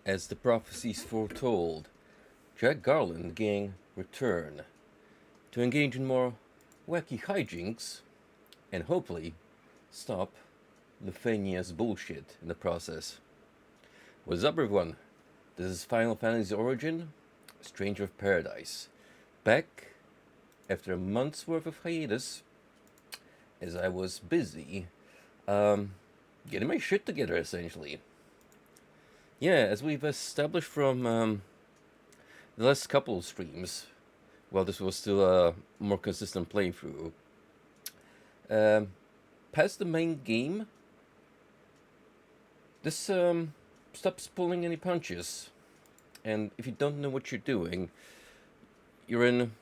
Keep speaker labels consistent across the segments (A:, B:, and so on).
A: As the prophecies foretold, Jack Garland and the gang return to engage in more wacky hijinks and hopefully stop Lefania's bullshit in the process. What's up, everyone? This is Final Fantasy Origin, Stranger of Paradise. Back after a month's worth of hiatus, as I was busy getting my shit together, essentially. Yeah, as we've established from the last couple of streams, while this was still a more consistent playthrough, past the main game, this stops pulling any punches. And if you don't know what you're doing, you're in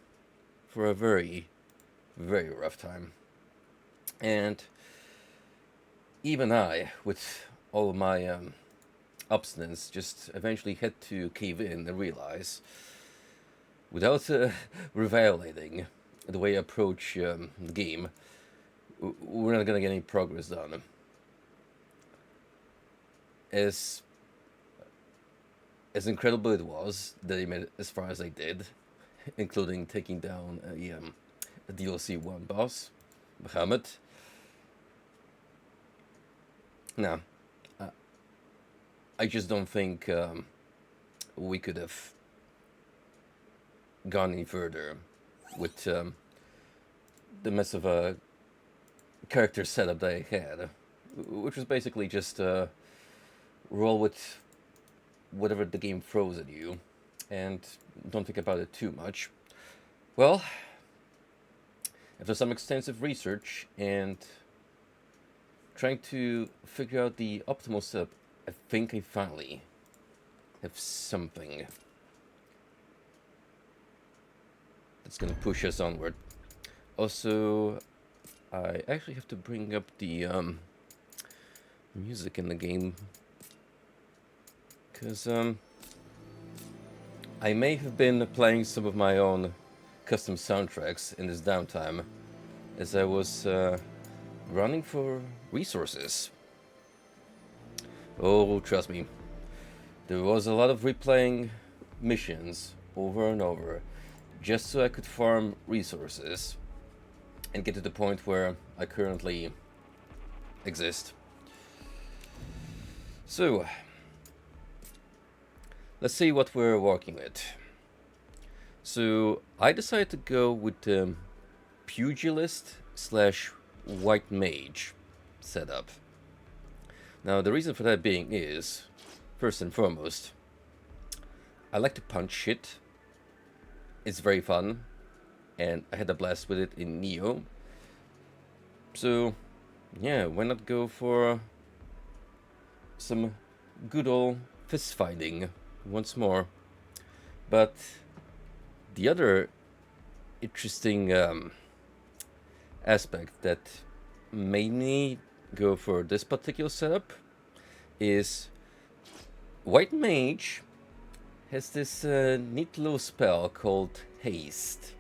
A: for a very, very rough time. And even I, with all of my obstinance, just eventually had to cave in and realize, without revalidating the way I approach the game, we're not gonna get any progress done. As incredible it was that I made it as far as I did, including taking down a DLC 1 boss, Bahamut. Now, I just don't think we could have gone any further with the mess of a character setup that I had, which was basically just roll with whatever the game throws at you and don't think about it too much. Well, after some extensive research and trying to figure out the optimal setup, I think I finally have something that's gonna push us onward. Also, I actually have to bring up the music in the game, because I may have been playing some of my own custom soundtracks in this downtime as I was running for resources. Oh, trust me, there was a lot of replaying missions over and over just so I could farm resources and get to the point where I currently exist. So, let's see what we're working with. So, I decided to go with the pugilist slash white mage setup. Now, the reason for that being is, first and foremost, I like to punch shit. It's very fun, and I had a blast with it in Neo. So, yeah, why not go for some good old fist fighting once more? But the other interesting aspect that made me go for this particular setup is White Mage has this neat little spell called Haste,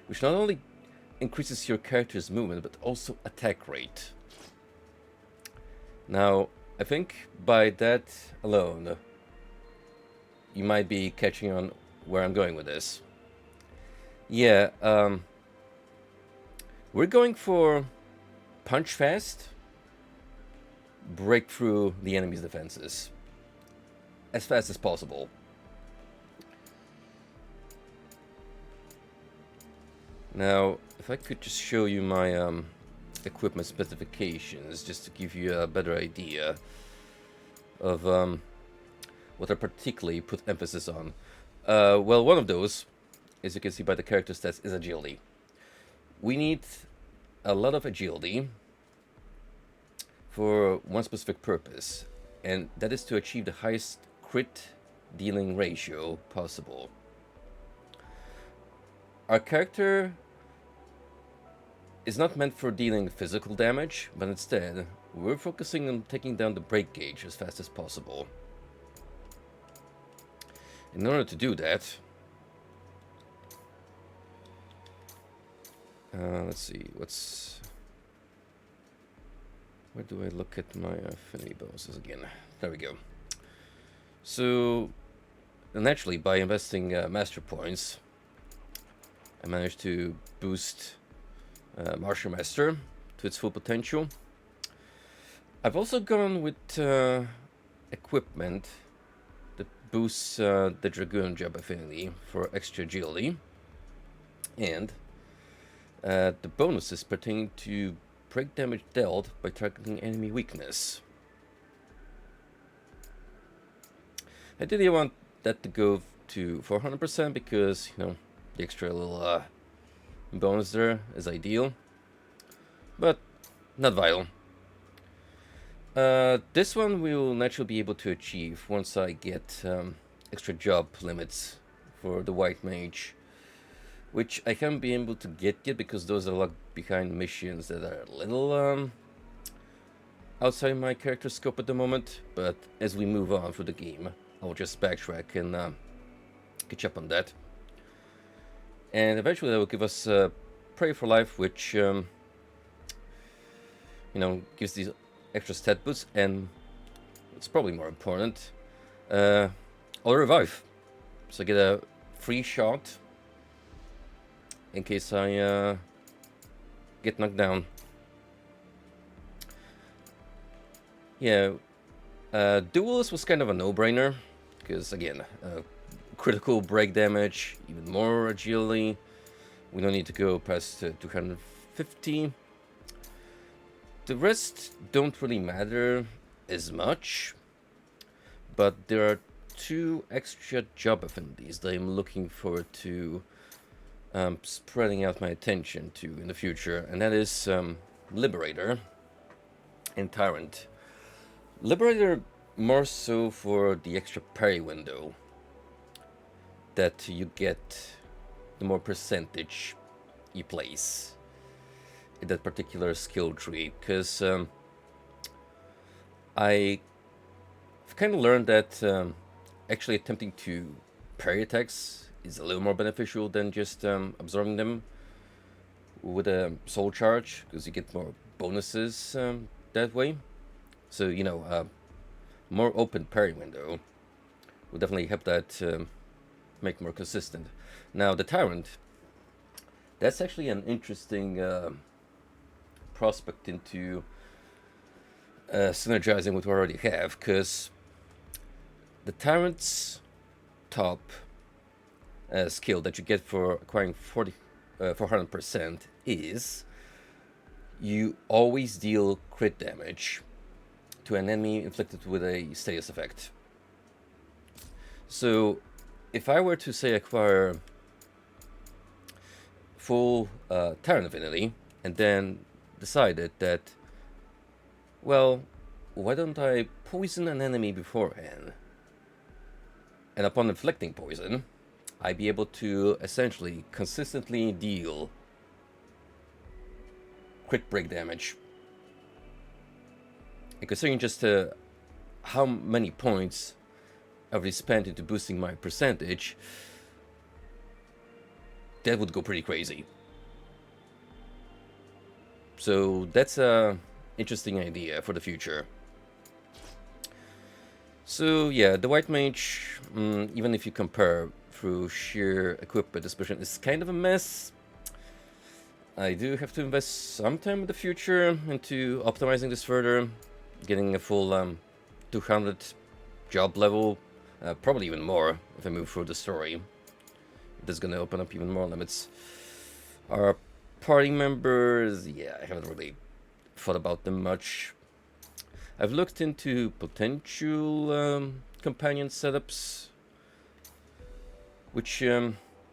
A: which not only increases your character's movement but also attack rate. Now, I think by that alone, you might be catching on where I'm going with this. Yeah, we're going for punch fast, break through the enemy's defenses as fast as possible. Now, if I could just show you my equipment specifications, just to give you a better idea of what I particularly put emphasis on. Well, one of those, as you can see by the character stats, is agility. We need a lot of agility for one specific purpose, and that is to achieve the highest crit dealing ratio possible. Our character is not meant for dealing physical damage, but instead, we're focusing on taking down the break gauge as fast as possible. In order to do that, let's see, where do I look at my affinity bonuses again? There we go. So naturally, by investing master points, I managed to boost Martial Master to its full potential. I've also gone with equipment that boosts the Dragoon job affinity for extra agility, and the bonuses pertain to break damage dealt by targeting enemy weakness. I didn't want that to go to 400% because, you know, the extra little bonus there is ideal, but not vital. This one we will naturally be able to achieve once I get extra job limits for the White Mage, which I haven't been able to get yet because those are locked behind missions that are a little outside my character scope at the moment. But as we move on through the game, I'll just backtrack and catch up on that. And eventually that will give us Pray for Life, which you know, gives these extra stat boosts, and it's probably more important, I'll revive, so I get a free shot in case I get knocked down. Yeah, Duelist was kind of a no-brainer, because again, critical break damage, even more agility. We don't need to go past 250. The rest don't really matter as much, but there are two extra job affinities that I'm looking forward to spreading out my attention to in the future, and that is Liberator and Tyrant. Liberator more so for the extra parry window that you get the more percentage you place in that particular skill tree, because I've kind of learned that actually attempting to parry attacks is a little more beneficial than just absorbing them with a soul charge, because you get more bonuses that way. So, you know, more open parry window will definitely help that make more consistent. Now, the Tyrant, that's actually an interesting prospect into synergizing with what we already have, because the Tyrant's top skill that you get for acquiring 400% is you always deal crit damage to an enemy inflicted with a status effect. So if I were to say acquire full Tyrant affinity and then decided that, well, why don't I poison an enemy beforehand? And upon inflicting poison, I'd be able to essentially consistently deal crit break damage. And considering just how many points I've already spent into boosting my percentage, that would go pretty crazy. So that's a interesting idea for the future. So yeah, the White Mage, even if you compare through sheer equipment dispersion, is kind of a mess. I do have to invest some time in the future into optimizing this further, getting a full 200 job level, probably even more if I move through the story. That's gonna open up even more limits. Our party members, yeah, I haven't really thought about them much. I've looked into potential companion setups, which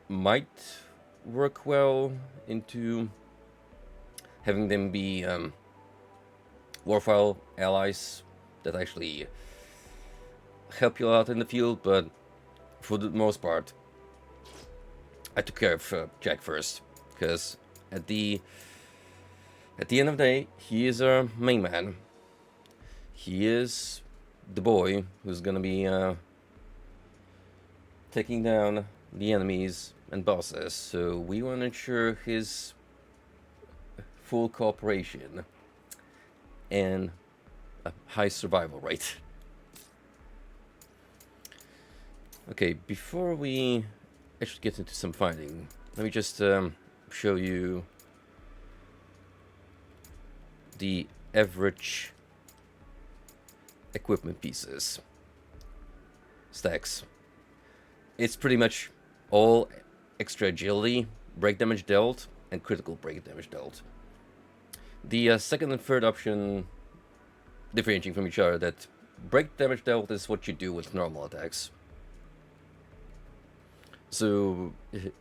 A: might work well into having them be warfile allies that actually help you out in the field, but for the most part, I took care of Jack first, because at the end of the day, he is our main man. He is the boy who's gonna be taking down the enemies and bosses, so we want to ensure his full cooperation and a high survival rate. Okay, before we actually get into some fighting, let me just show you the average equipment pieces stacks. It's pretty much all extra agility, break damage dealt, and critical break damage dealt. The second and third option differentiating from each other, that break damage dealt is what you do with normal attacks. So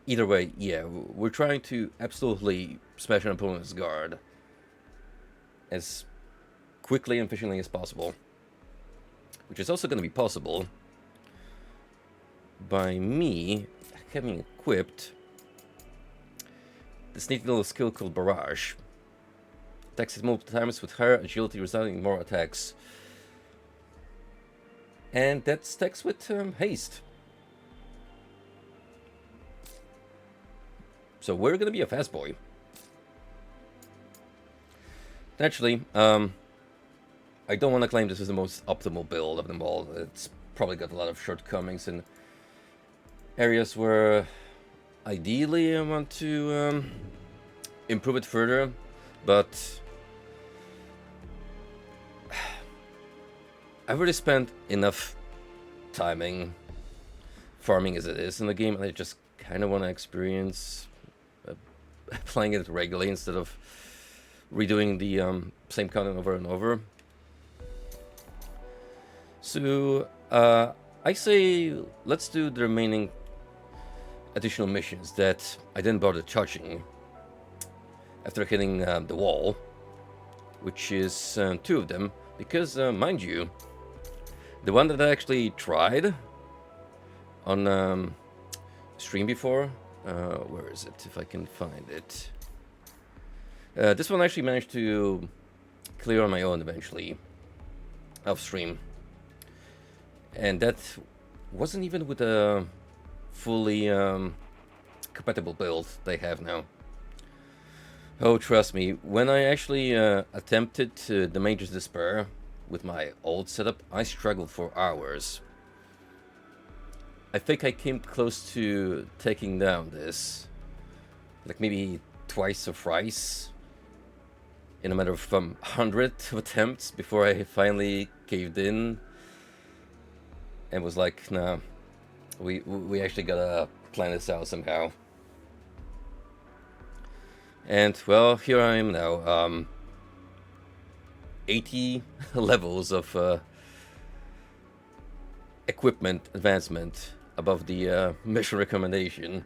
A: either way, yeah, we're trying to absolutely smash an opponent's guard as quickly and efficiently as possible, which is also going to be possible by me having equipped this neat little skill called Barrage. Attacks it multiple times with higher agility, resulting in more attacks. And that stacks with haste. So we're gonna be a fast boy. Naturally, I don't want to claim this is the most optimal build of them all. It's probably got a lot of shortcomings in areas where ideally I want to improve it further, but I've already spent enough timing farming as it is in the game, and I just kind of want to experience playing it regularly instead of redoing the same content over and over. So I say let's do the remaining additional missions that I didn't bother touching after hitting the wall, which is 2 of them, because mind you, the one that I actually tried on stream before, where is it, if I can find it, this one I actually managed to clear on my own eventually off stream, and that wasn't even with a fully compatible build they have now. Oh, trust me, when I actually attempted the Mage's Despair with my old setup, I struggled for hours. I think I came close to taking down this, like maybe twice or thrice, in a matter of 100 attempts before I finally caved in and was like, nah, we actually gotta plan this out somehow. And well, here I am now, 80 levels of equipment advancement above the mission recommendation,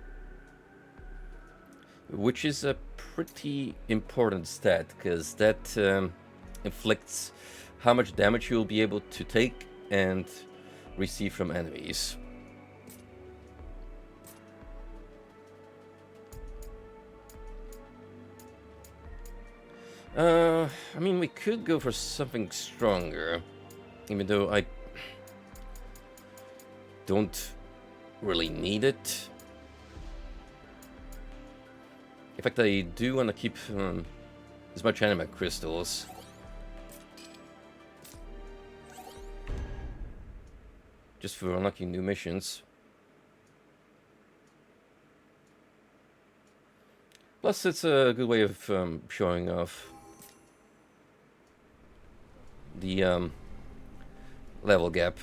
A: which is a pretty important stat, because that inflicts how much damage you'll be able to take and receive from enemies. I mean, we could go for something stronger, even though I don't really need it. In fact, I do want to keep as much anima crystals. Just for unlocking new missions. Plus, it's a good way of showing off the level gap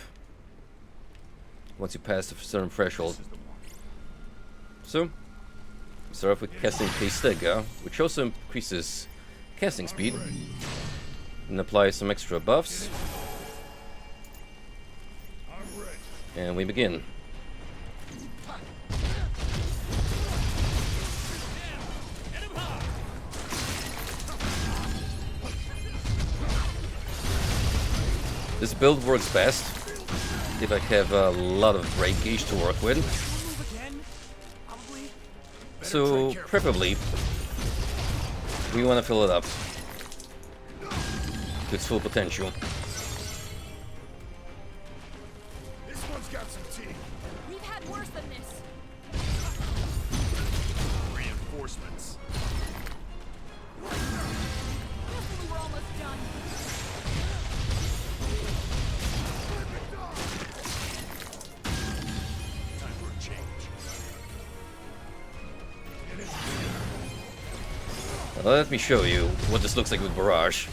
A: once you pass a certain threshold. So, start off with casting Keistega, which also increases casting speed, and apply some extra buffs. And we begin. This build works best if I have a lot of break gauge to work with. So, preferably, we want to fill it up to its full potential.
B: This one's got some teeth.
C: We've had worse than this.
B: Reinforcements.
C: We were almost done.
A: Let me show you what this looks like with Barrage.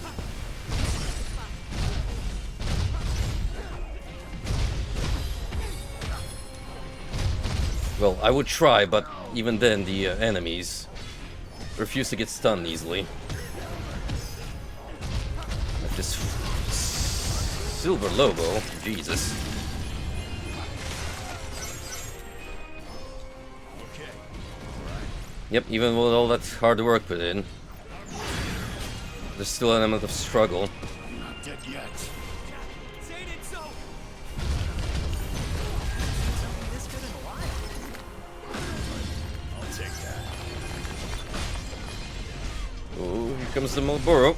A: Well, I would try, but even then the enemies refuse to get stunned easily. Like this silver logo, Jesus. Yep, even with all that hard work put in, there's still an element of struggle.
B: Not dead yet.
D: Saying it so. This good in a while.
B: I'll take that.
A: Oh, here comes the Marlboro.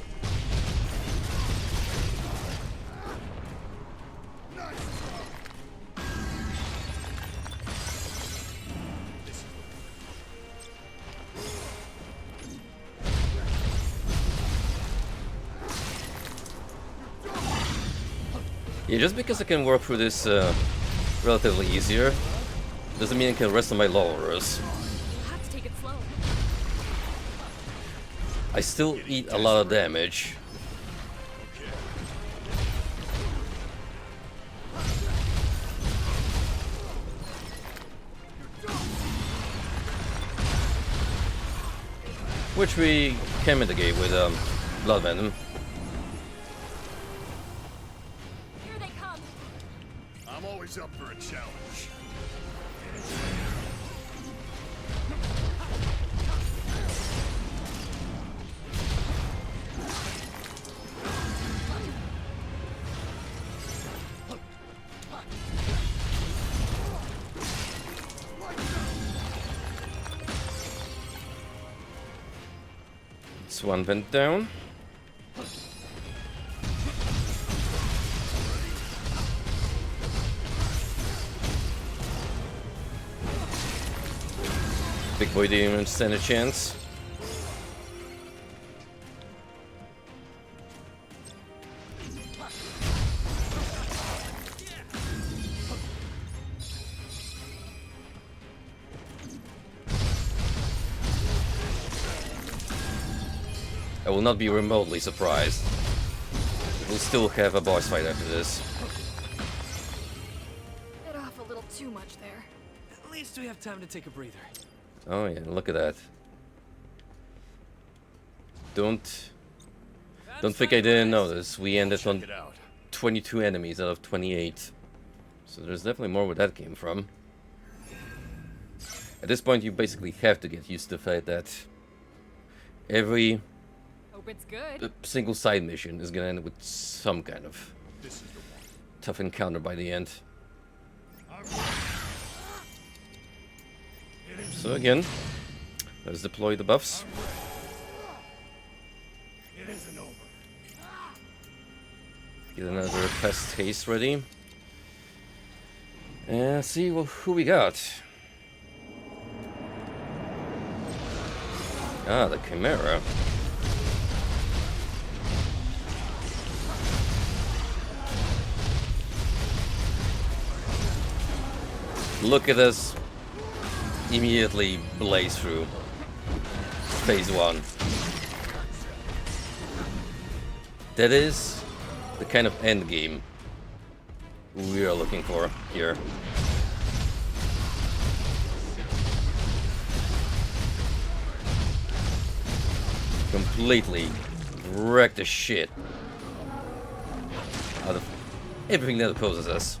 A: Yeah, just because I can work through this relatively easier, doesn't mean I can rest on my laurels.
C: You'll have to take it slow.
A: I still eat a lot of damage. Which we can mitigate with Blood Venom.
C: Here they come.
B: I'm always up for a challenge.
A: It's one vent down. Big boy didn't even stand a chance. I will not be remotely surprised. We'll still have a boss fight after this.
C: Bit off a little too much there.
D: At least we have time to take a breather.
A: Oh yeah, look at that. Don't think I didn't notice. We ended
B: Check
A: on
B: it out.
A: 22 enemies out of 28. So there's definitely more where that came from. At this point you basically have to get used to the fact that every
C: Hope it's good.
A: single side mission is gonna end with some kind of
B: This is the one.
A: tough encounter by the end. So again, let's deploy the buffs.
B: It isn't over.
A: Get another fast haste ready. And see who we got. Ah, the Chimera. Look at us immediately blaze through phase 1. That is the kind of end game we are looking for here. Completely wreck the shit out of everything that opposes us.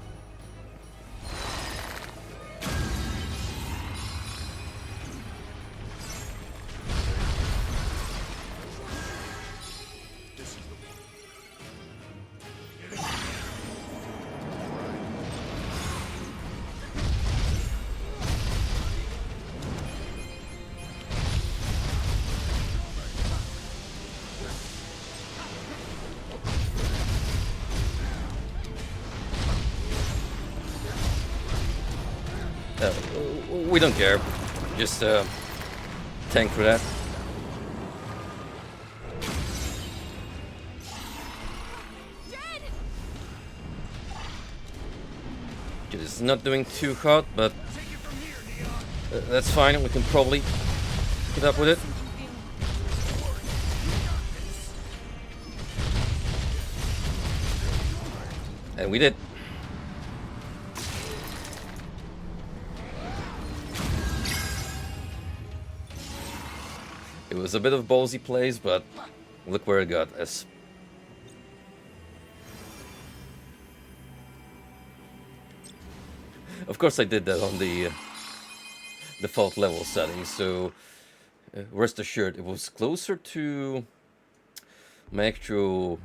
A: We don't care. Just tank for that.
C: Dead!
A: It is not doing too hot, but that's fine. We can probably put up with it. And we did. It was a bit of ballsy plays, but look where it got us. Of course I did that on the default level settings, so rest assured it was closer to my actual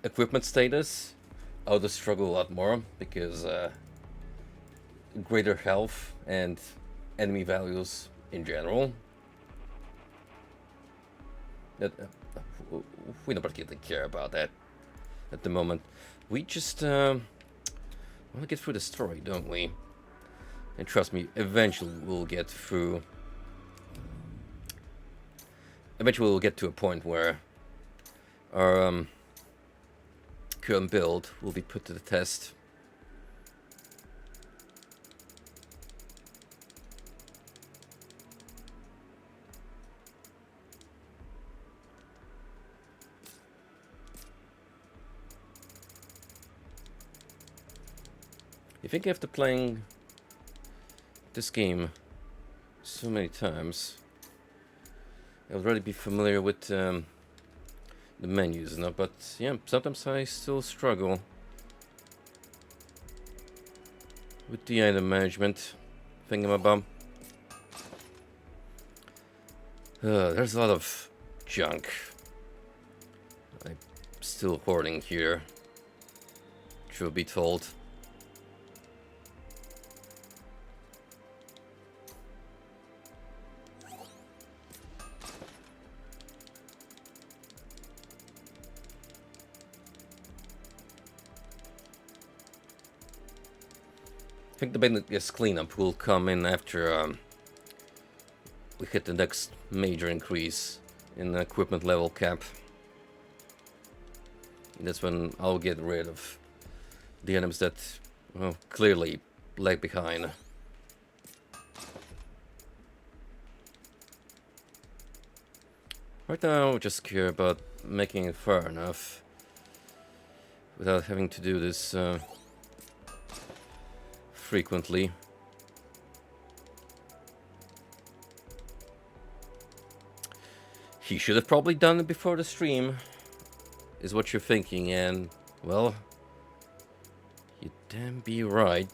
A: equipment status. I would struggle a lot more because greater health and enemy values in general. That we don't particularly care about that at the moment. We just want to get through the story, don't we? And trust me, eventually we'll get through. Eventually we'll get to a point where our current build will be put to the test. You think after playing this game so many times, I'll already be familiar with the menus, no? But yeah, sometimes I still struggle with the item management thingamabob. There's a lot of junk I'm still hoarding here, truth be told. I think the biggest cleanup will come in after we hit the next major increase in the equipment level cap. That's when I'll get rid of the items that, well, clearly lag behind. Right now, I just care about making it far enough without having to do this frequently. He should have probably done it before the stream, is what you're thinking, and, well, you'd damn be right.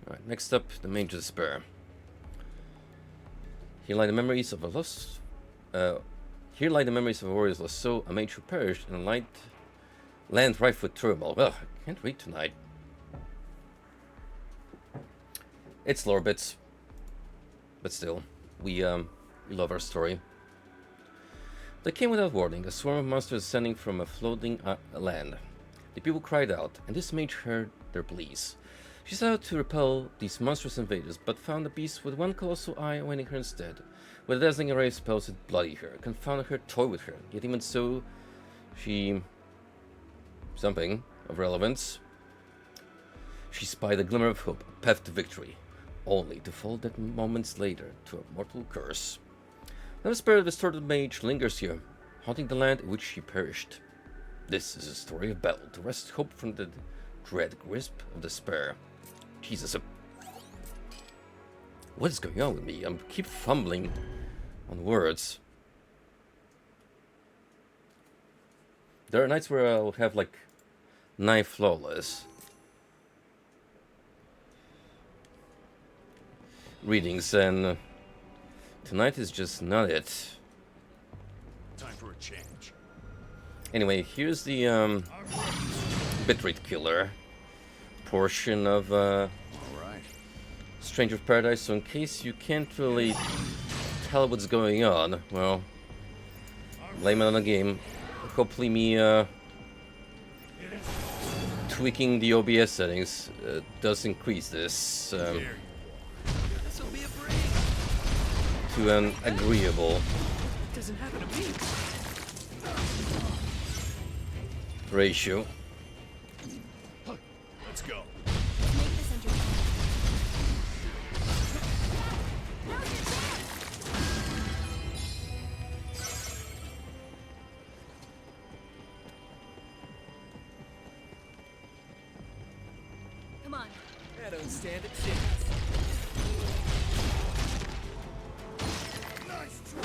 A: Alright, next up, the Mage of Despair. Here lie the memories of a lost... Here lie the memories of a warrior's lost soul, a mage who perished in a land rife with turmoil. Well, I can't read tonight. It's lore bits, but still, we love our story. They came without warning, a swarm of monsters ascending from a floating land. The people cried out, and this mage heard their pleas. She set out to repel these monstrous invaders, but found a beast with one colossal eye awaiting her instead. With a dazzling array of spells that bloodied her, confounded her, toyed with her. Yet even so, she... something of relevance. She spied a glimmer of hope, a path to victory, only to fall dead moments later to a mortal curse. Now the spirit of the distorted mage lingers here, haunting the land in which she perished. This is a story of battle, to wrest hope from the dread grasp of despair. Jesus, what is going on with me? I keep fumbling on words. There are nights where I'll have like 9 flawless readings, and tonight is just not it.
B: Time for a change.
A: Anyway, here's the bitrate killer portion of
B: All right.
A: Stranger of Paradise, so in case you can't really tell what's going on, well, blame it on the game. Hopefully me tweaking the OBS settings does increase this
B: There you
D: This'll be a break.
A: to an agreeable
D: It doesn't happen to me.
A: ratio.
B: go. Let's go.
C: Make this entertaining. Now's your chance.
D: I don't stand a chance.
B: Nice try.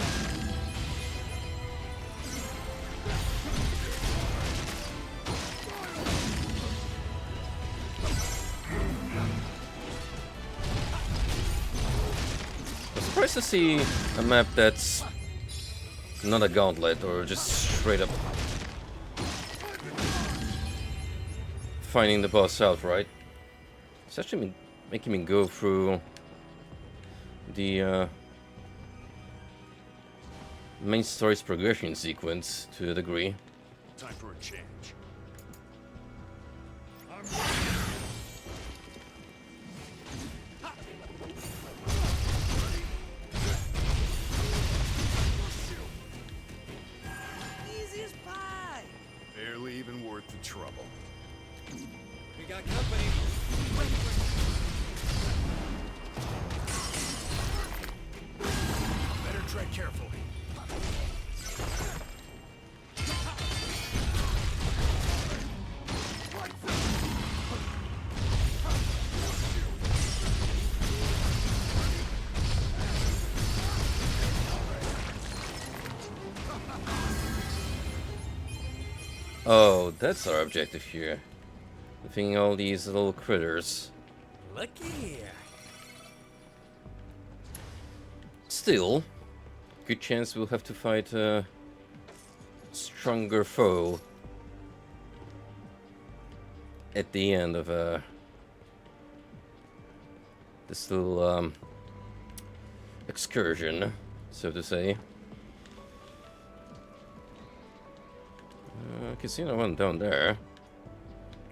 A: I'm surprised to see a map that's not a gauntlet or just straight up finding the boss outright. It's actually making me go through the main story's progression sequence to a degree.
B: Time for a change.
D: Easy as pie.
B: Barely even worth the trouble.
D: We got company.
B: Better tread carefully.
A: Oh, that's our objective here. Defeating all these little critters.
D: Looky here.
A: Still, good chance we'll have to fight a stronger foe at the end of this little excursion, so to say. I can see another one down there.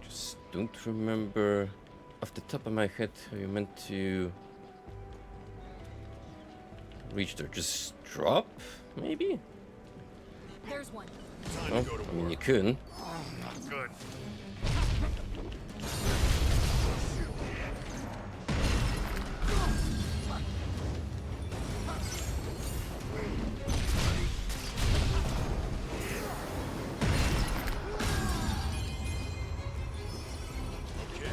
A: Just don't remember off the top of my head how you meant to reach there. Just drop, maybe?
C: There's one.
B: Time
A: Oh,
B: to go to
A: I mean,
B: work.
A: you couldn't.
B: Not good. Okay.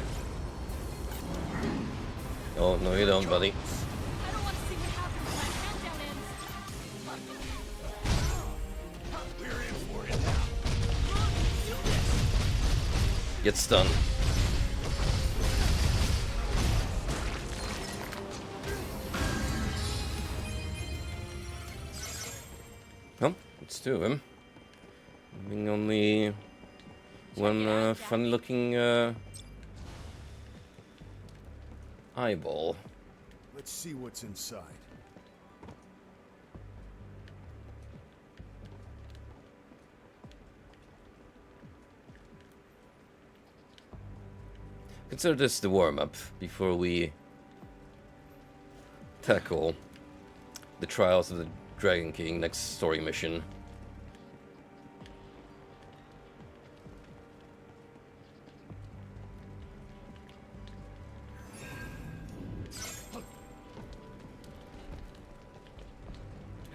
A: Oh, no, you don't, buddy.
C: I don't want to see what happens when that countdown ends.
B: We're in for it now.
A: Get stunned. Well, it's two of them. Having only one funny-looking eyeball.
B: Let's see what's inside.
A: Consider this the warm-up before we tackle the trials of the Dragon King next story mission.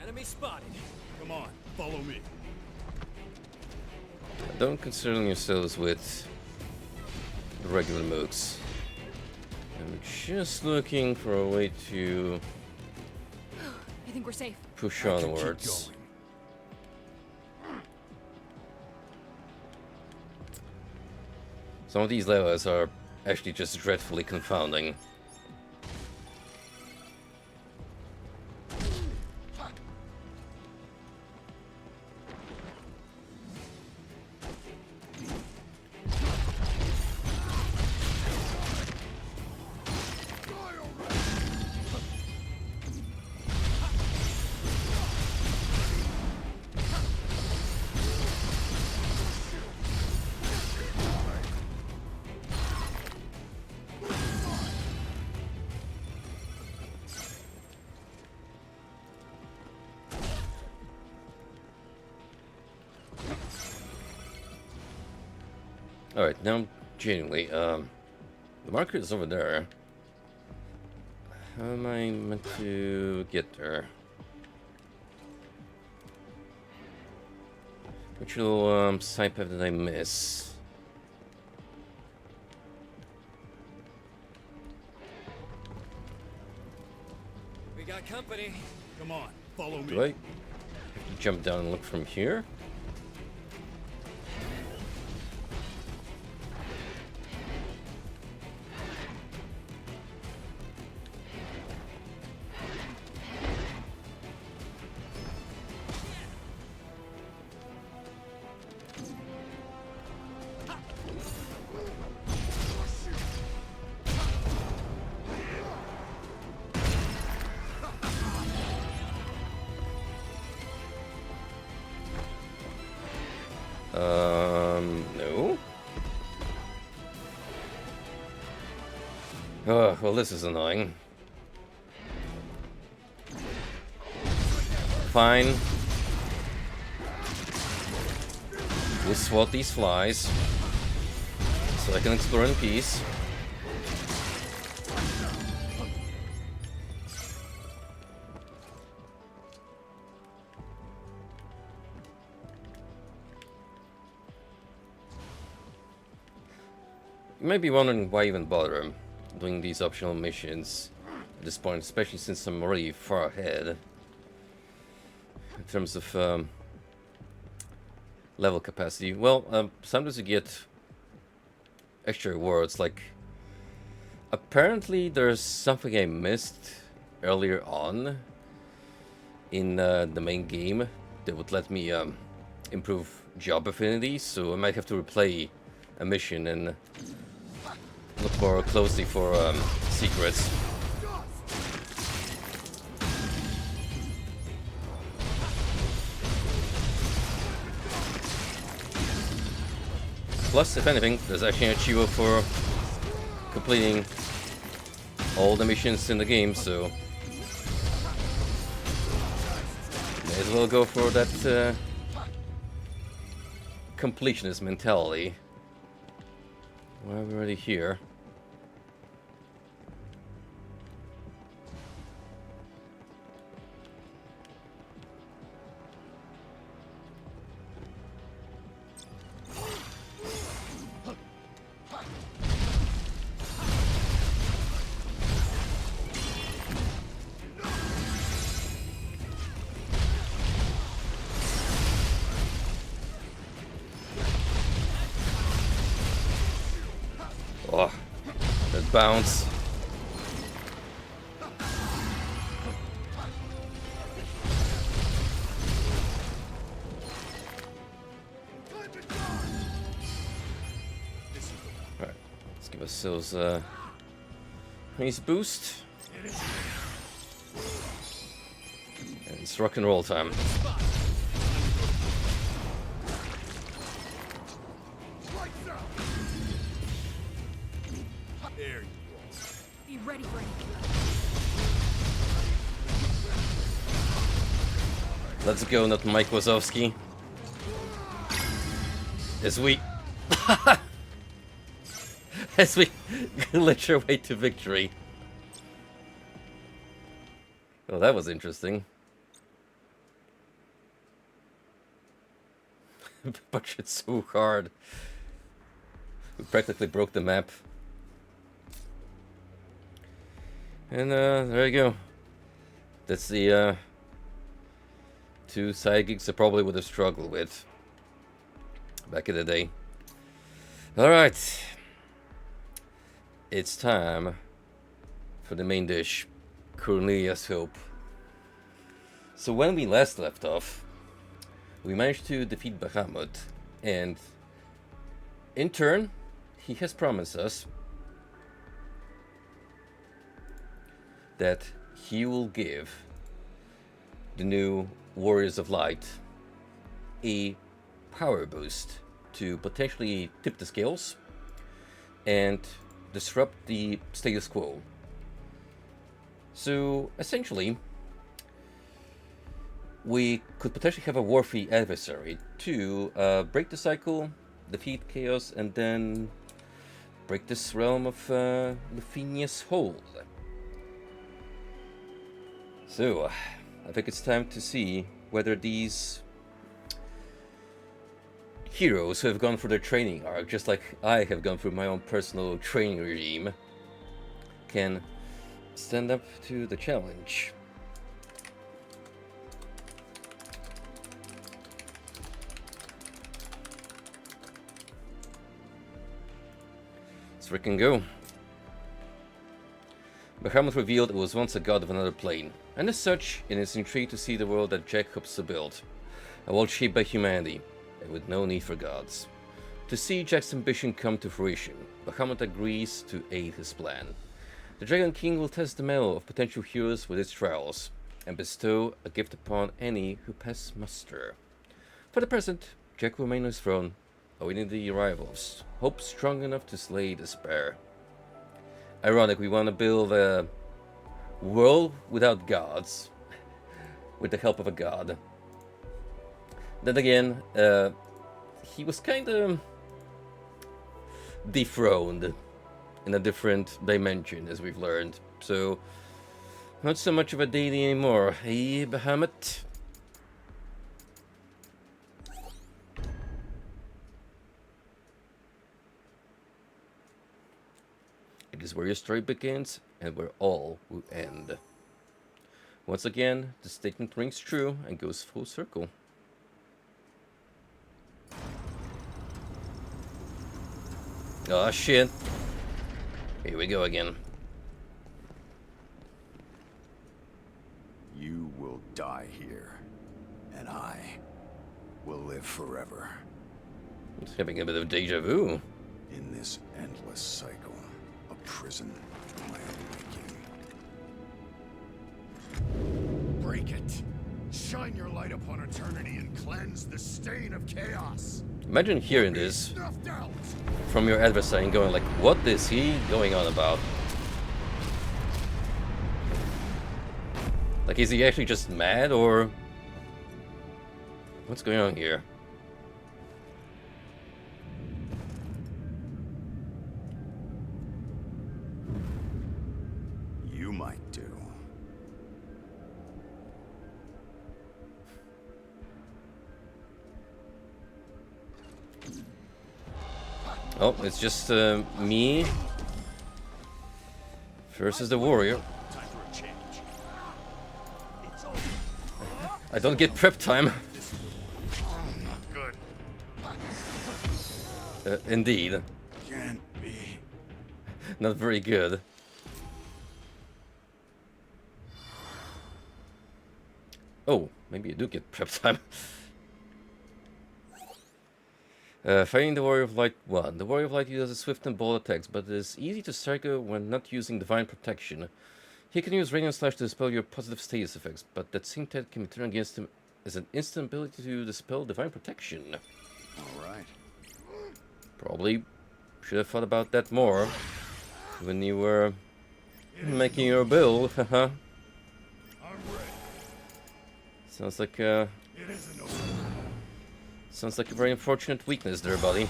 D: Enemy spotted.
B: Come on, follow me.
A: Don't concern yourselves with the regular mooks. I'm just looking for a way to
C: I think we're safe.
A: push
B: I can keep
A: onwards.
B: going.
A: Some of these levels are actually just dreadfully confounding. Alright, now genuinely, the marker is over there. How am I meant to get there? Which little side path did I miss?
B: Come on, follow
A: Do
B: me.
A: I have to jump down and look from here? No. Oh, well, this is annoying. Fine. We'll swat these flies so I can explore in peace. You might be wondering why even bother doing these optional missions at this point, especially since I'm already far ahead in terms of level capacity. Well, sometimes you get extra rewards, like apparently there's something I missed earlier on in the main game that would let me improve job affinity, so I might have to replay a mission and look more closely for secrets. Plus, if anything, there's actually an achievement for completing all the missions in the game, so may as well go for that completionist mentality. Well, we're already here. Oh, that bounce. Alright, let's give ourselves a nice boost. And it's rock and roll time.
B: There you
C: Be ready for anything.
A: Let's go, not Mike Wazowski. As we as we glitch our way to victory. Oh, that was interesting. But it's so hard. We practically broke the map. And there you go. That's the two side gigs I probably would have struggled with back in the day. Alright. It's time for the main dish, Cornelius Hope. So when we last left off, we managed to defeat Bahamut, and in turn, he has promised us that he will give the new Warriors of Light a power boost to potentially tip the scales and disrupt the status quo. So essentially, we could potentially have a worthy adversary to break the cycle, defeat chaos, and then break this realm of Lufinius hold. So, I think it's time to see whether these heroes who have gone through their training arc, just like I have gone through my own personal training regime, can stand up to the challenge. frickin' go. Bahamut revealed it was once a god of another plane, and as such, it is intrigued to see the world that Jack hopes to build. A world shaped by humanity, and with no need for gods. To see Jack's ambition come to fruition, Bahamut agrees to aid his plan. The Dragon King will test the mettle of potential heroes with his trials, and bestow a gift upon any who pass muster. For the present, Jack will remain on his throne, awaiting the arrival of hope strong enough to slay despair. Ironic, we want to build a world without gods, with the help of a god. Then again, he was kind of dethroned in a different dimension, as we've learned. So, not so much of a deity anymore, hey Bahamut? It is where your story begins, and where all will end. Once again, the statement rings true and goes full circle. Oh shit. Here we go again.
B: You will die here, and I will live forever
A: It's having a bit of deja vu.
B: in this endless cycle, a prison of my own making. Break it. Shine your light upon eternity and cleanse the stain of chaos.
A: Imagine hearing this
B: Snuffed out.
A: from your adversary and going like, what is he going on about? Like, is he actually just mad, or what's going on here?
B: You might do.
A: Oh, it's just me versus the warrior.
B: Time for a change. It's over.
A: I don't get prep time.
B: Not good.
A: Indeed.
B: Can't be.
A: Not very good. Oh, maybe I do get prep time. Fighting the Warrior of Light 1. The Warrior of Light uses swift and bold attacks, but it is easy to cycle when not using Divine Protection. He can use Radiant Slash to dispel your positive status effects, but that same attack can be turned against him as an instant ability to dispel Divine Protection.
B: Alright.
A: Probably should have thought about that more when you were making your build. Haha.
B: I'm ready.
A: Sounds like
B: It isn't over.
A: sounds like a very unfortunate weakness there, buddy.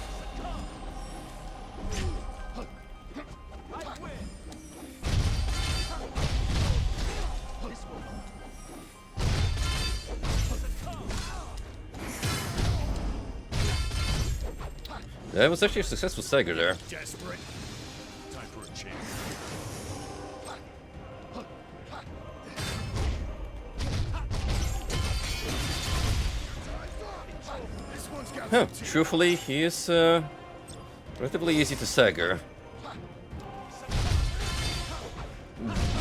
A: That was actually a successful stagger there.
B: Desperate. Time for a change. This one's got
A: Huh, truthfully, he is relatively easy to stagger.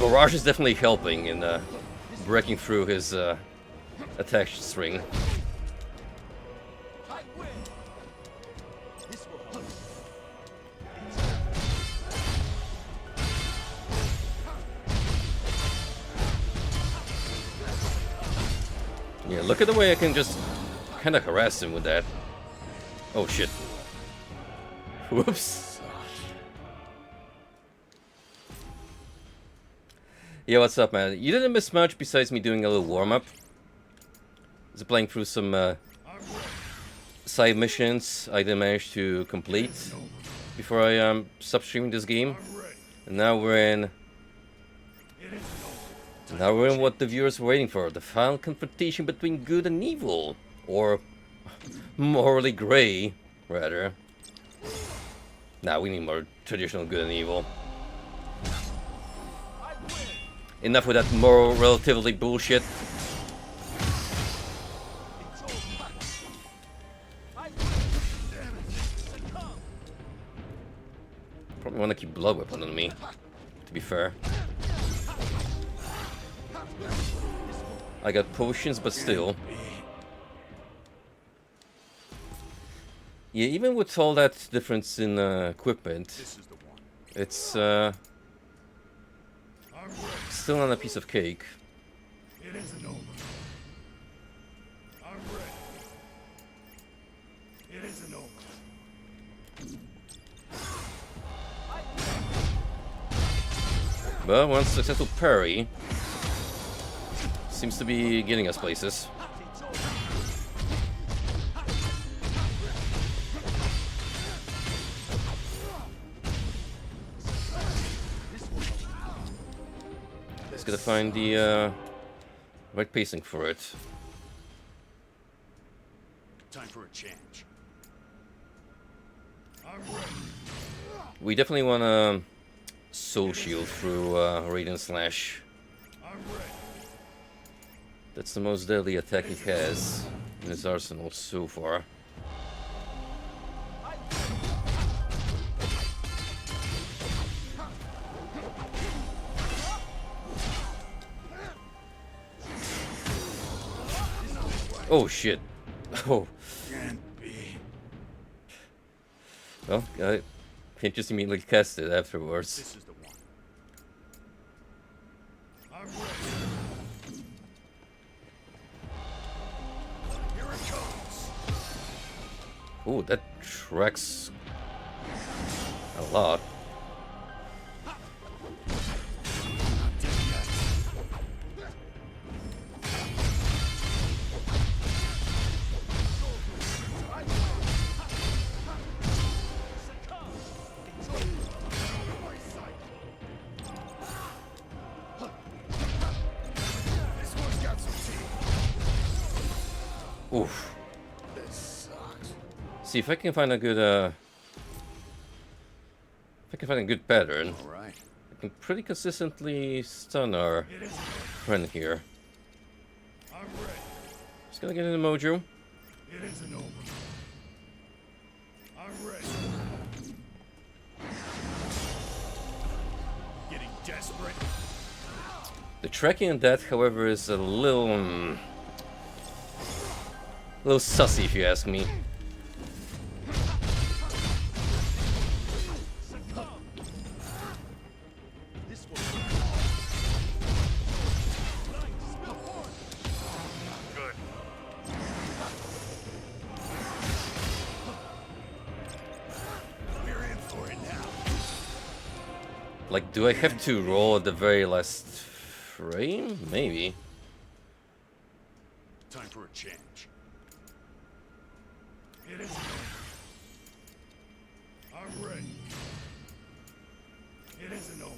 A: Barrage is definitely helping in breaking through his attack string. Yeah, look at the way I can just kind of harass him with that. Oh shit. Whoops. Yeah, what's up, man? You didn't miss much besides me doing a little warm-up. Just playing through some side missions I didn't manage to complete before I stopped streaming this game. And now we're in... Now we're in what the viewers were waiting for, the final confrontation between good and evil. Or morally gray, rather. Nah, we need more traditional good and evil. Enough with that moral relativity bullshit. Probably want to keep blood weapon on me, to be fair. I got potions, but still. Yeah, even with all that difference in equipment,
B: This is the one.
A: it's
B: I'm ready.
A: still not a piece of cake.
B: It isn't over. I'm ready. It isn't over.
A: But one successful parry seems to be getting us places. Just gotta find the right pacing for it.
B: Time for a change. I'm ready.
A: We definitely want to soul shield through Radiant Slash.
B: I'm ready.
A: That's the most deadly attack he has in his arsenal so far. Oh shit. Oh.
B: Can't be.
A: Well, I can't just immediately cast it afterwards.
B: This is the one. I'm ready. Here it comes.
A: Oh, that tracks a lot.
B: Not dead yet. This one's got some teeth.
A: Oof.
B: This sucks.
A: See if I can find a good if I can find a good pattern.
B: All right.
A: I can pretty consistently stun our
B: It isn't.
A: friend here.
B: I'm ready.
A: Just gonna get in the mojo.
B: It isn't over. I'm ready. Getting desperate.
A: The tracking on that, however, is a little sussy if you ask me.
B: Good. We're in for it now.
A: Like, do I have to roll at the very last frame? Maybe.
B: Time for a change. It isn't over. I'm ready. It isn't over.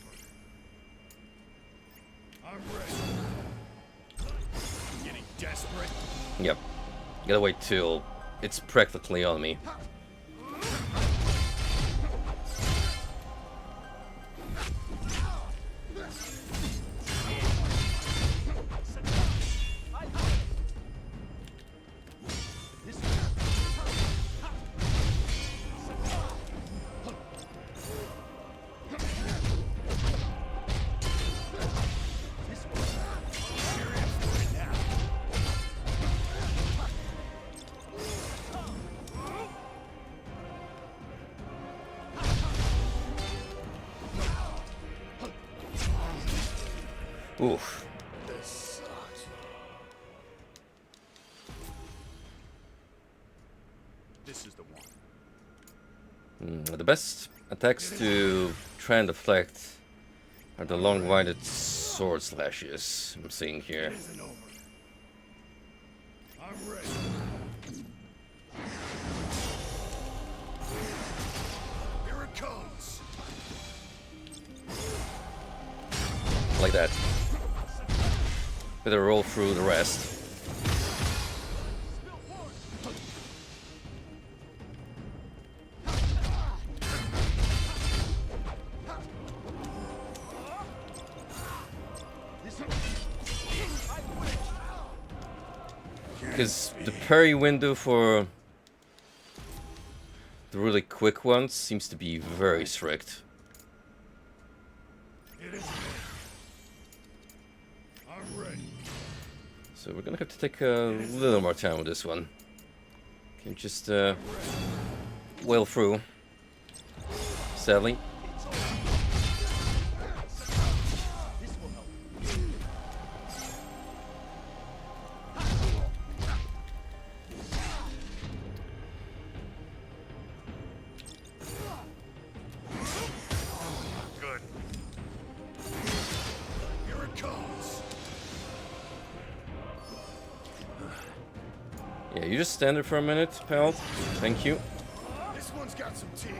B: I'm ready. Getting desperate.
A: Yep. Gotta wait till it's practically on me. Oof.
B: This sucks. This is the one.
A: The best attacks to try and deflect are the long-winded sword slashes I'm seeing here.
B: It isn't over. I'm ready. Here it comes.
A: Like that. Better roll through the rest. Because the parry window for the really quick ones seems to be very strict.
B: It is. I'm ready.
A: So we're gonna have to take a little more time with this one. Can't just wail through. Sadly.
B: Good. Here it comes.
A: Yeah, you just stand there for a minute, pal. Thank you.
B: This one's got some teeth.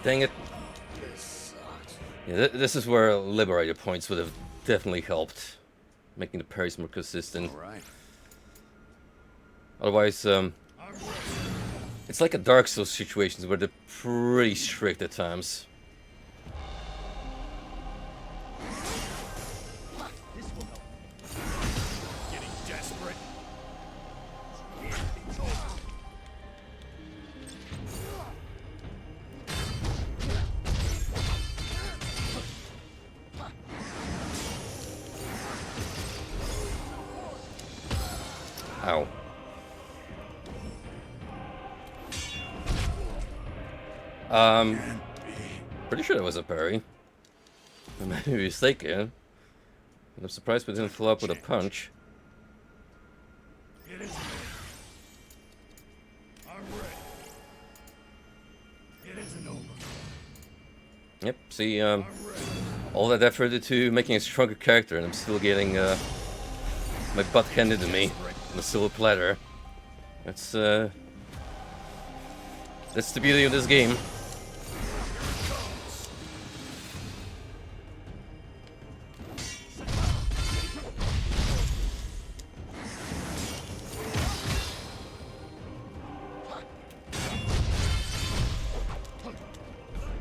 A: Dang it.
B: This sucks.
A: Yeah, this is where Liberator points would have definitely helped. Making the parries more consistent.
B: All right.
A: Otherwise,
B: I'm ready.
A: it's like a Dark Souls situation where they're pretty strict at times.
B: Getting desperate.
A: Ow. Pretty sure that was a parry. I might be mistaken. I'm surprised we didn't follow up with a punch.
B: It is. I'm ready. It isn't over.
A: Yep, see,
B: I'm ready.
A: all that effort into making a stronger character, and I'm still getting my butt handed to me on a silver platter. That's the beauty of this game.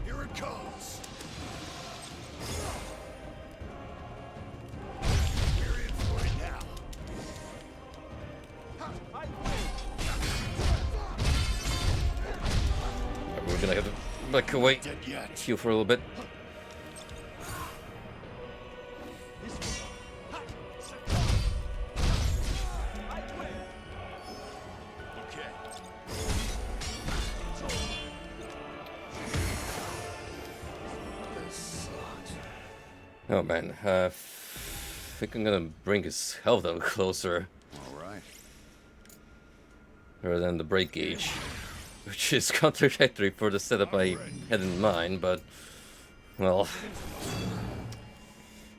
B: Here it comes. We're in for it now.
A: We're gonna have to back away,
B: Dead yet.
A: heal for a little bit.
B: Okay. This sucks.
A: Oh man, think I'm gonna bring his health up closer
B: All right.
A: rather than the break gauge, which is contradictory for the setup I had in mind, but well,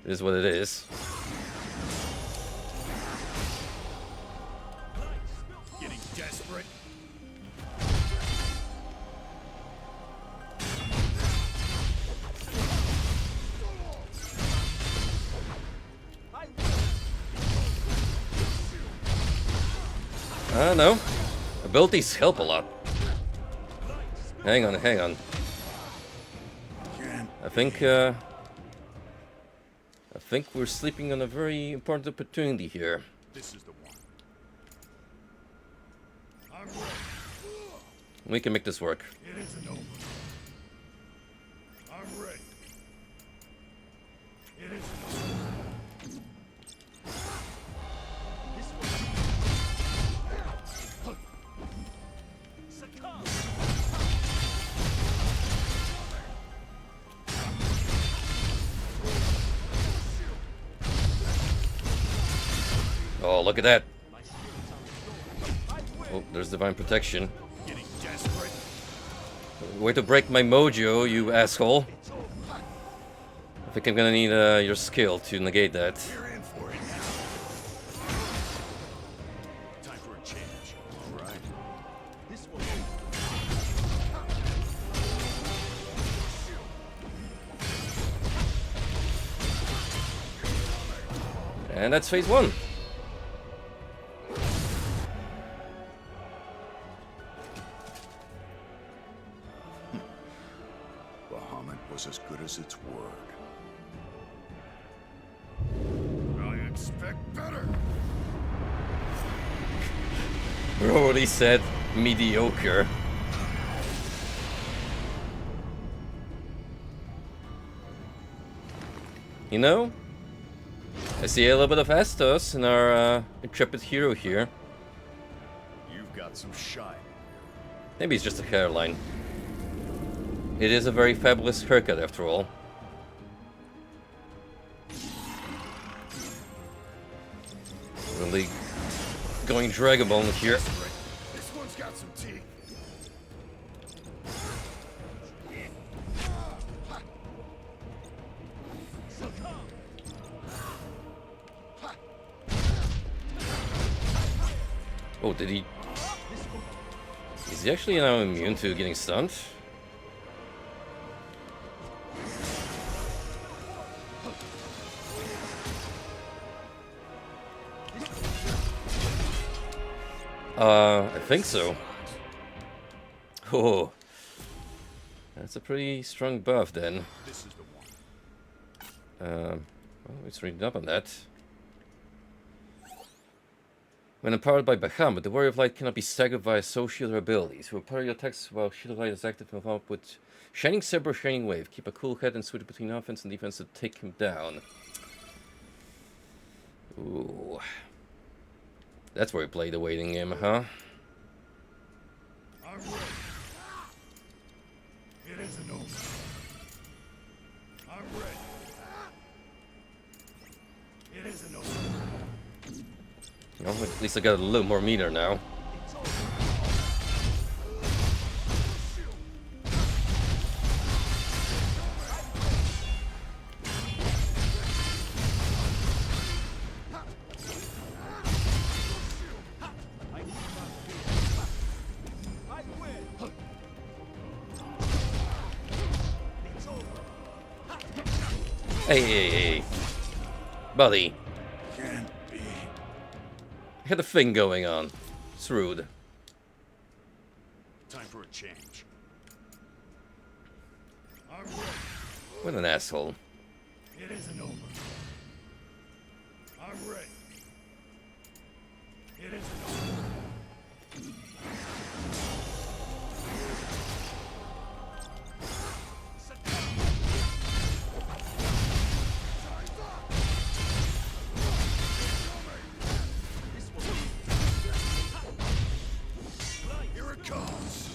A: it is what it is.
B: Getting desperate.
A: I don't know. Abilities help a lot. Hang on, hang on.
B: Can't.
A: I think we're sleeping on a very important opportunity here.
B: This is the one. I'm ready.
A: We can make this work.
B: It isn't over. I'm ready. It isn't over.
A: Oh, look at that. Oh, there's divine protection.
B: Getting desperate.
A: Way to break my mojo, you asshole. I think I'm gonna need your skill to negate that.
B: We're in for it now. Time for a change. All right. This one.
A: And that's phase one.
B: Bahamut was as good as its word. I expect better.
A: We already said mediocre. You know, I see a little bit of Astos in our intrepid hero here.
B: You've got some shine.
A: Maybe it's just a hairline. It is a very fabulous haircut after all. Really going Dragon Ball here.
B: This one's got some teeth.
A: Oh, did he... Is he actually now immune to getting stunned? I think so. Oh, that's a pretty strong buff then.
B: This is the one.
A: Well, let's read up on that. When empowered by Bahamut, the Warrior of Light cannot be staggered via social abilities. Who parry attacks while Shield of Light is active and follow up with Shining Saber or Shining Wave. Keep a cool head and switch between offense and defense to take him down. Ooh. That's where we play the waiting game, huh?
B: I'm ready. It isn't over. I'm ready. It isn't over.
A: Well, at least I got a little more meter now. Hey, buddy.
B: Can't be.
A: I had a thing going on. It's rude.
B: Time for a change. I'm ready.
A: What an asshole.
B: It isn't over. I'm ready. It isn't over. Here it comes.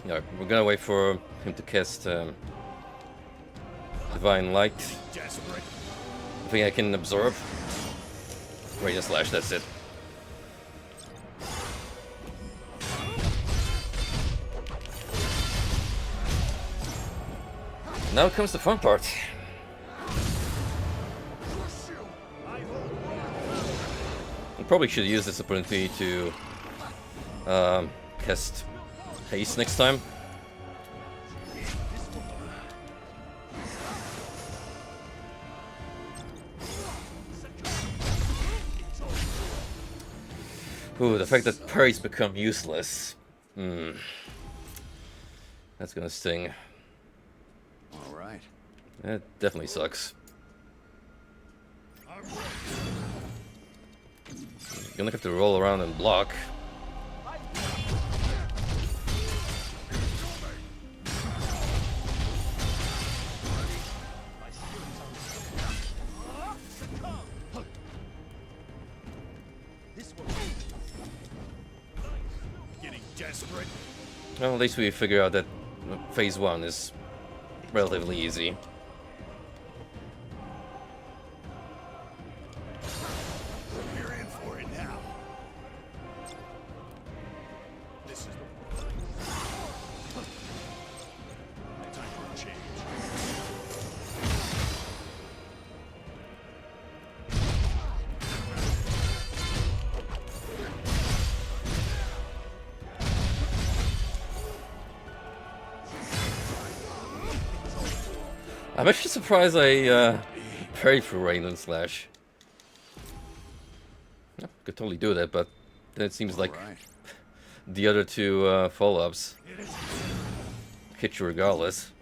A: Alright, we're gonna wait for him to cast Divine Light.
B: Desperate.
A: I think I can absorb. Radiant Slash, that's it. Now comes the fun part. I probably should use this opportunity to cast Haste next time. Ooh, the fact that parries become useless. That's gonna sting.
B: All right.
A: That definitely sucks.
B: I'm ready.
A: You're gonna have to roll around and block.
B: Getting desperate.
A: Well, at least we figure out that phase 1 is relatively easy.
B: You're in for it now. This is the one. Time for a change.
A: I'm actually surprised I parried through Radiant Slash. Yeah, could totally do that, but then it seems like
B: All right.
A: the other two follow-ups hit you regardless.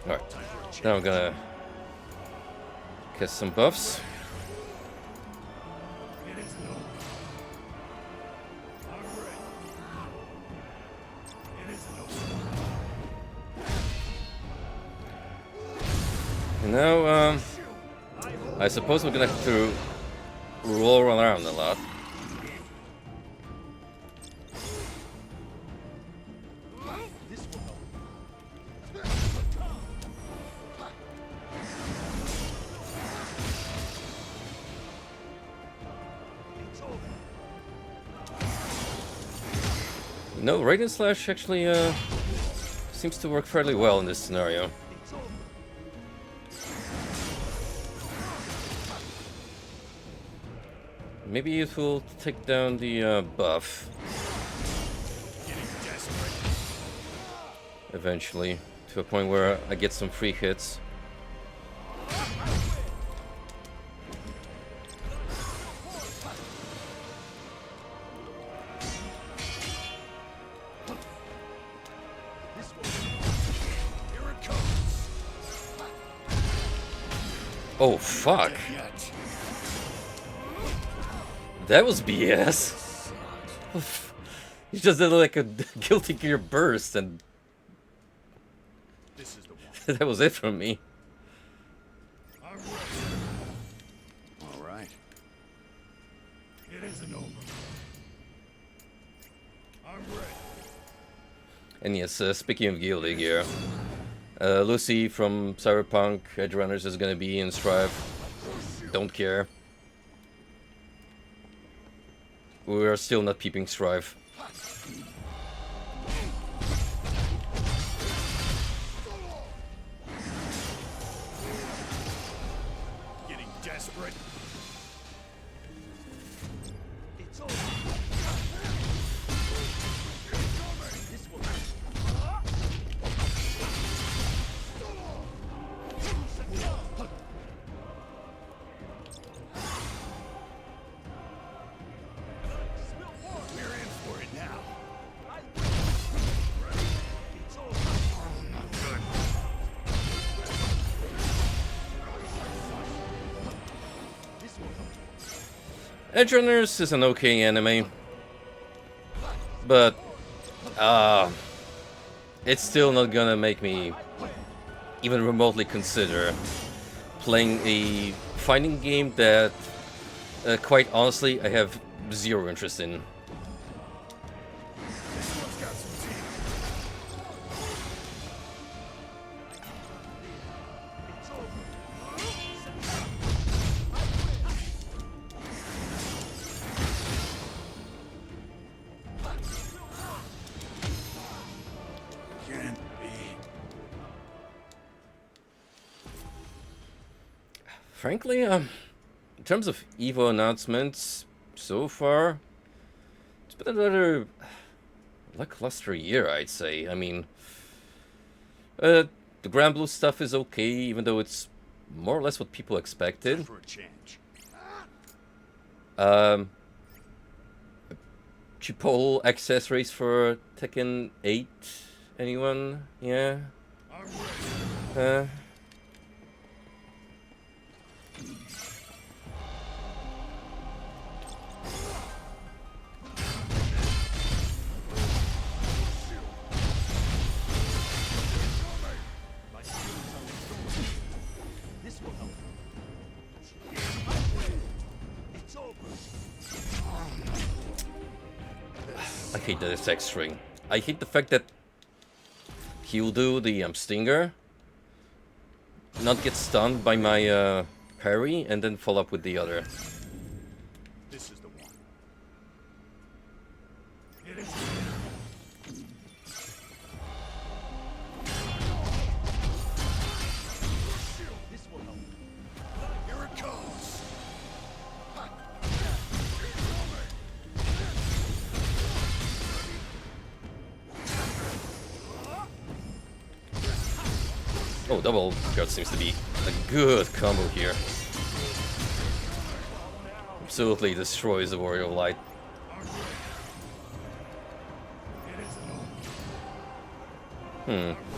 A: Alright, now I'm gonna get some buffs. And now, I suppose we're gonna have to roll around a lot. No, Radiant Slash actually seems to work fairly well in this scenario. Maybe it will take down the buff eventually, to a point where I get some free hits. Oh fuck! That was BS. You just did like a Guilty Gear burst, and
B: This is the one.
A: that was it from me.
B: I'm ready. All right. It isn't over. I'm ready.
A: And yes, speaking of Guilty Gear, Lucy from Cyberpunk Edgerunners is gonna be in Strive. Don't care. We are still not peeping Strive.
B: Getting desperate. It's over. This will We're in for it now. It's over. Not good. This will
A: Edgerunners is an okay anime, but it's still not gonna make me even remotely consider playing a fighting game that, quite honestly, I have zero interest in.
B: This one's got some teeth. It's over. Can't be.
A: Frankly, in terms of EVO announcements so far, it's been a rather lackluster year, I'd say. I mean, the Granblue stuff is okay, even though it's more or less what people expected.
B: For a change.
A: Chipotle accessories for Tekken 8. Anyone? Yeah?
B: I'm ready. This will help. It's over.
A: I hate that attack string. I hate the fact that he'll do the stinger, not get stunned by my parry, and then follow up with the other.
B: This is the one. It is. This will help. Here it comes.
A: Oh, double guard seems to be a good combo here. Absolutely destroys the Warrior of Light.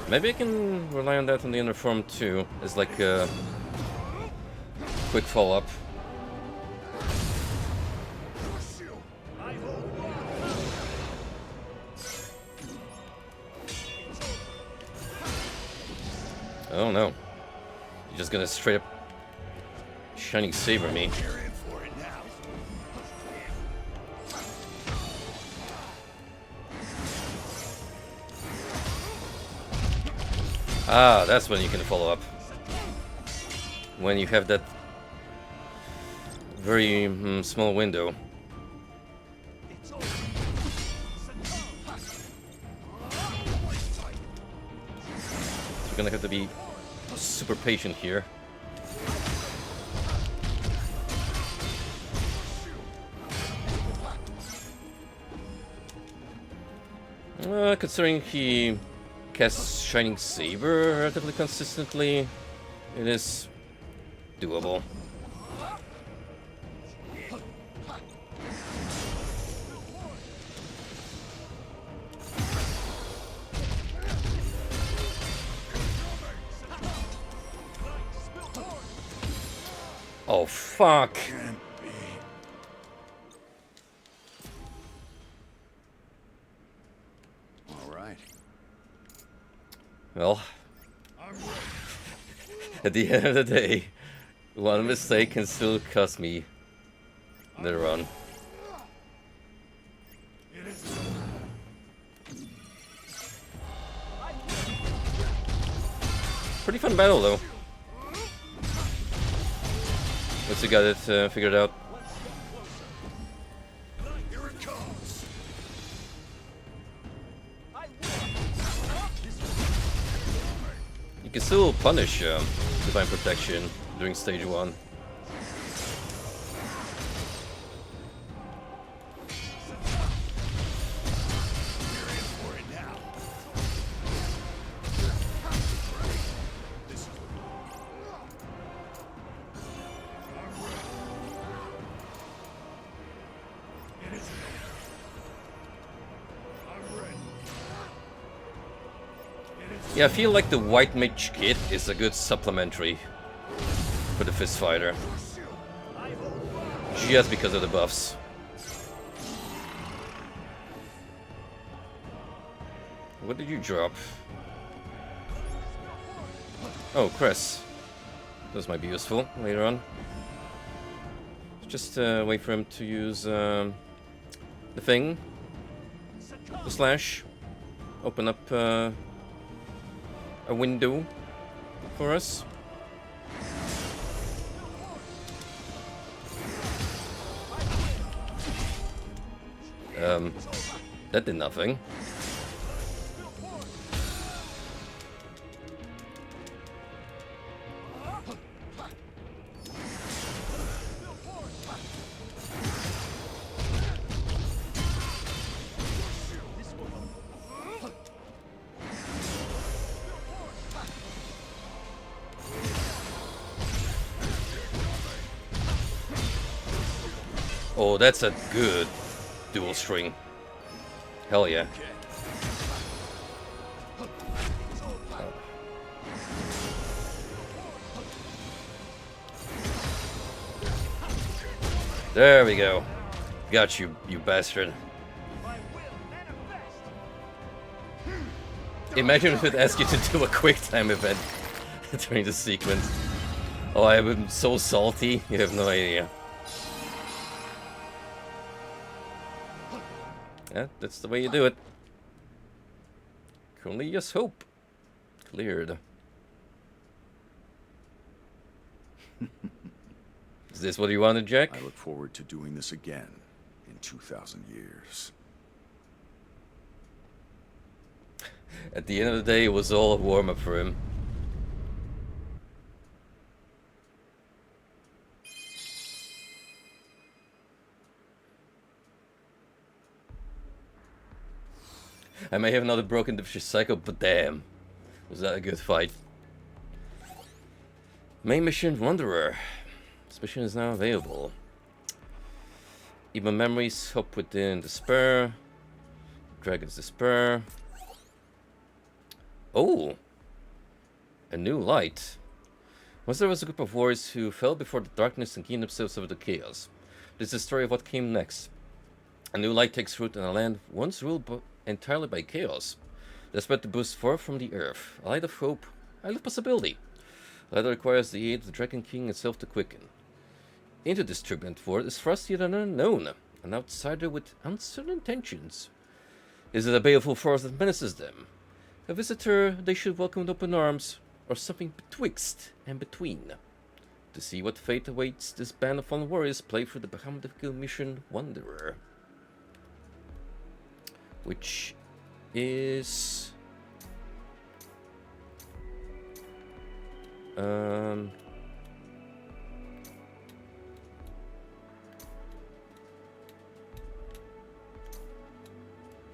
A: Maybe I can rely on that on the inner form too, as like a quick follow-up. Oh no. You're just gonna straight up Shining Saber me.
B: You're in for it now.
A: Ah, that's when you can follow up. When you have that very small window. So you're gonna have to be super patient here. Considering he casts Shining Saber relatively consistently, it is doable. Oh, fuck.
B: Can't be. All right.
A: Well, at the end of the day, one mistake can still cost me the run.
B: It is.
A: Pretty fun battle, though. Once you got it figured out.
B: Here it comes.
A: You can still punish Divine Protection during stage 1.
B: You're in for it now. This is the It is. I'm ready. It is.
A: Yeah, I feel like the White Mage kit is a good supplementary for the Fist Fighter. Just because of the buffs. What did you drop? Oh, Cress. Those might be useful later on. Just wait for him to use the thing. The slash. Open up a window for us. That did nothing. Oh, that's a good dual string. Hell yeah. There we go. Got you, you bastard. Imagine if it asked you to do a quick time event during the sequence. Oh, I am so salty, you have no idea. Yeah, that's the way you do it. Cornelius Hope. Cleared. Is this what you wanted, Jack?
B: I look forward to doing this again in 2,000 years.
A: At the end of the day, it was all a warm-up for him. I may have another broken vicious cycle, but damn, was that a good fight. Main mission Wanderer. This mission is now available. Evil memories, hope within despair. Dragon's despair. Oh! A new light. Once there was a group of warriors who fell before the darkness and gained themselves over the chaos. This is the story of what came next. A new light takes root in a land once ruled entirely by chaos. Despite the boost far from the earth, a light of hope, a light of possibility. A light that requires the aid of the Dragon King itself to quicken. Into this turbulent world is thrust yet an unknown, an outsider with uncertain intentions. Is it a baleful force that menaces them? A visitor they should welcome with open arms, or something betwixt and between? To see what fate awaits this band of fallen warriors, play through the Bahamut mission Wanderer. Which is...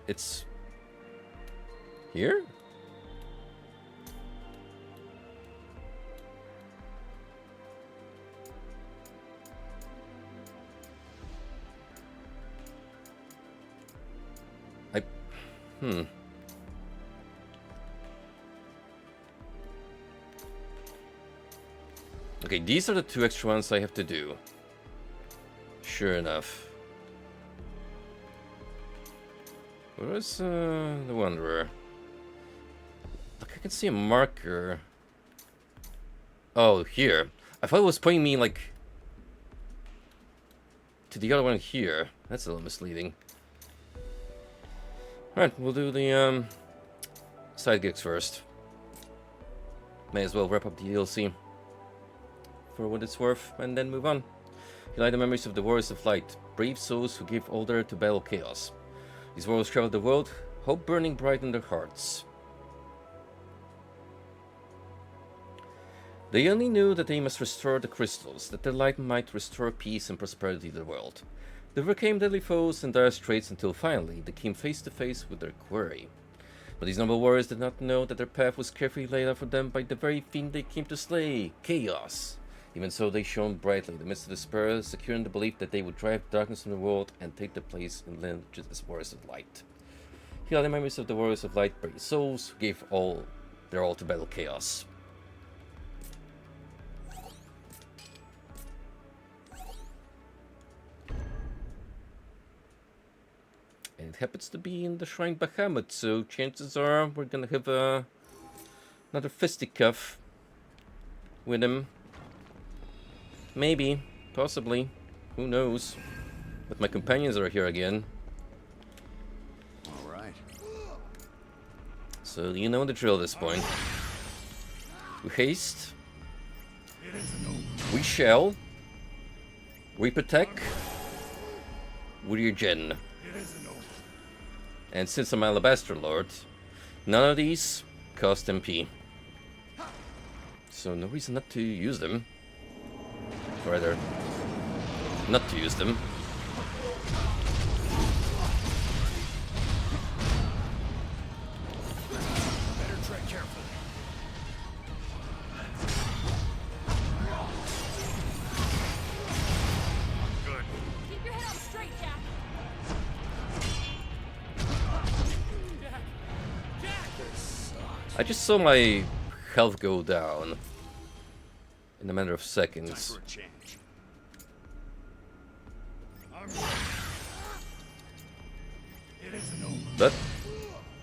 A: It's... here? Okay, these are the 2 extra ones I have to do. Sure enough. Where is the Wanderer? Look, I can see a marker. Oh, here. I thought it was pointing me, like, to the other one here. That's a little misleading. Alright, we'll do the side gigs first. May as well wrap up the DLC for what it's worth and then move on. Unite the memories of the Warriors of Light, brave souls who give order to battle chaos. These warriors travel the world, hope burning bright in their hearts. They only knew that they must restore the crystals, that their light might restore peace and prosperity to the world. They overcame deadly foes and dire straits until finally they came face to face with their quarry. But these noble warriors did not know that their path was carefully laid out for them by the very fiend they came to slay, Chaos. Even so, they shone brightly in the midst of despair, secure in the belief that they would drive darkness from the world and take their place in lineages as warriors of light. Here are the memories of the warriors of light, brave souls who gave their all to battle chaos. And it happens to be in the Shrine Bahamut, so chances are we're gonna have another fisticuff with him. Maybe, possibly, who knows? But my companions are here again.
B: Alright.
A: So you know the drill at this point. We haste. We shall. We protect. We regen. And since I'm Alabaster Lord, none of these cost MP. So no reason not to use them. Or rather, not to use them.
B: Better tread carefully. Good.
C: Keep your head on straight, Jack.
A: I just saw my health go down in a matter of
B: Time
A: seconds.
B: for a change. It isn't over.
A: But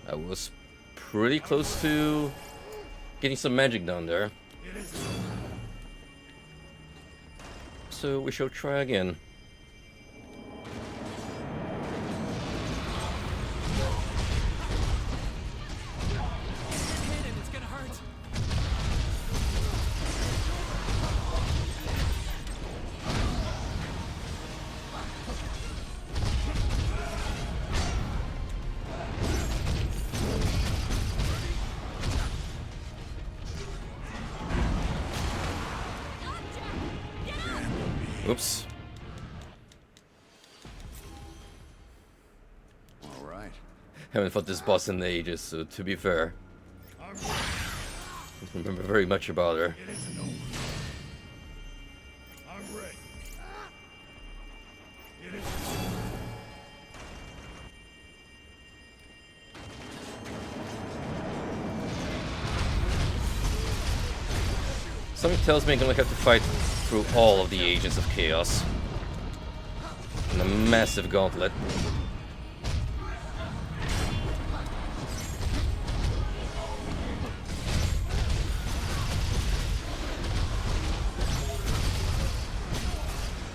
A: I was pretty close to getting some magic down there.
B: It isn't over.
A: So we shall try again. Oops.
B: All right.
A: Haven't fought this boss in ages, so to be fair,
B: I'm
A: I don't remember very much about her.
B: It isn't over. I'm ready. It isn't over.
A: Something tells me I'm gonna have to fight through all of the Agents of Chaos in a massive gauntlet.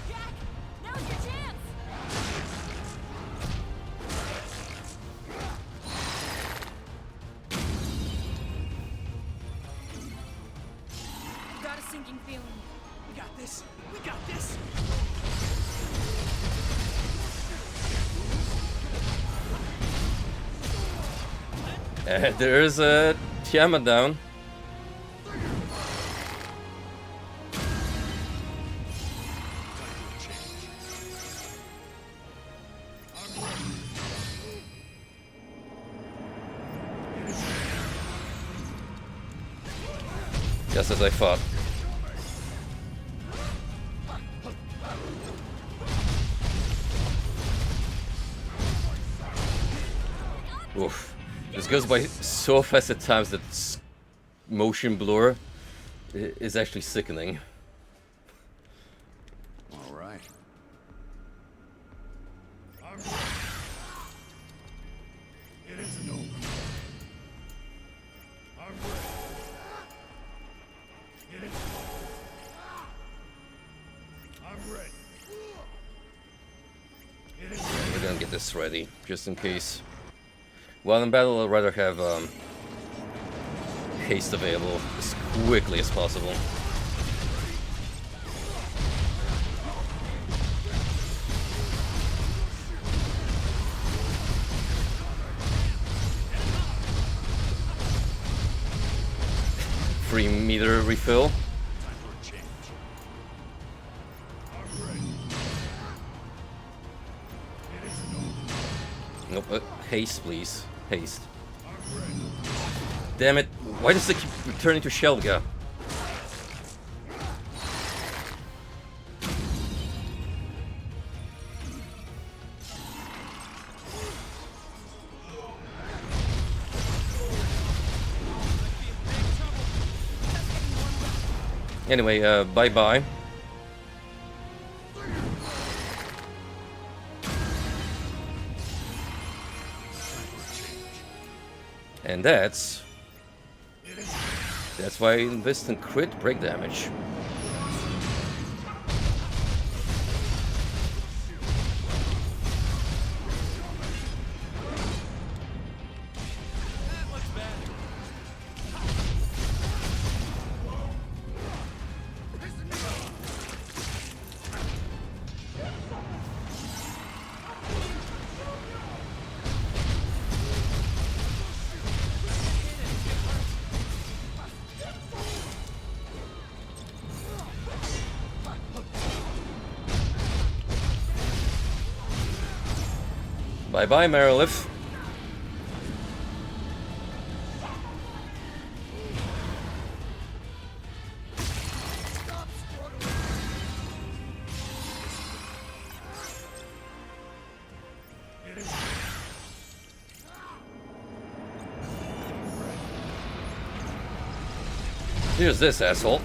C: Jack, now's your chance. Got a sinking feeling.
D: We got this. We got this.
A: There's a Tiamat down. Just as I thought. Oof. This goes by so fast at times that motion blur is actually sickening.
B: All right. I'm ready. It isn't over. I'm ready. It isn't over. I'm ready. It isn't over.
A: We're gonna get this ready, just in case. While in battle, I'd rather have haste available as quickly as possible. Free meter refill.
B: Time for a change. I'm ready. It isn't over.
A: Nope, haste, please. Haste.
B: I'm ready.
A: Damn it! Why does it keep returning to Shelga? Anyway, bye-bye. And that's why I invest in crit break damage.
D: That looks bad.
A: Bye-bye, Marilith. Here's this asshole.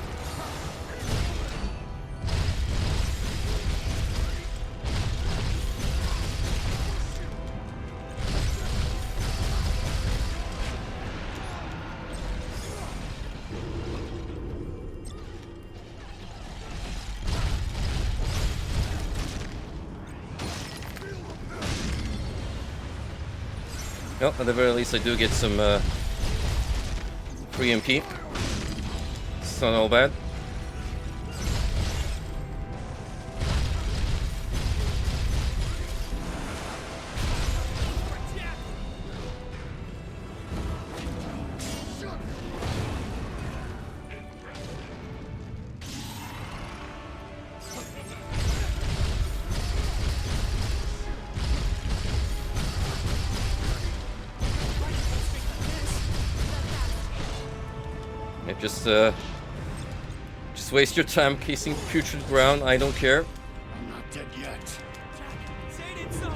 A: Well, at the very least, I do get some free MP. It's not all bad. Just waste your time casing putrid ground. I don't care.
B: I'm not dead yet.
D: Jack, say it ain't so.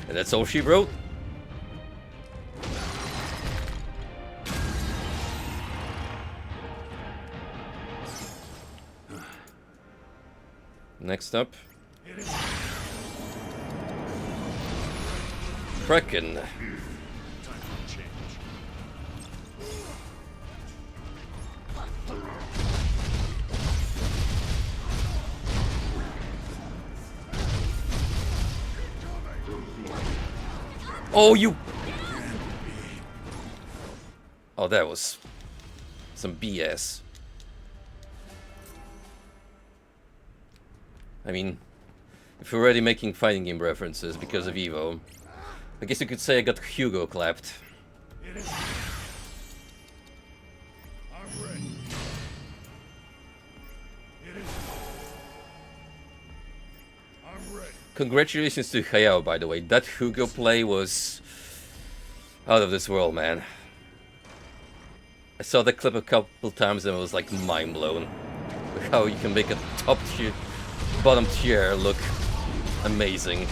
A: And that's all she wrote. Next up, Kraken.
B: Time for a change.
A: Oh, you! Oh, that was some BS. I mean, if we're already making fighting game references because of Evo, I guess you could say I got Hugo clapped.
B: I'm ready. I'm ready.
A: Congratulations to Hayao, by the way. That Hugo play was out of this world, man. I saw the clip a couple times and I was like mind blown. How you can make a top tier, bottom tier look amazing.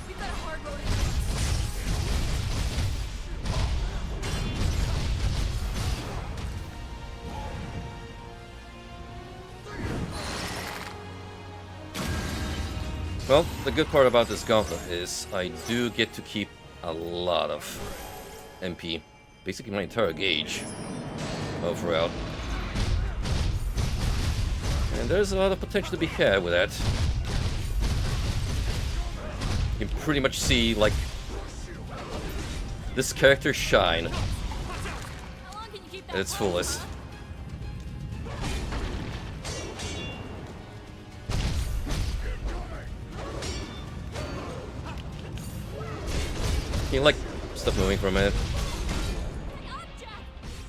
C: We've got a hard road ahead.
A: Well, the good part about this gauntlet is I do get to keep a lot of MP. Basically my entire gauge throughout. And there's a lot of potential to be had with that. You can pretty much see, like, this character shine
C: How long can you keep that
A: at its
C: up?
A: fullest. Can you, like, stop moving for a minute?
C: Hang on, Jack!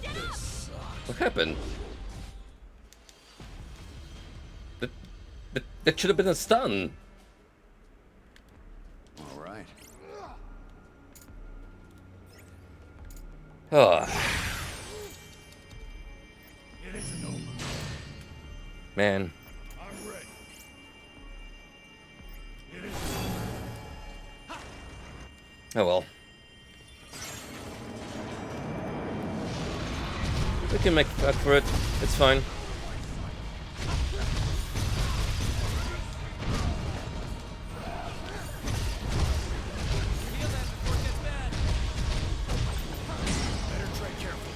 C: Get up!
A: What happened? That should have been a stun.
B: All right.
A: Ah,
B: It isn't over.
A: man.
B: I'm ready. It is.
A: Oh well. We can make up for it. It's fine.
D: Feel that before it gets bad.
B: Better tread careful.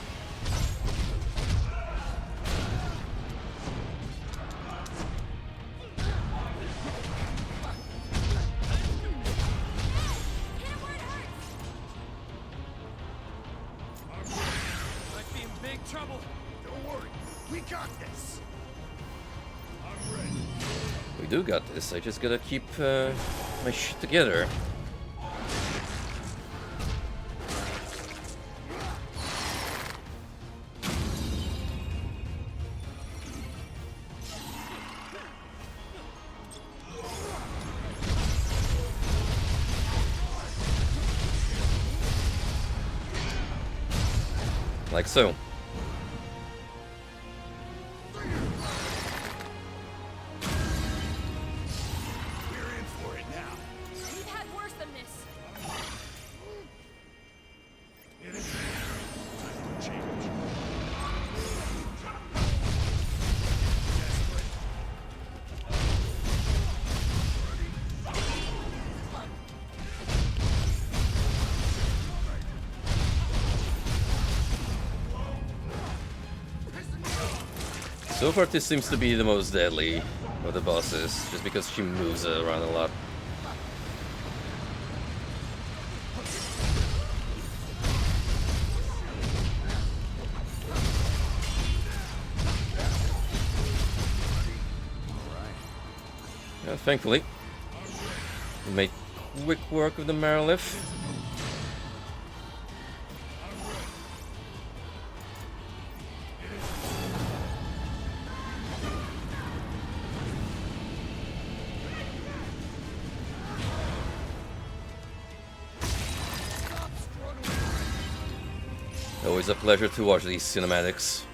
D: Might be in big trouble.
B: Don't worry. We got this. I'm ready.
A: We do got this. I just gotta keep my shit together. Like so.
B: We're in for it now.
C: We've had worse than this.
B: It is. Time for change. Desperate.
A: So far, this seems to be the most deadly of the bosses, just because she moves around a lot. Thankfully, we made quick work of the Marilith. Always a pleasure to watch these cinematics.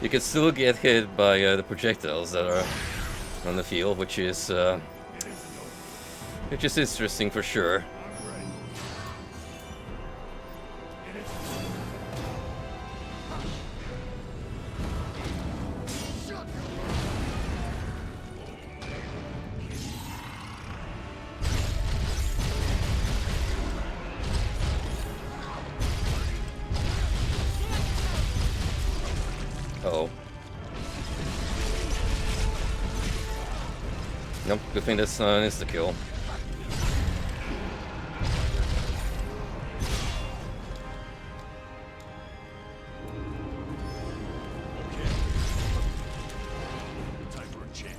A: You can still get hit by the projectiles that are on the field, which is interesting for sure. Uh-oh. Nope, good thing that's insta-kill.
B: Time for a change.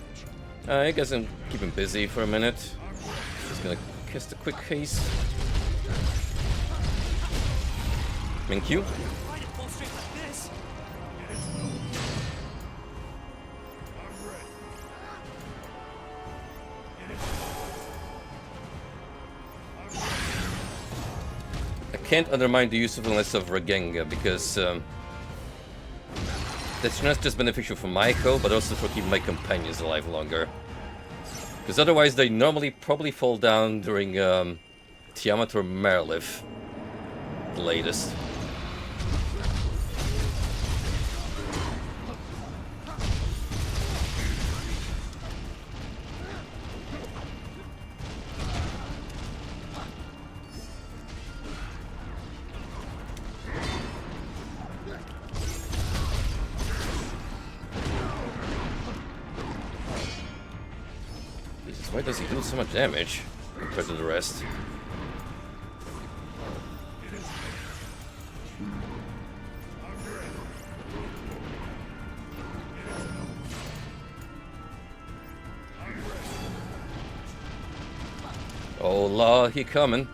A: I guess I'm keeping busy for a minute. Just gonna cast a quick haste. Thank you.
D: Why did it fall straight like this?
B: I'm ready.
A: I can't undermine the usefulness of Ragenga because that's not just beneficial for Maiko, but also for keeping my companions alive longer. Because otherwise they normally probably fall down during Tiamat or Marilith, the latest. Why does he do so much damage compared to the rest? Oh la, he coming.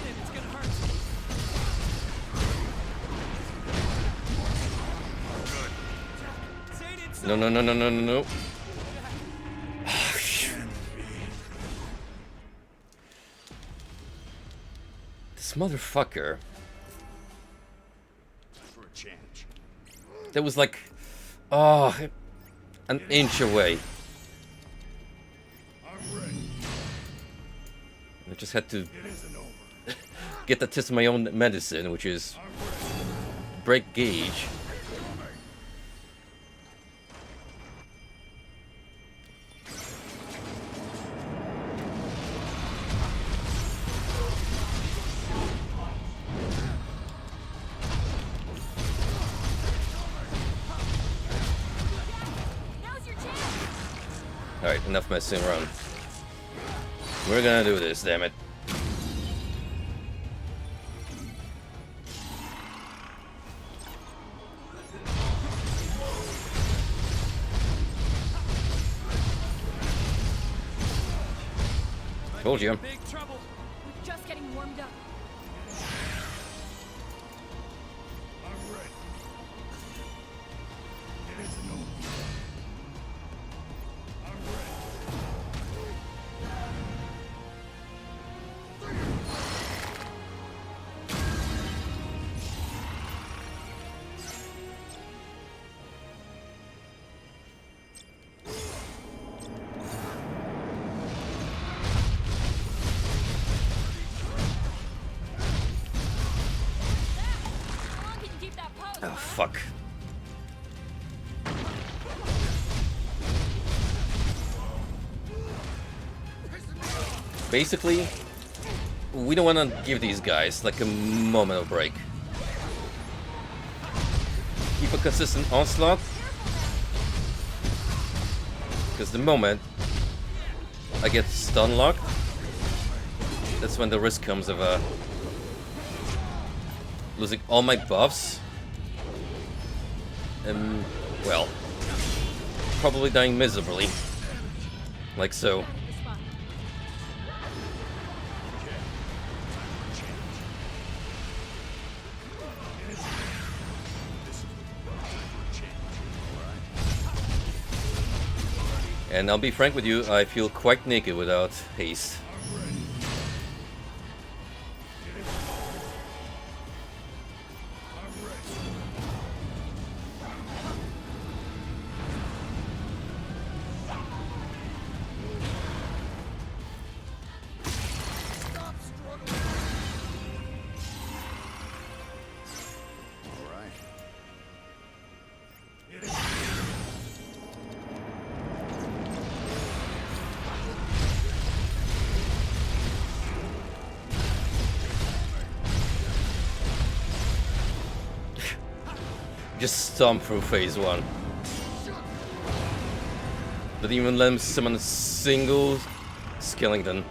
D: It's gonna hurt. Zayden, so
A: No, no, no, no, no, no, no. Oh, shoot. This motherfucker.
B: Time for a change.
A: That was like, oh, an inch away.
B: I'm ready.
A: I just had to
B: It isn't over.
A: get that test of my own medicine, which is break gauge.
C: Now's your chance.
A: Alright, enough messing around. We're gonna do this, damn it. Told you.
D: big trouble.
C: We're just getting warmed up.
B: I'm ready.
A: fuck. Basically, we don't want to give these guys like a moment of break. Keep a consistent onslaught. Because the moment I get stun locked, that's when the risk comes of losing all my buffs. And, well, probably dying miserably. Like so. And I'll be frank with you, I feel quite naked without haste. Just stomp through phase 1. Didn't even let him summon a single skeleton.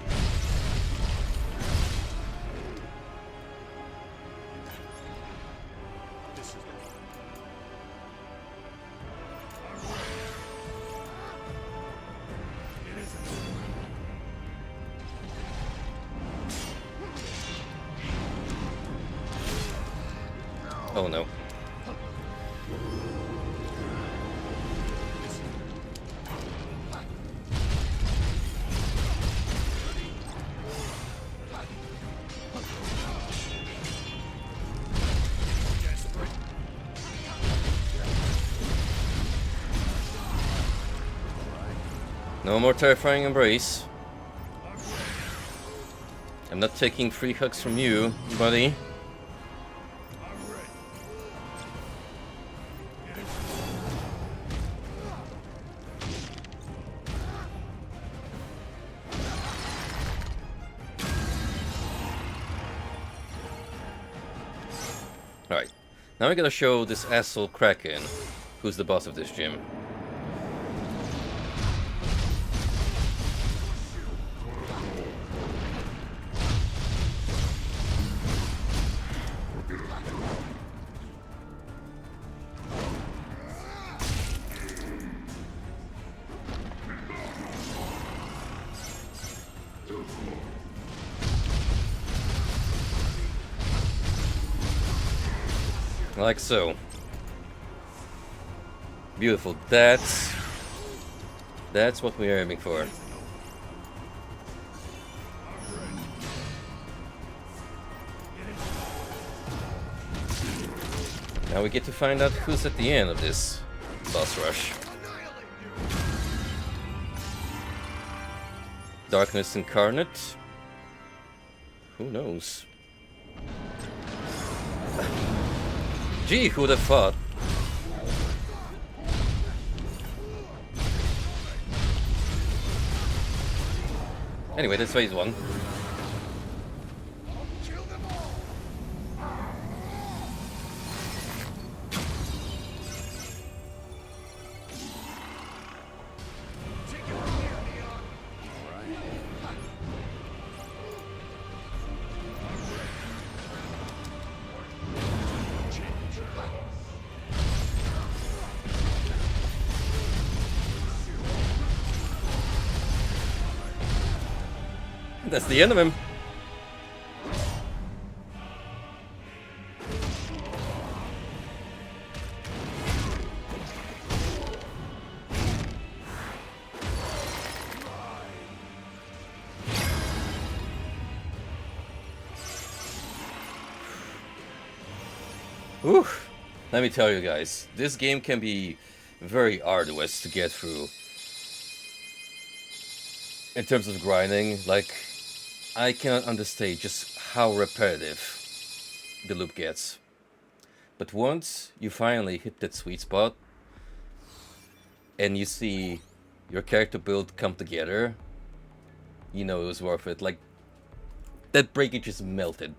A: Oh no. No more terrifying embrace. I'm not taking free hugs from you, buddy. Alright, now we gotta show this asshole Kraken who's the boss of this gym. Like so. Beautiful. That's what we're aiming for. Now we get to find out who's at the end of this boss rush. Darkness Incarnate? Who knows? Gee, who'd have thought? Anyway, that's phase 1. That's the end of him. Whew. Let me tell you guys, this game can be very arduous to get through. In terms of grinding, like, I cannot understate just how repetitive the loop gets. But once you finally hit that sweet spot, and you see your character build come together, you know it was worth it. Like, that breakage just melted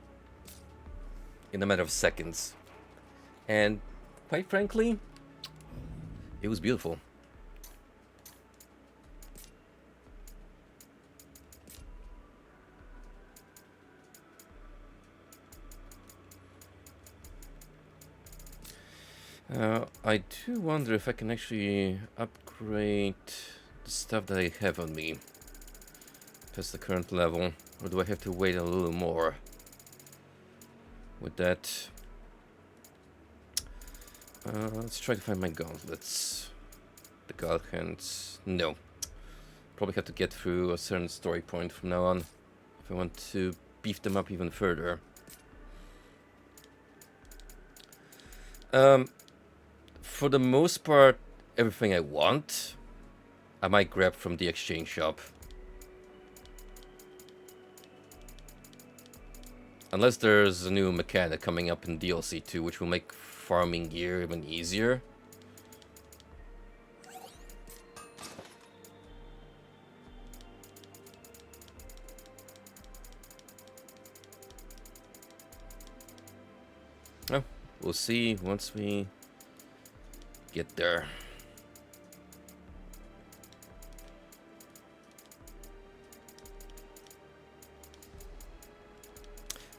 A: in a matter of seconds. And quite frankly, it was beautiful. I do wonder if I can actually upgrade the stuff that I have on me past the current level, or do I have to wait a little more with that? Let's try to find my gauntlets. The god hands. No. Probably have to get through a certain story point from now on if I want to beef them up even further. For the most part, everything I want, I might grab from the exchange shop. Unless there's a new mechanic coming up in DLC 2, which will make farming gear even easier. Oh, we'll see once we get there.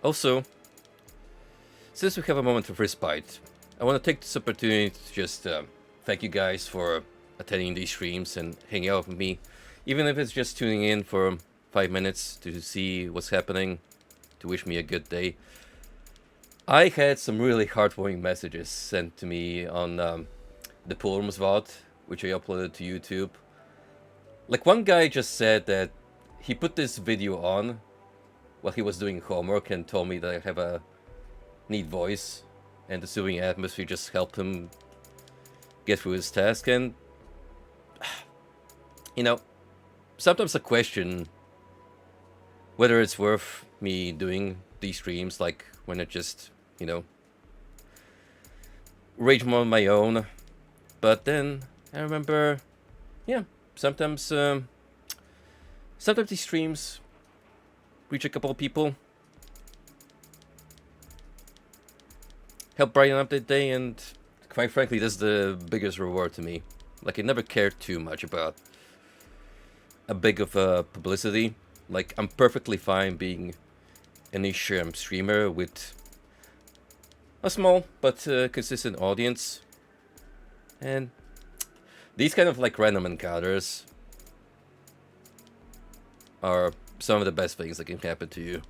A: Also, since we have a moment of respite, I want to take this opportunity to just thank you guys for attending these streams and hanging out with me, even if it's just tuning in for 5 minutes to see what's happening, to wish me a good day. I had some really heartwarming messages sent to me on the Polearms VOD, which I uploaded to YouTube. Like, one guy just said that he put this video on while he was doing homework and told me that I have a neat voice and the soothing atmosphere just helped him get through his task. And you know, sometimes I question whether it's worth me doing these streams, like when I just, you know, rage on my own. But then I remember, yeah, sometimes these streams reach a couple of people, help brighten up their day, and quite frankly, that's the biggest reward to me. Like, I never cared too much about a big of a publicity. Like, I'm perfectly fine being a niche streamer with a small but consistent audience. And these kind of like random encounters are some of the best things that can happen to you.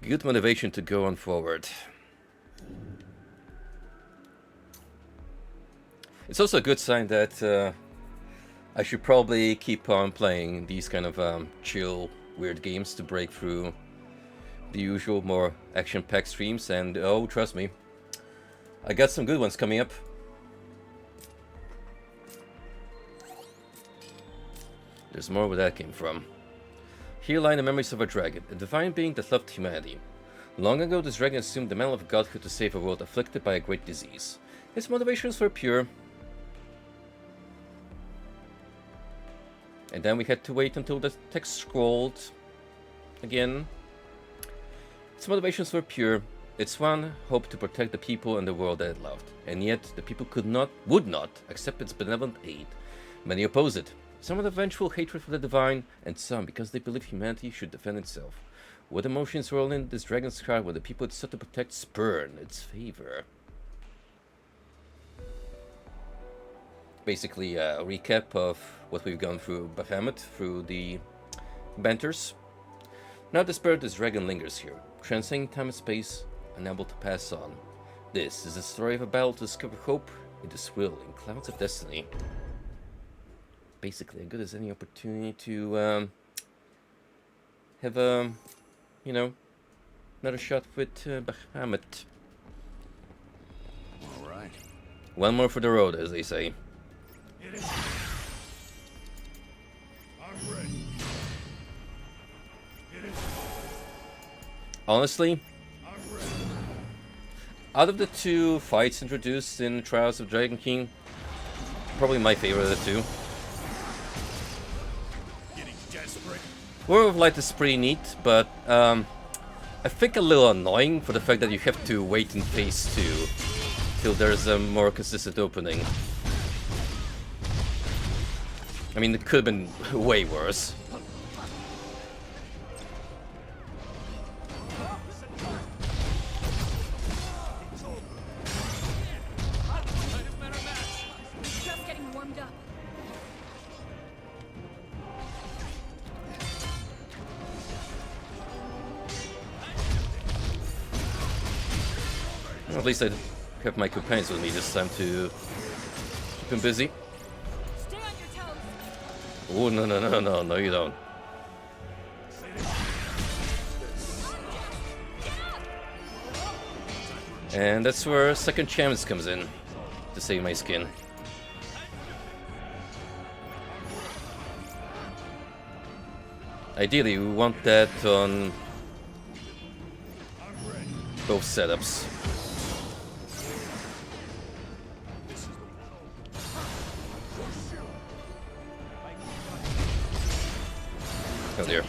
A: Good motivation to go on forward. It's also a good sign that I should probably keep on playing these kind of chill, weird games to break through the usual, more action-packed streams. And oh, trust me, I got some good ones coming up. There's more where that came from. Here lie the memories of a dragon, a divine being that loved humanity. Long ago, this dragon assumed the mantle of godhood to save a world afflicted by a great disease. His motivations were pure. And then we had to wait until the text scrolled again. Its motivations were pure. Its one hoped to protect the people and the world that it loved. And yet, the people would not accept its benevolent aid. Many opposed it. Some with a vengeful hatred for the divine, and some because they believed humanity should defend itself. What emotions roll in this dragon's heart where the people it sought to protect spurn its favor? Basically a recap of what we've gone through Bahamut, through the banters. Now the spirit of this dragon lingers here, transcending time and space, unable to pass on. This is the story of a battle to discover hope in the swirling clouds of destiny. Basically as good as any opportunity to have a, you know, another shot with Bahamut.
B: All right.
A: One more for the road, as they say. honestly, out of the two fights introduced in Trials of Dragon King, probably my favorite of the two.
B: Getting desperate.
A: War of Light is pretty neat, but I think a little annoying for the fact that you have to wait in phase 2 till there's a more consistent opening. I mean, it could have been way worse.
C: Just getting warmed up.
A: Well, at least I have my companions with me this time to keep him busy.
C: Stay on your toes.
A: Oh, no, you don't. And that's where Second Chance comes in to save my skin. Ideally, we want that on both setups. Oh dear.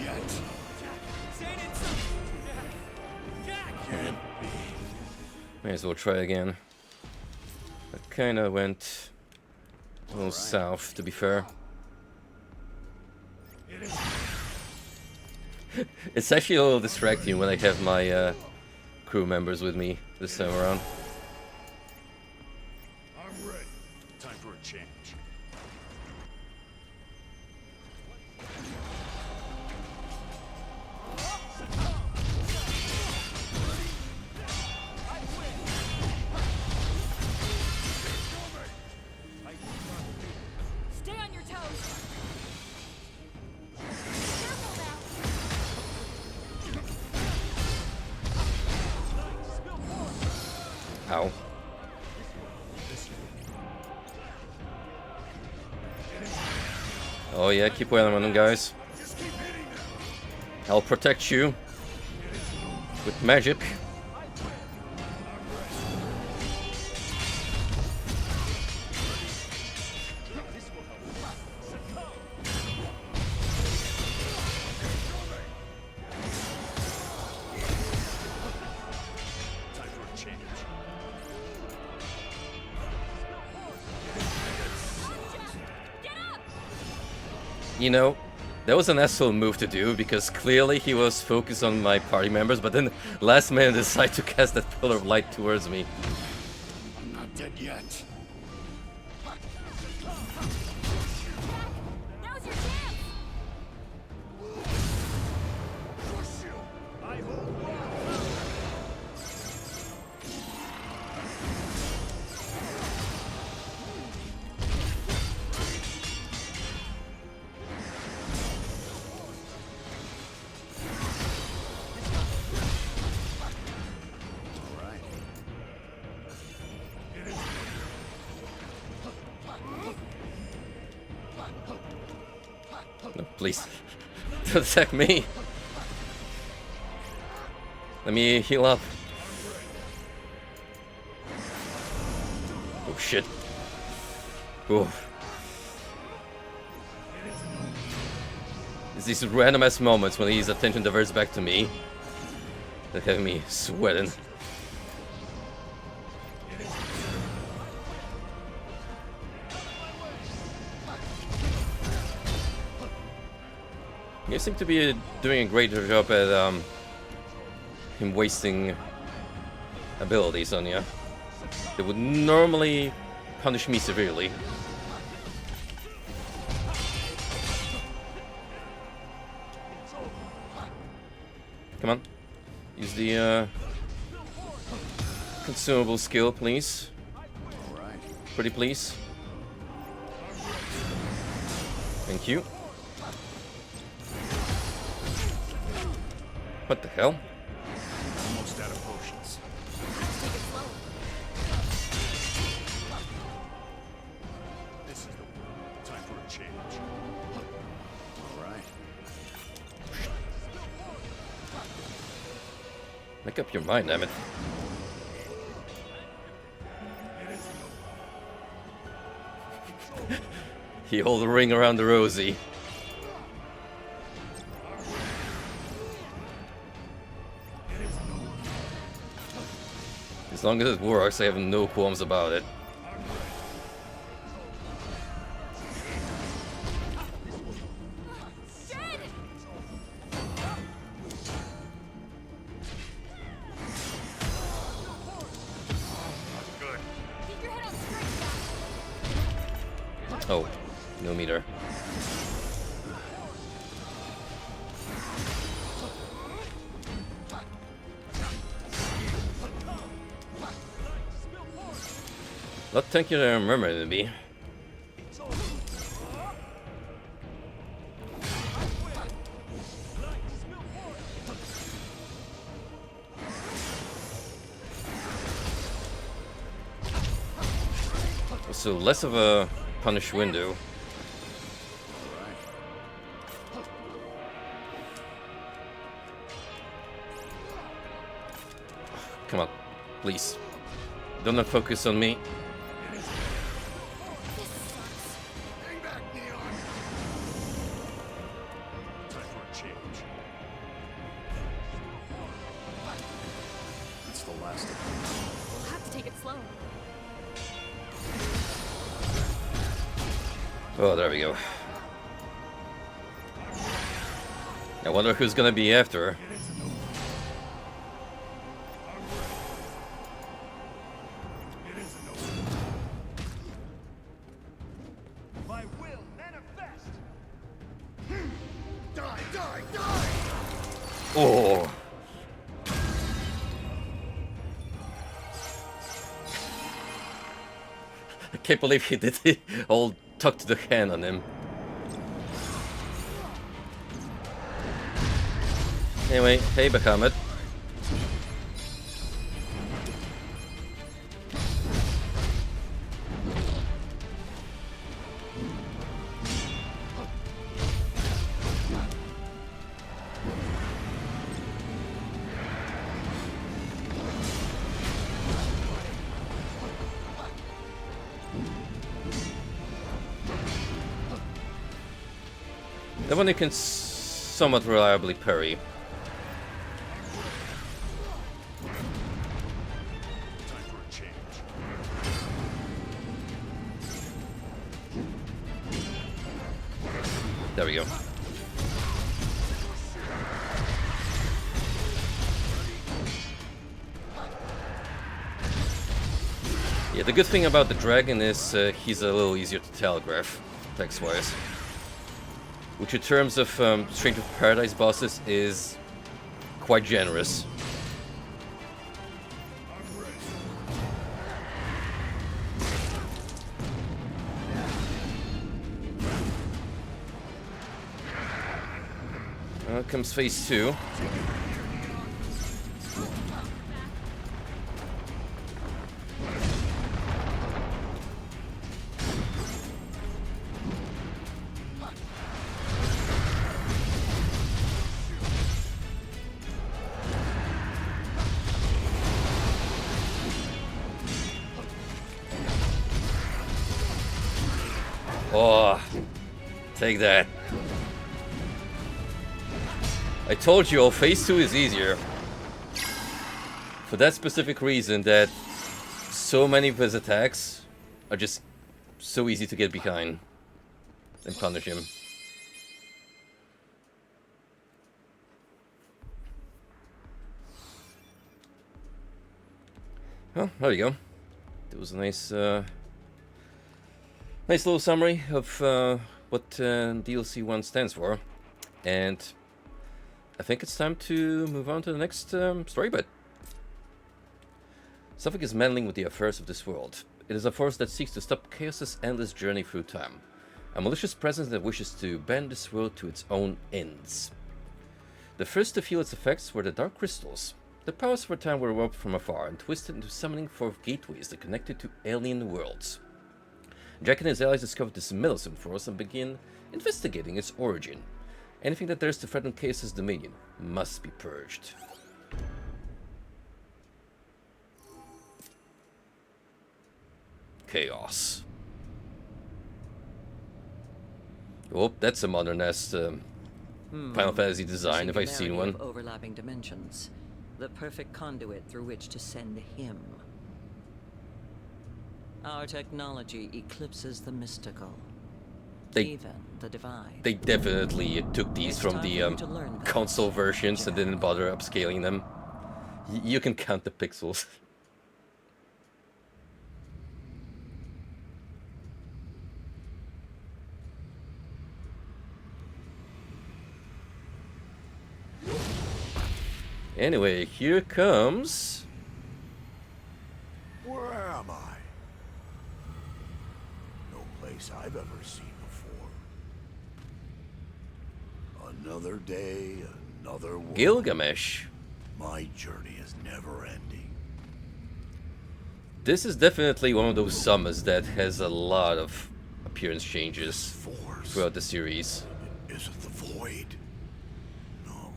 A: May as well try again. That kinda went a little south, to be fair. It's actually a little distracting when I have my crew members with me this time around.
B: I'm ready. Time for a change.
C: Stay on your toes. Careful now.
A: Ow. Oh yeah, keep wailing on them, guys. I'll protect you with magic.
B: Time for a change.
C: Get up.
A: You know, that was an asshole move to do because clearly he was focused on my party members, but then last minute decided to cast that pillar of light towards me.
B: I'm not dead yet.
C: Now's your chance.
B: Push you. I hold on. All right.
A: No, please. Don't attack me. Let me heal up. Oh shit. Oh. It's these random ass moments when his attention diverts back to me that have me sweating. You seem to be doing a great job at him wasting abilities on you. They would normally punish me severely. Come on. Use the consumable skill, please.
B: All right.
A: Pretty please. Thank you. What the hell?
B: Almost out of potions.
C: Take it slow.
B: This is the time for a change. All right.
A: Make up your mind, damn it. He hold the ring around the Rosie. As long as it works, I have no qualms about it.
C: Jed!
B: Good.
C: Keep your head on straight, Jack.
A: Oh, no meter. Not thank you, I remember to be. So less of a punish window. Come on, please. Don't not focus on me.
C: This sucks.
B: Hang back, Neon. Time for a change. It's the last of them.
C: We'll have to take it slow.
A: Oh, there we go. I wonder who's gonna be after her.
B: My will manifest. Die, die, die!
A: Oh. I can't believe he did the old tuck to the hand on him. Anyway, hey Bahamut. That one you can somewhat reliably parry.
B: Time for a change.
A: There we go. Yeah, the good thing about the dragon is he's a little easier to telegraph, text-wise. Which in terms of Stranger of Paradise bosses is quite generous.
B: I'm ready.
A: Comes phase 2. Oh, take that. I told you all, phase 2 is easier. For that specific reason that so many of his attacks are just so easy to get behind and punish him. Well, there you go. That was a nice nice little summary of what DLC 1 stands for. And I think it's time to move on to the next story bit. Suffolk is meddling with the affairs of this world. It is a force that seeks to stop Chaos's endless journey through time. A malicious presence that wishes to bend this world to its own ends. The first to feel its effects were the Dark Crystals. The powers for time were warped from afar and twisted into summoning forth gateways that connected to alien worlds. Jack and his allies discovered this meddlesome force and begin investigating its origin. Anything that dares to threaten Chaos's dominion must be purged. chaos. Oh, that's a modern-esque Final Fantasy design, if I've seen one.
E: Of overlapping dimensions, the perfect conduit through which to send him. Our technology eclipses the mystical, even the divine.
A: They definitely took these from the console versions and didn't bother upscaling them. You can count the pixels. Anyway, here comes...
B: Where am I? No place I've ever seen before. Another day, another world.
A: Gilgamesh.
B: My journey is never ending.
A: This is definitely one of those summons that has a lot of appearance changes
B: Force.
A: throughout the series.
B: Is it the void? No.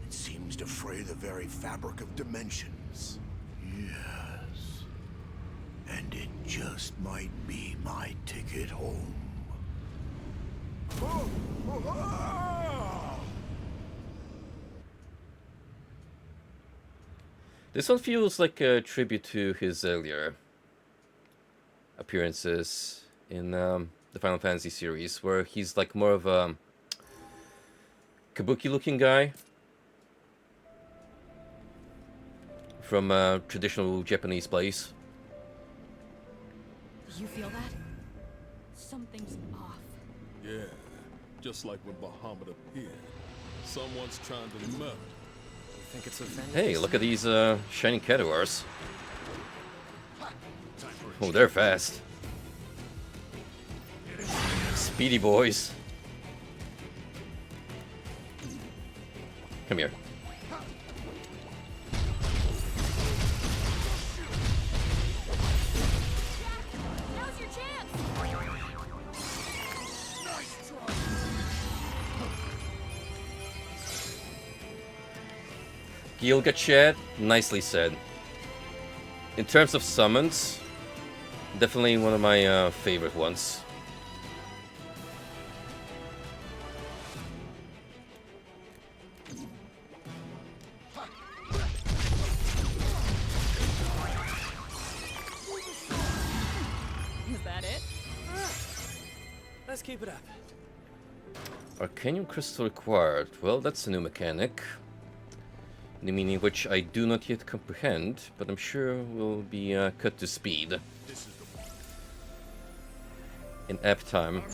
B: It seems to fray the very fabric of dimensions. Yes. And it just might be my ticket home.
A: This one feels like a tribute to his earlier appearances in the Final Fantasy series, where he's like more of a kabuki-looking guy from a traditional Japanese place.
C: You feel that? Something's off.
F: Yeah, just like when Bahamut appeared. Someone's trying to be murdered.
D: Think it's offending?
A: Hey, look at these shining Cadawars. Oh, they're fast. Speedy boys. Come here.
C: Now's your chance!
A: Gilgachad, nicely said. In terms of summons, definitely one of my favorite ones.
C: Is that it?
D: Let's keep it up.
A: Arcanium Crystal required. Well, that's a new mechanic. The meaning which I do not yet comprehend, but I'm sure will be cut to speed in app time.
B: The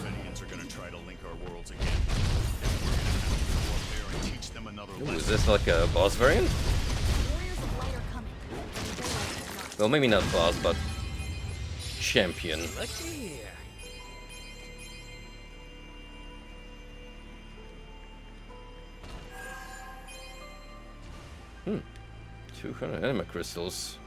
B: Fenians are gonna try to link our worlds again. And we're gonna have to go up there and teach them another
A: Ooh,
B: lesson.
A: is this like a boss variant?
C: Warriors of Light are coming.
A: Well, maybe not boss, but champion.
D: Looky here.
A: 200 anima crystals.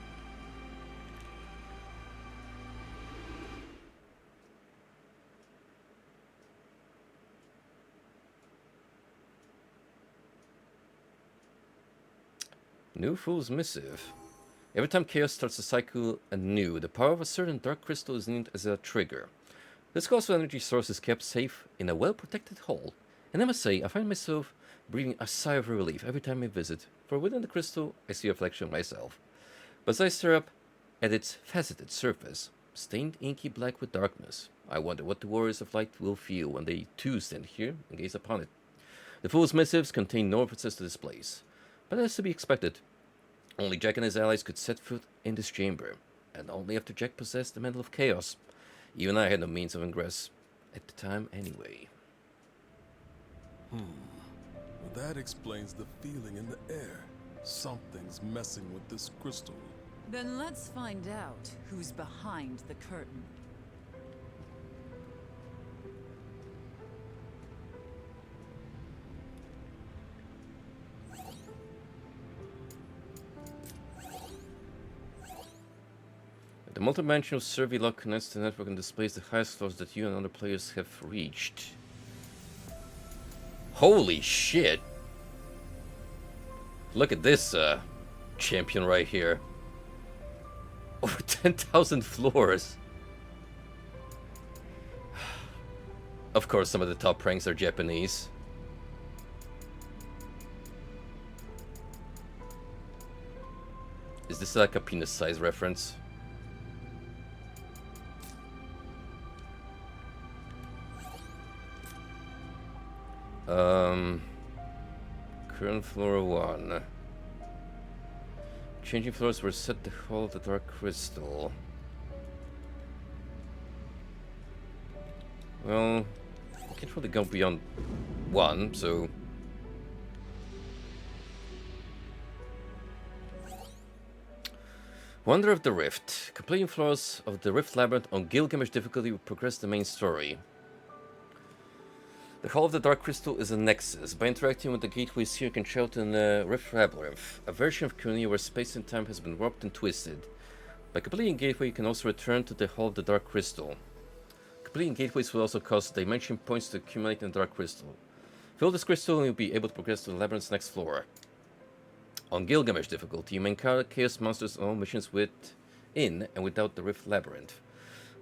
A: New Fool's Missive. Every time Chaos starts a cycle anew, the power of a certain dark crystal is named as a trigger. This colossal energy source is kept safe in a well-protected hole, and I must say, I find myself breathing a sigh of relief every time I visit, for within the crystal I see a reflection of myself. But as I stare up at its faceted surface, stained inky black with darkness, I wonder what the Warriors of Light will feel when they too stand here and gaze upon it. The Fool's Missives contain no references to this place, but as to be expected, only Jack and his allies could set foot in this chamber, and only after Jack possessed the Mantle of Chaos. Even I had no means of ingress at the time anyway.
F: Well, that explains the feeling in the air. Something's messing with this crystal.
G: Then let's find out who's behind the curtain.
A: The multidimensional survey log connects to the network and displays the highest scores that you and other players have reached. Holy shit! Look at this champion right here. Over 10,000 floors. Of course, some of the top ranks are Japanese. Is this like a penis size reference? Current floor 1. Changing floors were set to hold the Dark Crystal. Well, I can't really go beyond 1, so... Wonder of the Rift. Completing floors of the Rift Labyrinth on Gilgamesh difficulty will progress the main story. The Hall of the Dark Crystal is a nexus. By interacting with the gateways here, you can travel to the Rift Labyrinth, a version of Kunia where space and time has been warped and twisted. By completing Gateway, you can also return to the Hall of the Dark Crystal. Completing gateways will also cause dimension points to accumulate in the Dark Crystal. Fill this crystal and you'll be able to progress to the labyrinth's next floor. On Gilgamesh difficulty, you may encounter chaos monsters on all missions within and without the Rift Labyrinth.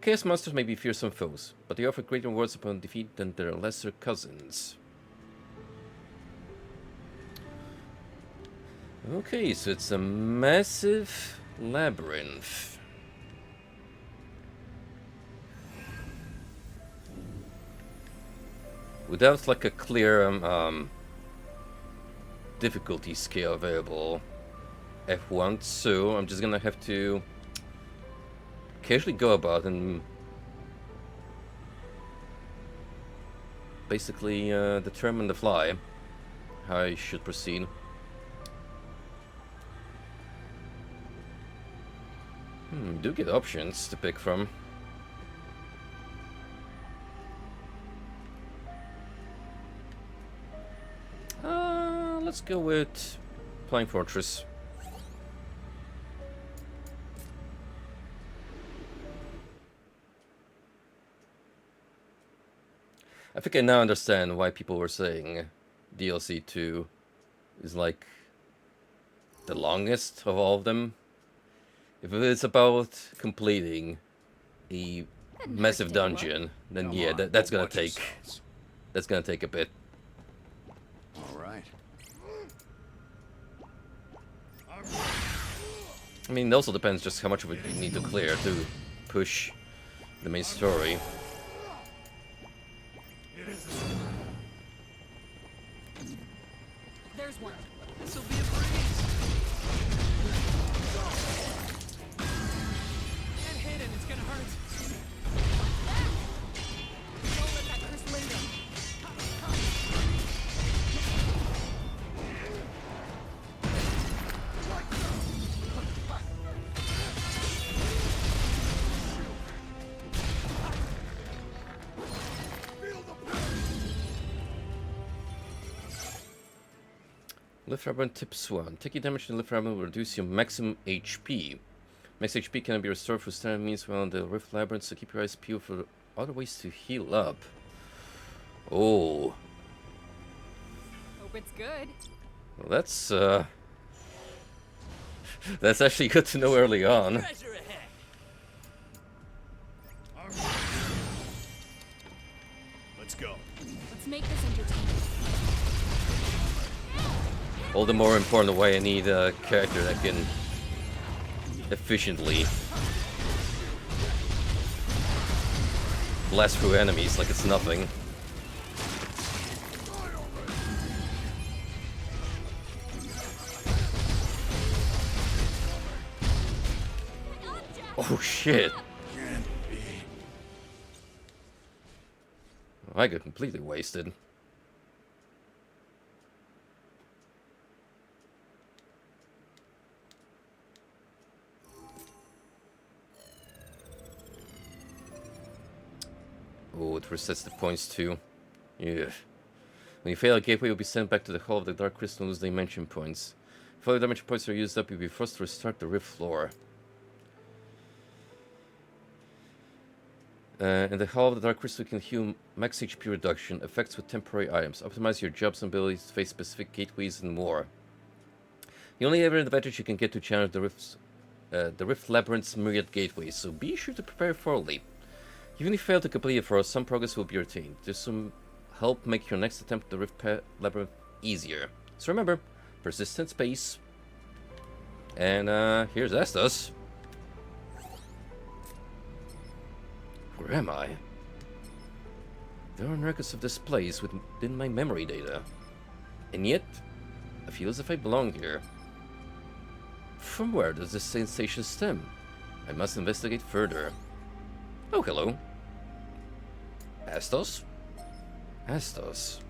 A: Chaos monsters may be fearsome foes, but they offer greater rewards upon defeat than their lesser cousins. Okay, so it's a massive labyrinth. Without like a clear difficulty scale available, F1, so I'm just gonna have to casually go about and basically determine the fly how I should proceed. Do get options to pick from. Let's go with Flying Fortress. I think I now understand why people were saying DLC 2 is like the longest of all of them. If it's about completing a massive dungeon, then yeah, that's gonna take a bit.
B: All right.
A: I mean, it also depends just how much of it you need to clear to push the main story.
C: There's one.
D: This'll be a breeze. Get hidden, it's gonna hurt.
C: Don't let that curse linger.
A: Lift Labyrinth Tips 1. Taking damage in Lift Labyrinth will reduce your maximum HP. Max HP can be restored through standard means while in the Rift Labyrinth, so keep your eyes peeled for other ways to heal up. Oh.
C: Hope it's good.
A: Well, that's actually good to know early on.
D: Treasure ahead.
B: Let's go.
C: Let's make this entertaining.
A: All the more important why I need a character that can efficiently blast through enemies like it's nothing. Oh shit! I got completely wasted. Oh, it resets the points too. Yeah. When you fail a gateway, you'll be sent back to the Hall of the Dark Crystal and lose dimension points. If all the dimension points are used up, you'll be forced to restart the Rift floor. In the Hall of the Dark Crystal can heal max HP reduction, effects with temporary items, optimize your jobs and abilities to face specific gateways, and more. The only ever advantage you can get to challenge the Rift Labyrinth's myriad gateways, so be sure to prepare thoroughly. Even if you fail to complete it first, some progress will be retained. This will help make your next attempt at the Rift Labyrinth easier. So remember, persistent space. And here's Estos. Where am I? There are records of this place within my memory data. And yet, I feel as if I belong here. From where does this sensation stem? I must investigate further. Oh, hello. Estos? Estos.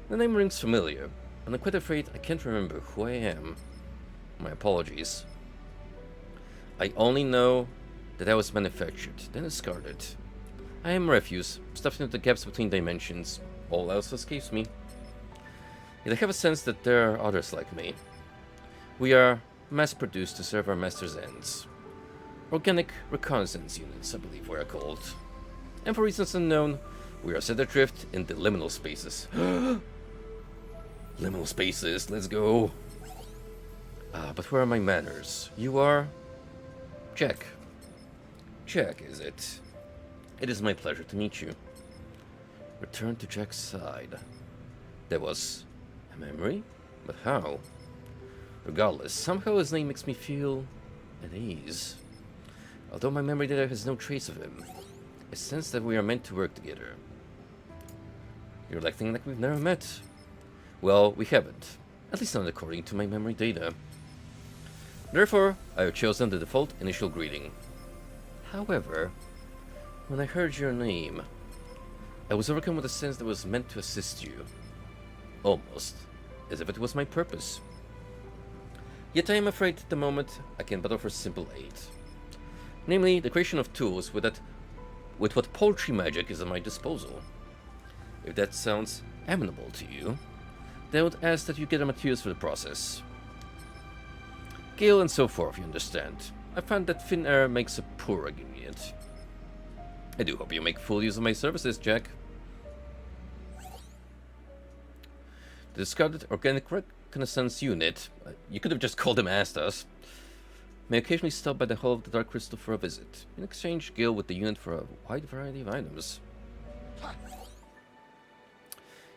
A: The name rings familiar, and I'm quite afraid I can't remember who I am. My apologies. I only know that I was manufactured, then discarded. I am refuse, stuffed into the gaps between dimensions. All else escapes me. Yet I have a sense that there are others like me. We are mass-produced to serve our master's ends. Organic reconnaissance units, I believe we are called. And for reasons unknown, we are set adrift in the liminal spaces. Liminal spaces, let's go. But where are my manners? You are... Jack. Jack, is it? It is my pleasure to meet you. Return to Jack's side. There was a memory? But how? Regardless, somehow his name makes me feel at ease. Although my memory data has no trace of him, I sense that we are meant to work together. You're acting like we've never met. Well, we haven't. At least not according to my memory data. Therefore, I have chosen the default initial greeting. However, when I heard your name, I was overcome with a sense that was meant to assist you. Almost as if it was my purpose. Yet I am afraid at the moment I can but offer simple aid. Namely, the creation of tools with what paltry magic is at my disposal. If that sounds amenable to you, then I would ask that you get the materials for the process. Gale and so forth, you understand. I found that thin air makes a poor ingredient. I do hope you make full use of my services, Jack. The discarded organic reconnaissance unit, you could have just called them Astas, may occasionally stop by the Hall of the Dark Crystal for a visit. In exchange, Gale with the unit for a wide variety of items.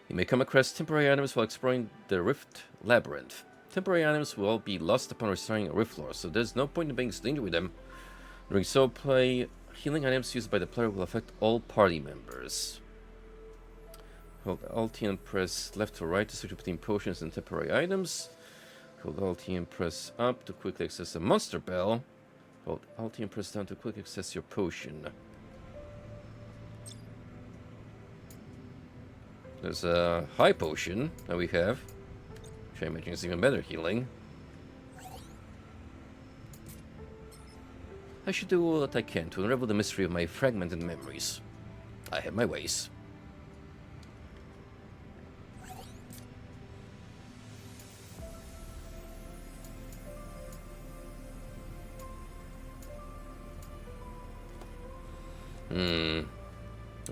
A: You may come across temporary items while exploring the Rift Labyrinth. Temporary items will all be lost upon restoring a Rift Lore, so there's no point in being stingy with them. During solo play, healing items used by the player will affect all party members. Hold Alt and press left or right to switch between potions and temporary items. Hold Alt and press up to quickly access a monster bell. Hold Alt and press down to quickly access your potion. There's a high potion that we have, which I imagine is even better healing. I should do all that I can to unravel the mystery of my fragmented memories. I have my ways.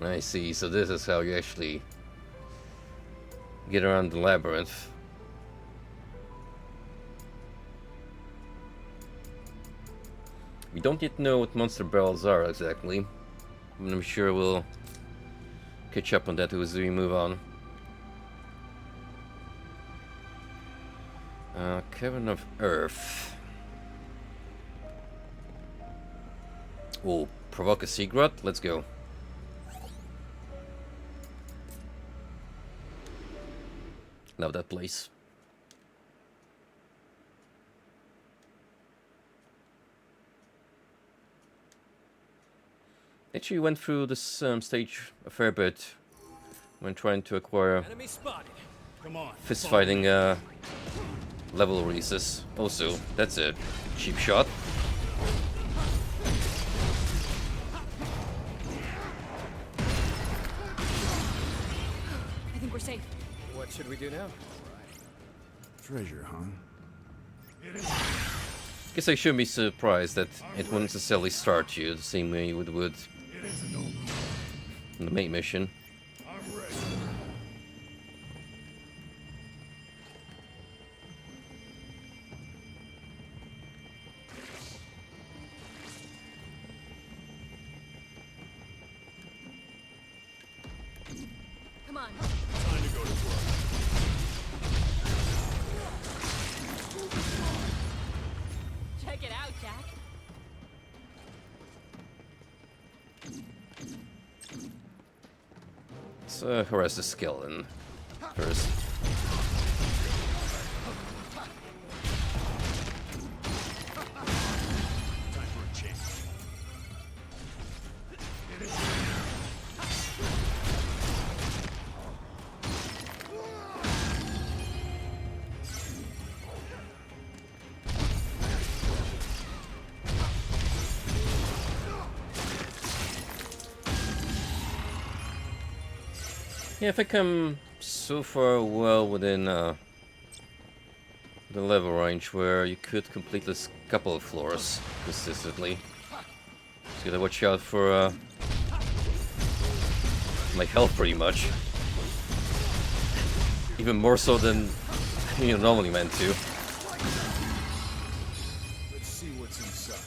A: I see. So this is how you actually get around the labyrinth. We don't yet know what monster barrels are exactly, but I'm sure we'll catch up on that as we move on. Cavern of Earth. Oh, provoke a Seagrot? Let's go. Love that place. Actually went through this stage a fair bit when trying to acquire
D: Enemy spotted. Come on.
A: fist fighting level releases. Also, that's a cheap shot.
C: I think we're safe.
D: What should we do now?
B: Treasure, huh?
A: Guess I shouldn't be surprised that it wouldn't necessarily start you the same way it would The main mission.
B: I'm ready.
C: Come on.
B: Time to go to work.
C: Check it out, Jack.
A: Let's harass the skeleton first.
B: Time for a change.
A: Yeah, I think I'm so far well within the level range where you could complete this couple of floors consistently. Just gotta watch out for my health pretty much. Even more so than you normally meant to.
B: Let's see what's inside.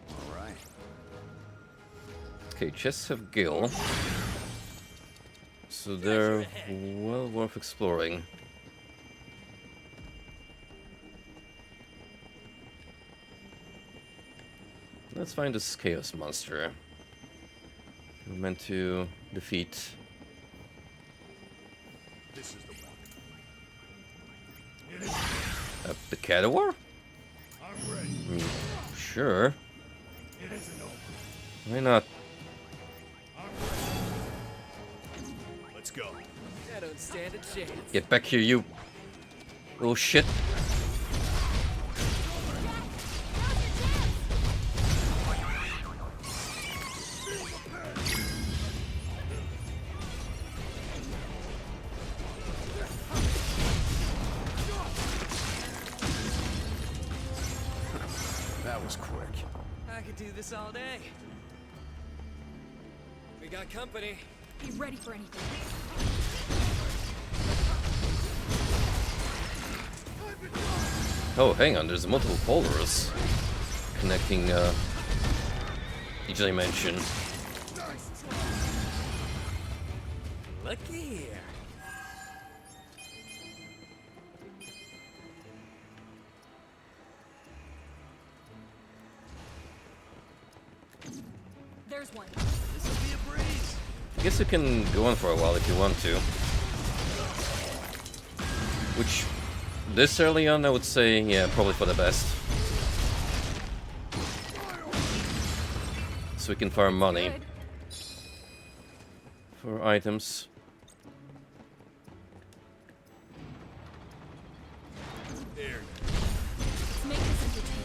B: All right.
A: Okay, chests have Gil. So they're well worth exploring. Let's find this Chaos Monster. We're meant to defeat.
B: This is the one.
A: The Cadawar?
B: I'm ready.
A: I mean, sure.
B: It isn't over.
A: Why not?
B: I'm ready. Let's go.
D: I don't stand a chance.
A: Get back here, you little shit.
B: That was quick.
D: I could do this all day. We got company.
C: Be ready for anything.
A: Oh, hang on, there's multiple polars connecting each dimension.
D: Looky here.
C: There's one.
D: This'll be a breeze.
A: I guess you can go on for a while if you want to. Which, this early on, I would say, yeah, probably for the best. So we can farm money
C: Good.
A: for items.
B: There.
C: Let's make this entertaining.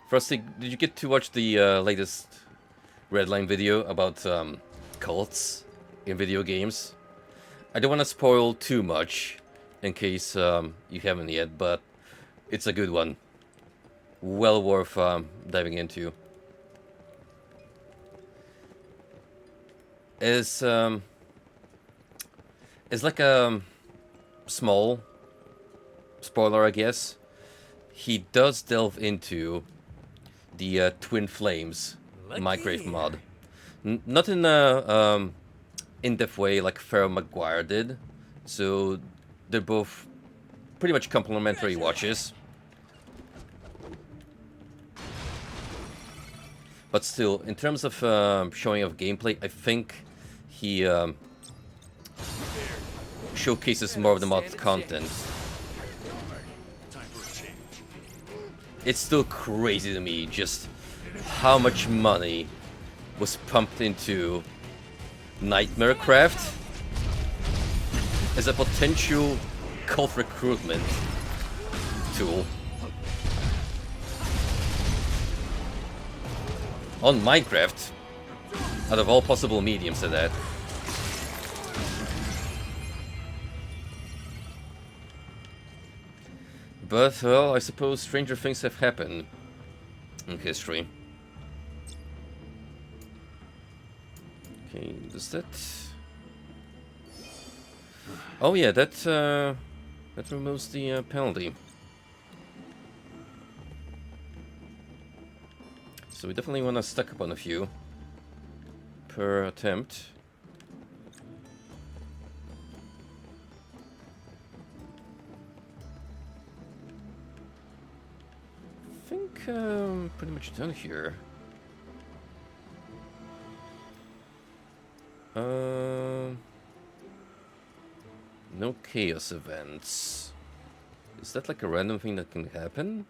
A: Frosty, did you get to watch the latest Redline video about cults in video games? I don't want to spoil too much in case you haven't yet, but it's a good one. Well worth diving into. It's like a small spoiler, I guess. He does delve into the Twin Flames Minecraft mod. Not in a in-depth way like Farrell Maguire did. So they're both pretty much complementary watches. But still, in terms of showing of gameplay, I think he showcases more of the mod content.
B: Time for a change.
A: It's still crazy to me just how much money was pumped into Nightmare Craft as a potential cult recruitment tool. on Minecraft. Out of all possible mediums at that. But, well, I suppose stranger things have happened in history. Okay, does that... Oh yeah, that removes the penalty. So we definitely want to stack up on a few per attempt. I think pretty much done here. No chaos events. Is that like a random thing that can happen?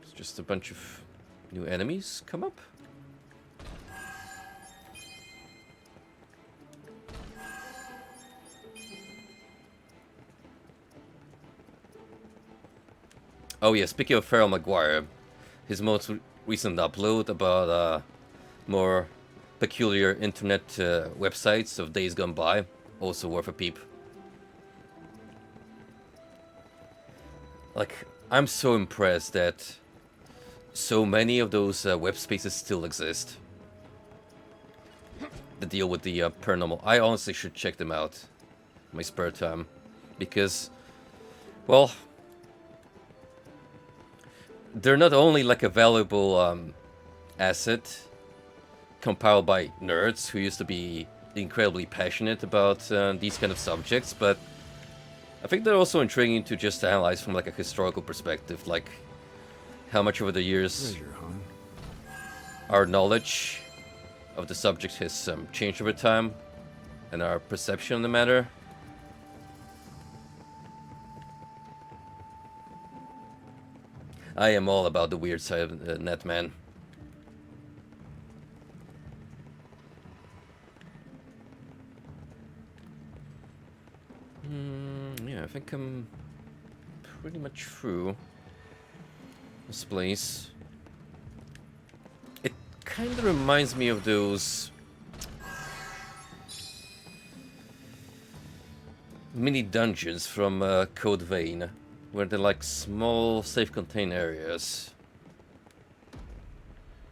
A: It's just a bunch of new enemies come up? Oh yeah, speaking of Farrell Maguire, his most recent upload about more peculiar internet websites of days gone by, also worth a peep. Like, I'm so impressed that so many of those web spaces still exist. The deal with the paranormal. I honestly should check them out in my spare time. Because, well, they're not only like a valuable asset compiled by nerds who used to be incredibly passionate about these kind of subjects, but I think they're also intriguing to just analyze from like a historical perspective, like how much over the years our knowledge of the subject has changed over time and our perception of the matter. I am all about the weird side of the net, man. Yeah, I think I'm pretty much through this place. It kind of reminds me of those mini dungeons from Code Vein, where they're like small, safe-contained areas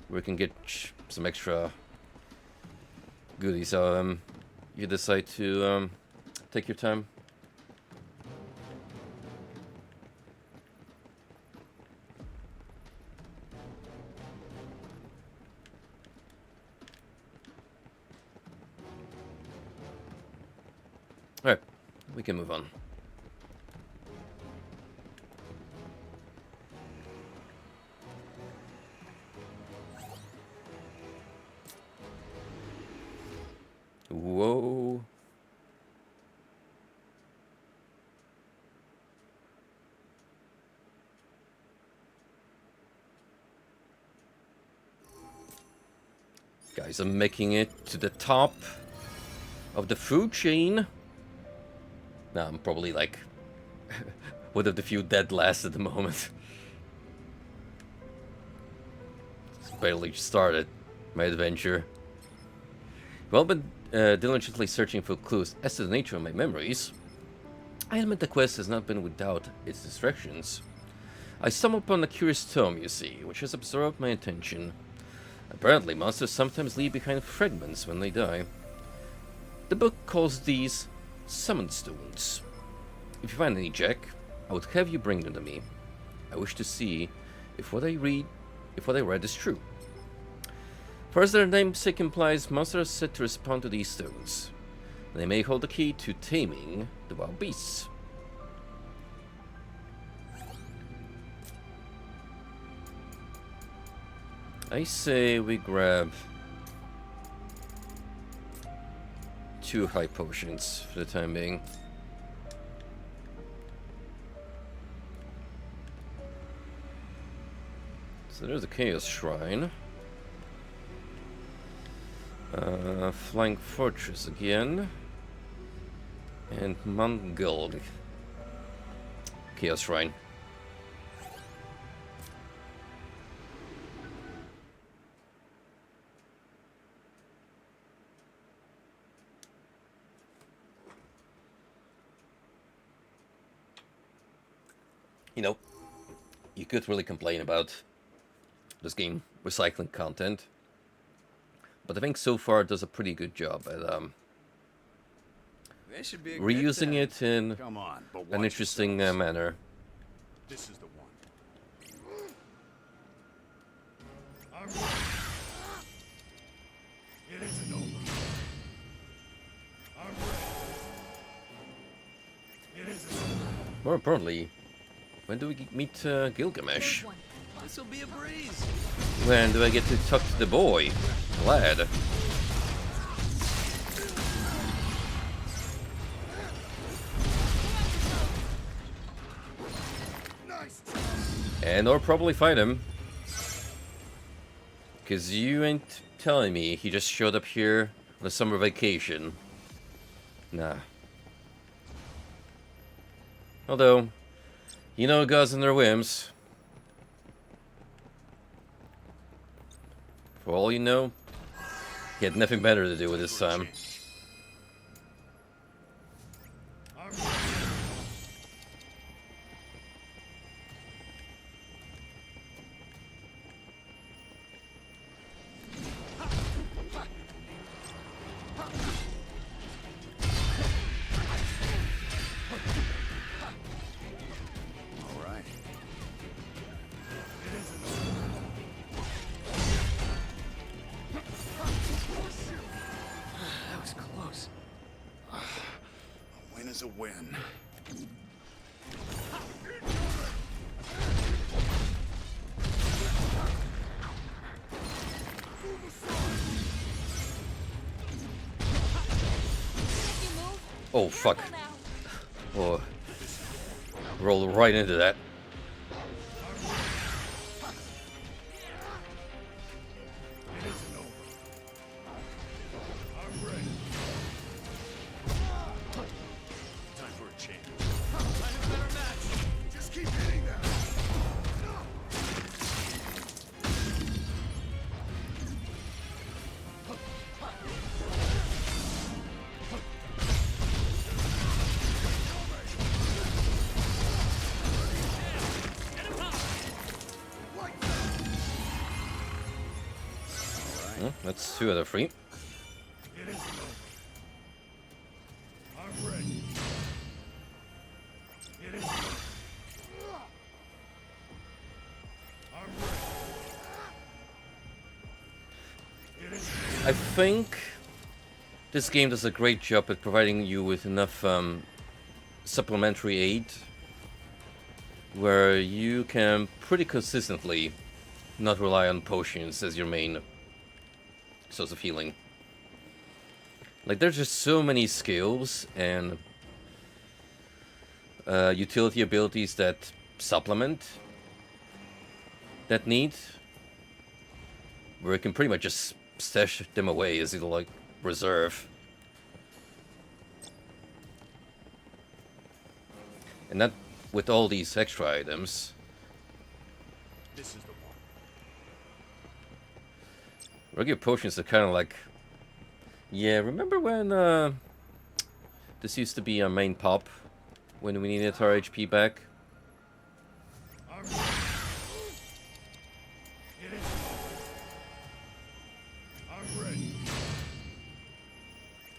A: where you can get some extra goodies. So, you decide to take your time. Alright, we can move on. Whoa. Guys, I'm making it to the top of the food chain. Now I'm probably like one of the few dead last at the moment. It's barely started my adventure. Well, been diligently searching for clues as to the nature of my memories. I admit the quest has not been without its distractions. I stumbled upon a curious tome, you see, which has absorbed my attention. Apparently, monsters sometimes leave behind fragments when they die. The book calls these Summon Stones. If you find any, Jack, I would have you bring them to me. I wish to see if what I read is true. First, their namesake implies monsters are said to respond to these stones. They may hold the key to taming the wild beasts. I say we grab 2 high potions for the time being. So there's the Chaos Shrine. Flying Fortress again. And Mongol Chaos Shrine. you know, you could really complain about this game recycling content, but I think so far it does a pretty good job at
D: This should be a
A: reusing
D: good
A: it in
B: Come on, but
A: an
B: watch
A: interesting
B: yourselves.
A: manner.
B: This is the one. It isn't over. I'm ready. It isn't over.
A: More importantly, when do we meet Gilgamesh?
C: There's one.
D: This will be a breeze.
A: When do I get to talk to the boy, lad? And or probably fight him. Cause you ain't telling me he just showed up here on a summer vacation. Nah. Although, you know gods and their whims. For all you know, he had nothing better to do with his time.
B: All right.
D: That was close.
B: A win is a win.
C: If you move,
A: Oh fuck.
C: careful now.
A: Oh, roll right into that.
B: Time for a change. Just keep hitting them.
A: That's 2 out of 3.
B: It isn't over. I'm ready. It isn't over. I'm ready. It isn't over.
A: I think this game does a great job at providing you with enough supplementary aid where you can pretty consistently not rely on potions as your main source of healing. Like, there's just so many skills and utility abilities that supplement that need, where you can pretty much just stash them away as like reserve. And that with all these extra items.
B: This is the one.
A: Regular potions are kind of like, yeah, remember when this used to be our main pop when we needed our HP back?
B: I'm ready. It isn't over. I'm ready.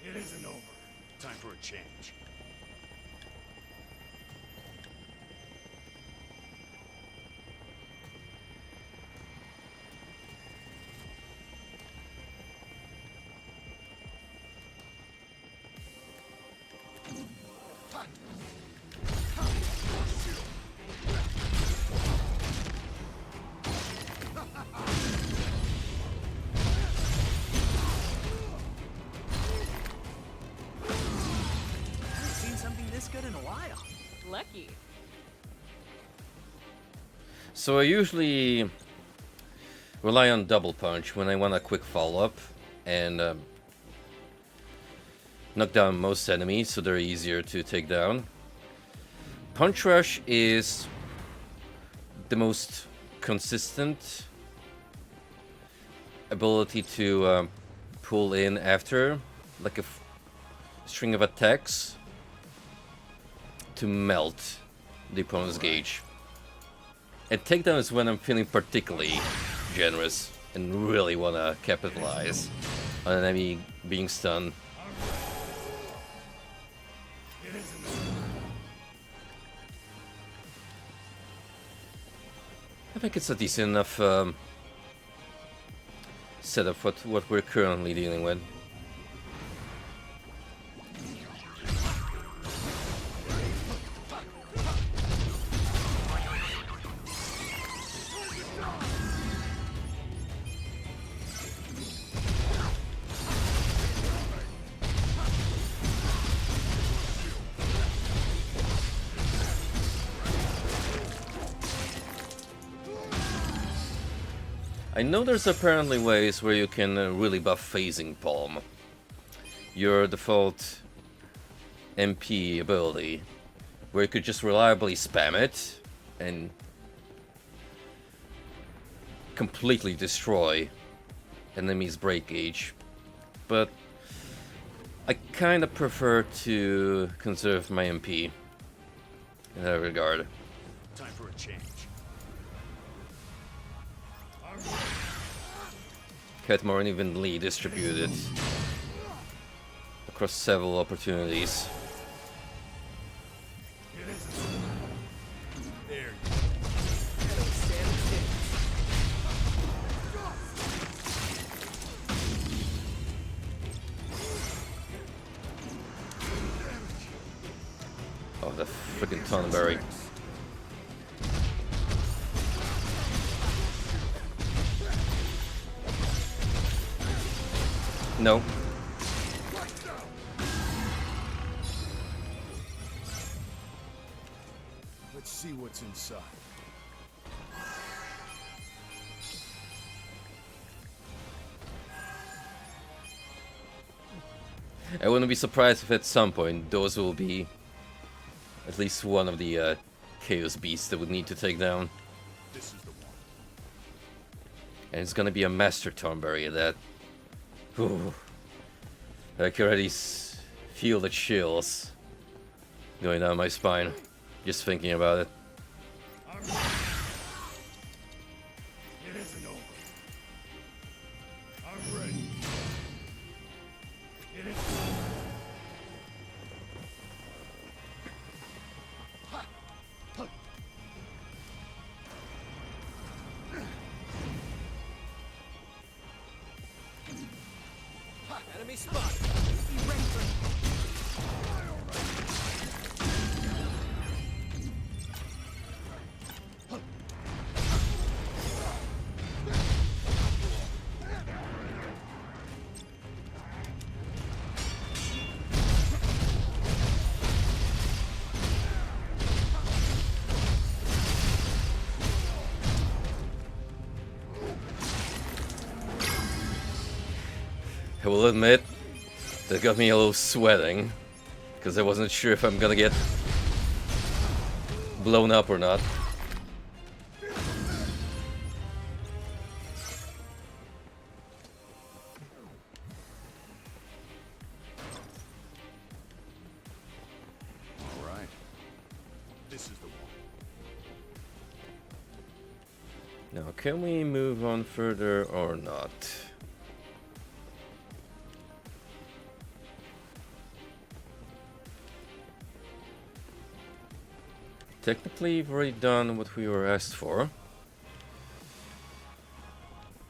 B: It isn't over. Time for a change.
D: I haven't seen something this good in a while.
C: Lucky.
A: So I usually rely on double punch when I want a quick follow-up and knock down most enemies so they're easier to take down. Punch Rush is the most consistent ability to pull in after, like a string of attacks to melt the opponent's gauge. And takedown is when I'm feeling particularly generous and really wanna capitalize on an enemy being stunned. I think it's a decent enough setup for what we're currently dealing with. I know there's apparently ways where you can really buff phasing palm. Your default MP ability, where you could just reliably spam it and completely destroy enemies' break gauge. But I kinda prefer to conserve my MP in that regard.
B: Time for a change.
A: Get more evenly distributed across several opportunities. Oh, the freaking Tonberry. No.
B: Let's see what's inside.
A: I wouldn't be surprised if at some point those will be at least one of the Chaos Beasts that would need to take down.
B: This is the one.
A: And it's gonna be a Master Tonberry at that. Ooh. I can already feel the chills going down my spine just thinking about it.
B: It isn't over. I'm ready. It is.
D: Enemy spotted.
A: I will admit, that got me a little sweating, because I wasn't sure if I'm gonna get blown up or not.
B: All right. This is the one.
A: Now, can we move on further or not? Technically, we've already done what we were asked for.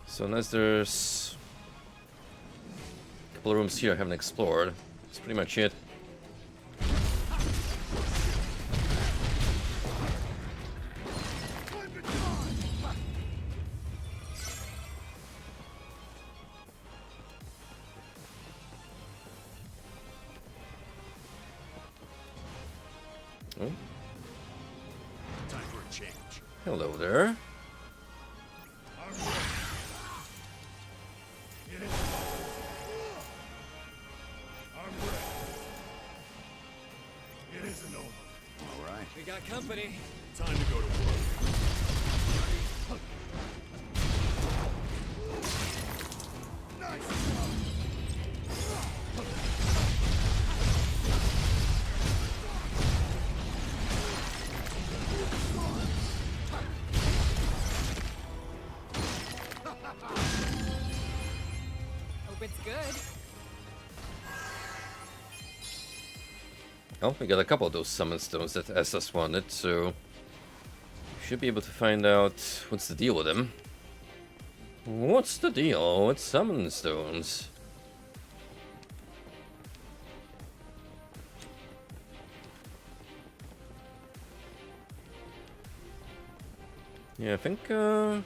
A: So unless there's a couple of rooms here I haven't explored, that's pretty much it. Oh.
B: Time for a change.
A: Hello there.
B: It isn't over. All right.
D: We got company.
B: Time to go to work.
C: Hope it's good.
A: Oh, we got a couple of those summon stones that Essos wanted, so should be able to find out what's the deal with them. What's the deal with summon stones? Yeah, I think I'm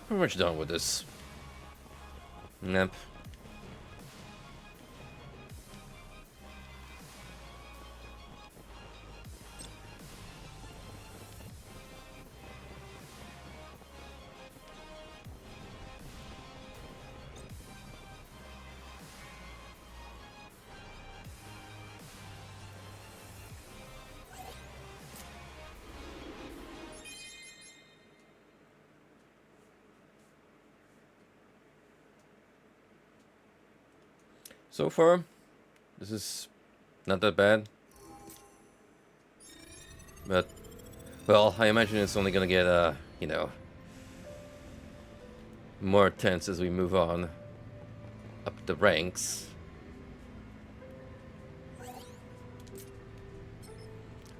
A: pretty much done with this. Yep. So far, this is not that bad. But, well, I imagine it's only gonna get, you know, more tense as we move on up the ranks.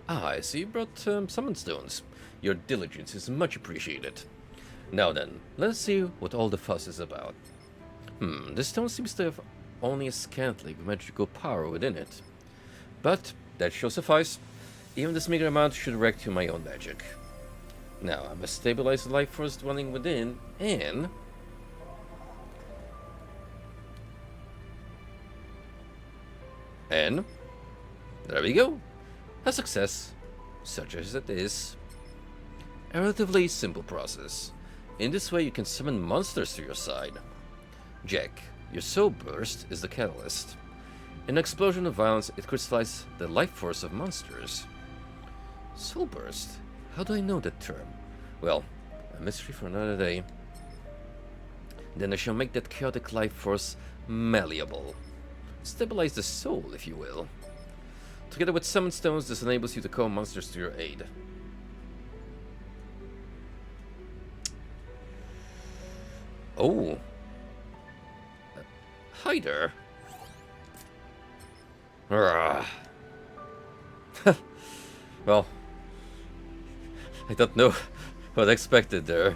A: Ah, I see you brought summon stones. Your diligence is much appreciated. Now then, let's see what all the fuss is about. This stone seems to have only a scantling magical power within it. But that shall suffice. Even this meager amount should react to my own magic. Now, I must stabilize the life force dwelling within, and there we go. A success, such as it is. A relatively simple process. In this way, you can summon monsters to your side. Jack, your soul burst is the catalyst. In an explosion of violence, it crystallizes the life force of monsters. Soul burst? How do I know that term? Well, a mystery for another day. Then I shall make that chaotic life force malleable. Stabilize the soul, if you will. Together with summon stones, this enables you to call monsters to your aid. Oh. Hi there. Well, I don't know what I expected there.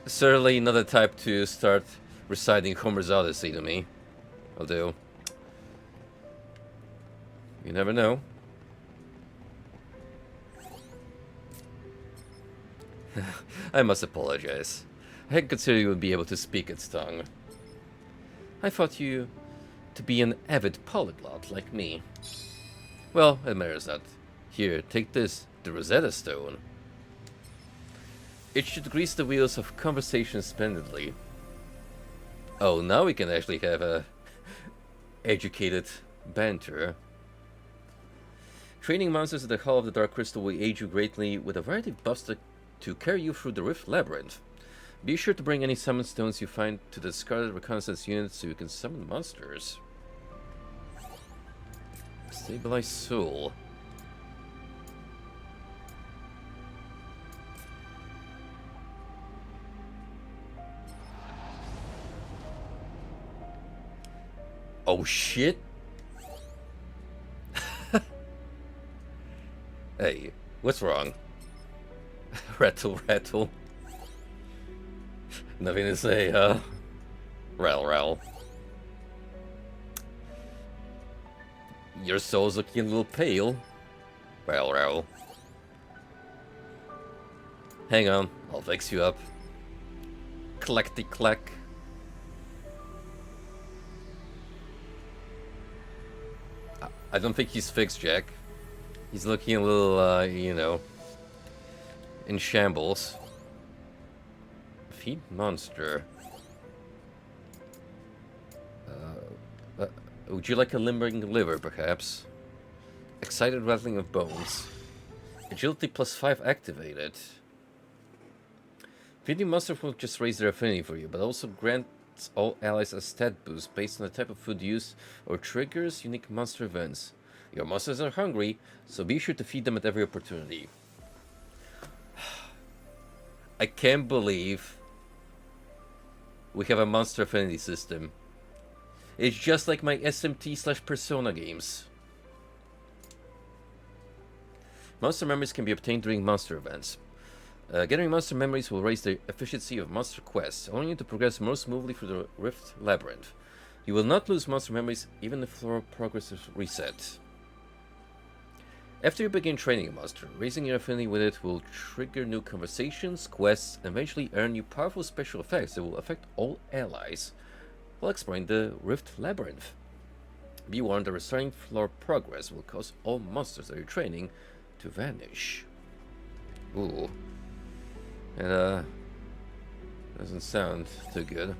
A: Certainly not the type to start reciting Homer's Odyssey to me. Although, you never know. I must apologize. I hadn't considered you would be able to speak its tongue. I thought you to be an avid polyglot like me. Well, it matters not. Here, take this, the Rosetta Stone. It should grease the wheels of conversation splendidly. Oh, now we can actually have a educated banter. Training monsters at the Hall of the Dark Crystal will aid you greatly with a variety of buffs to carry you through the Rift Labyrinth. Be sure to bring any summon stones you find to the discarded reconnaissance unit so you can summon monsters. Stabilize soul. Oh shit. Hey, what's wrong? Rattle, rattle. Nothing to say, huh? Rattle. Your soul's looking a little pale. Rattle. Hang on, I'll fix you up. Clackety-clack. I don't think he's fixed, Jack. He's looking a little, you know, in shambles. Feed monster. Would you like a limbering liver, perhaps? Excited rattling of bones. Agility +5 activated. Feeding monster won't just raise their affinity for you, but also grants all allies a stat boost based on the type of food used or triggers unique monster events. Your monsters are hungry, so be sure to feed them at every opportunity. I can't believe we have a monster affinity system. It's just like my SMT/Persona games. Monster memories can be obtained during monster events. Gathering monster memories will raise the efficiency of monster quests, allowing you to progress more smoothly through the Rift Labyrinth. You will not lose monster memories even if floor progress is reset. After you begin training a monster, raising your affinity with it will trigger new conversations, quests, and eventually earn you powerful special effects that will affect all allies while exploring the Rift Labyrinth. Be warned that restarting floor progress will cause all monsters that you're training to vanish. Ooh. And, doesn't sound too good.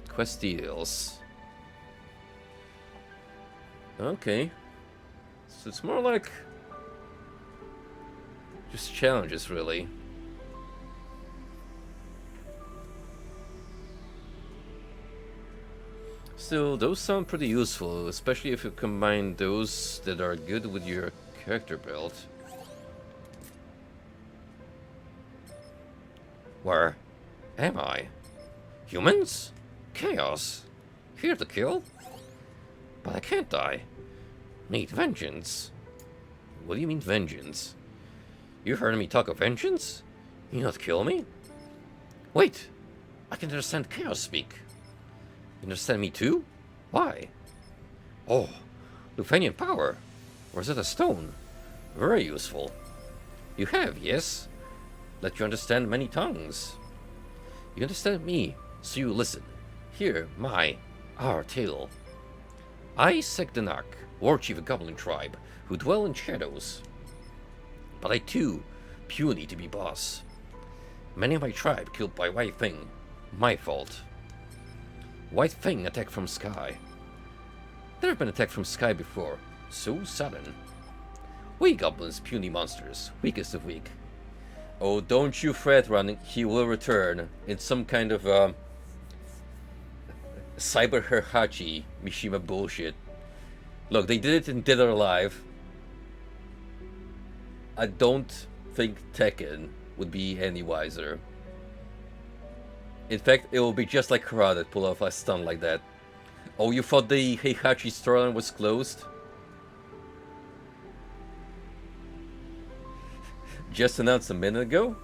A: Quest deals. Okay. So it's more like just challenges, really. Still, those sound pretty useful, especially if you combine those that are good with your character build. Where am I? Humans? Chaos? Here to kill? But I can't die. Need vengeance. What do you mean vengeance? You heard me talk of vengeance? You not kill me? Wait, I can understand chaos speak. You understand me too? Why? Oh, Lufenian power. Rosetta Stone. Very useful. You have, yes? Let you understand many tongues. You understand me, so you listen. Hear our tale. I, Sekdanak, war chief of Goblin tribe, who dwell in shadows. But I too, puny to be boss. Many of my tribe killed by White Fang. My fault. White Fang attacked from sky. There have been attacks from sky before, so sudden. We goblins, puny monsters, weakest of weak. Oh, don't you fret, Ron, he will return in some kind of Cyber Heihachi Mishima bullshit. Look, they did it in Dead or Alive. I don't think Tekken would be any wiser. In fact, it will be just like Karate that pull off a stun like that. Oh, you thought the Heihachi storyline was closed? Just announced a minute ago?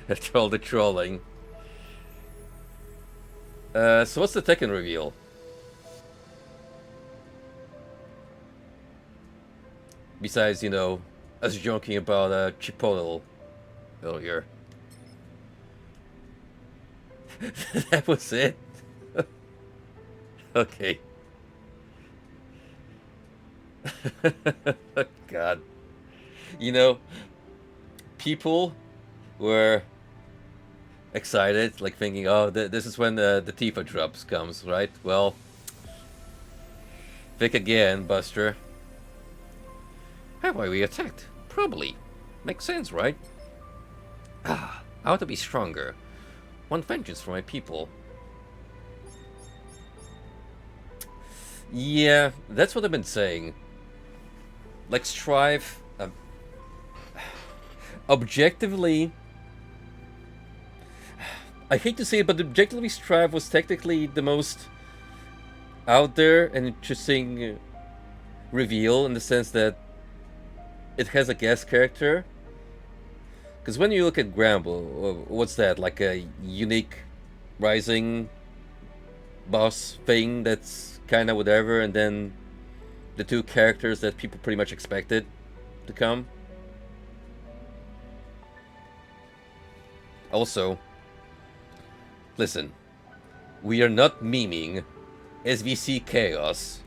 A: After all the trolling. So what's the Tekken reveal? Besides, you know, us joking about Chipotle earlier. That was it? Okay. God. You know, people were excited, like thinking, oh, this is when the Tifa drops comes, right? Well, think again, Buster. Have I attacked? Probably. Makes sense, right? I ought to be stronger. Want vengeance for my people. Yeah, that's what I've been saying. Like, strive... objectively... I hate to say it, but objectively Strive was technically the most out there and interesting reveal in the sense that it has a guest character. Because when you look at Gramble, what's that? Like a unique rising boss thing that's kind of whatever, and then the two characters that people pretty much expected to come. Also, listen, we are not memeing SVC Chaos.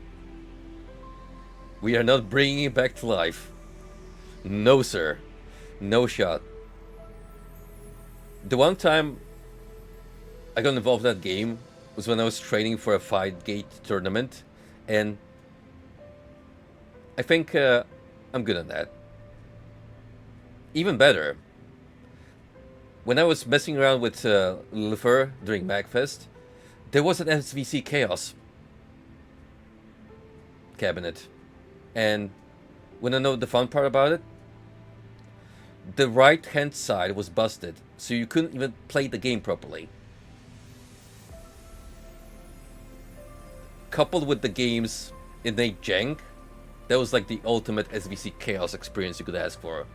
A: We are not bringing it back to life. No, sir. No shot. The one time I got involved in that game was when I was training for a Fight Gate tournament, and I think I'm good at that. Even better, when I was messing around with Lufer during MagFest, there was an SVC Chaos. cabinet. And when I know the fun part about it, the right hand side was busted, so you couldn't even play the game properly. Coupled with the game's innate jank, that was like the ultimate SVC chaos experience you could ask for.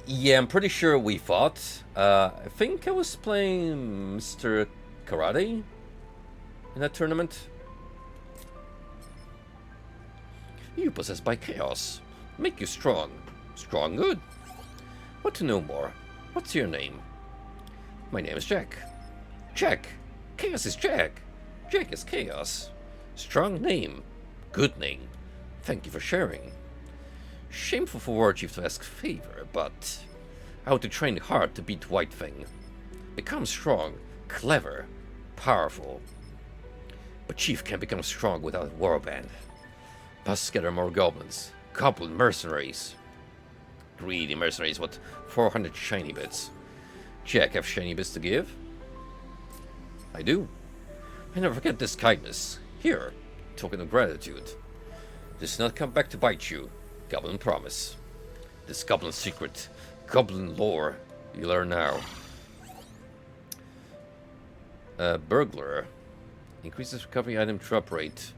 A: Yeah, I'm pretty sure we fought. I think I was playing Mr. Karate in that tournament. You possessed by chaos. Make you strong. Strong good. Want to know more? What's your name? My name is Jack. Jack. Chaos is Jack. Jack is chaos. Strong name. Good name. Thank you for sharing. Shameful for War Chief to ask favor, but I want to train hard to beat White Fang. Become strong, clever, powerful. But Chief can't become strong without a warband. Must gather more goblins. Goblin mercenaries. Greedy mercenaries with 400 shiny bits. Jack have shiny bits to give? I do. I never forget this kindness. Here, token of gratitude. Does not come back to bite you. Goblin promise. This goblin secret, goblin lore, you learn now. Burglar. Increases recovery item drop rate.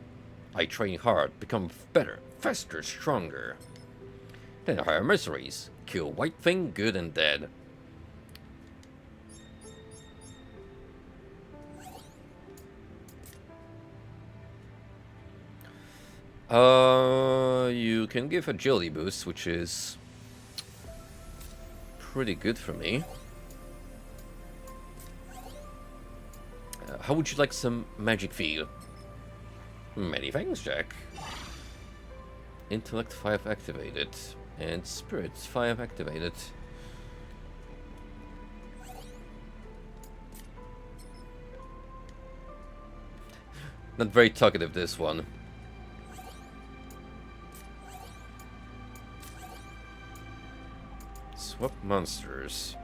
A: I train hard, become better, faster, stronger. Then I hire mercenaries. Kill White Fang, good and dead. You can give agility boost, which is pretty good for me. How would you like some magic feel? Many thanks, Jack. Intellect 5 activated. And Spirit 5 activated. Not very talkative, this one. Swap monsters.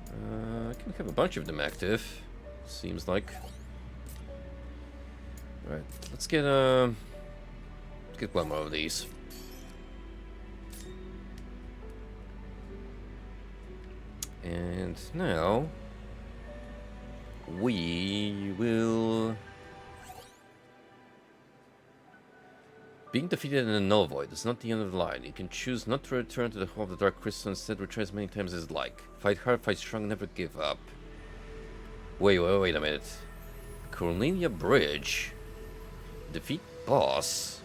A: I can have a bunch of them active. Seems like. Right, let's get one more of these. And now we will. Being defeated in a null void is not the end of the line. You can choose not to return to the Hall of the Dark Crystal, instead return as many times as you like. Fight hard, fight strong, never give up. Wait a minute. Cornelia Bridge. Defeat boss.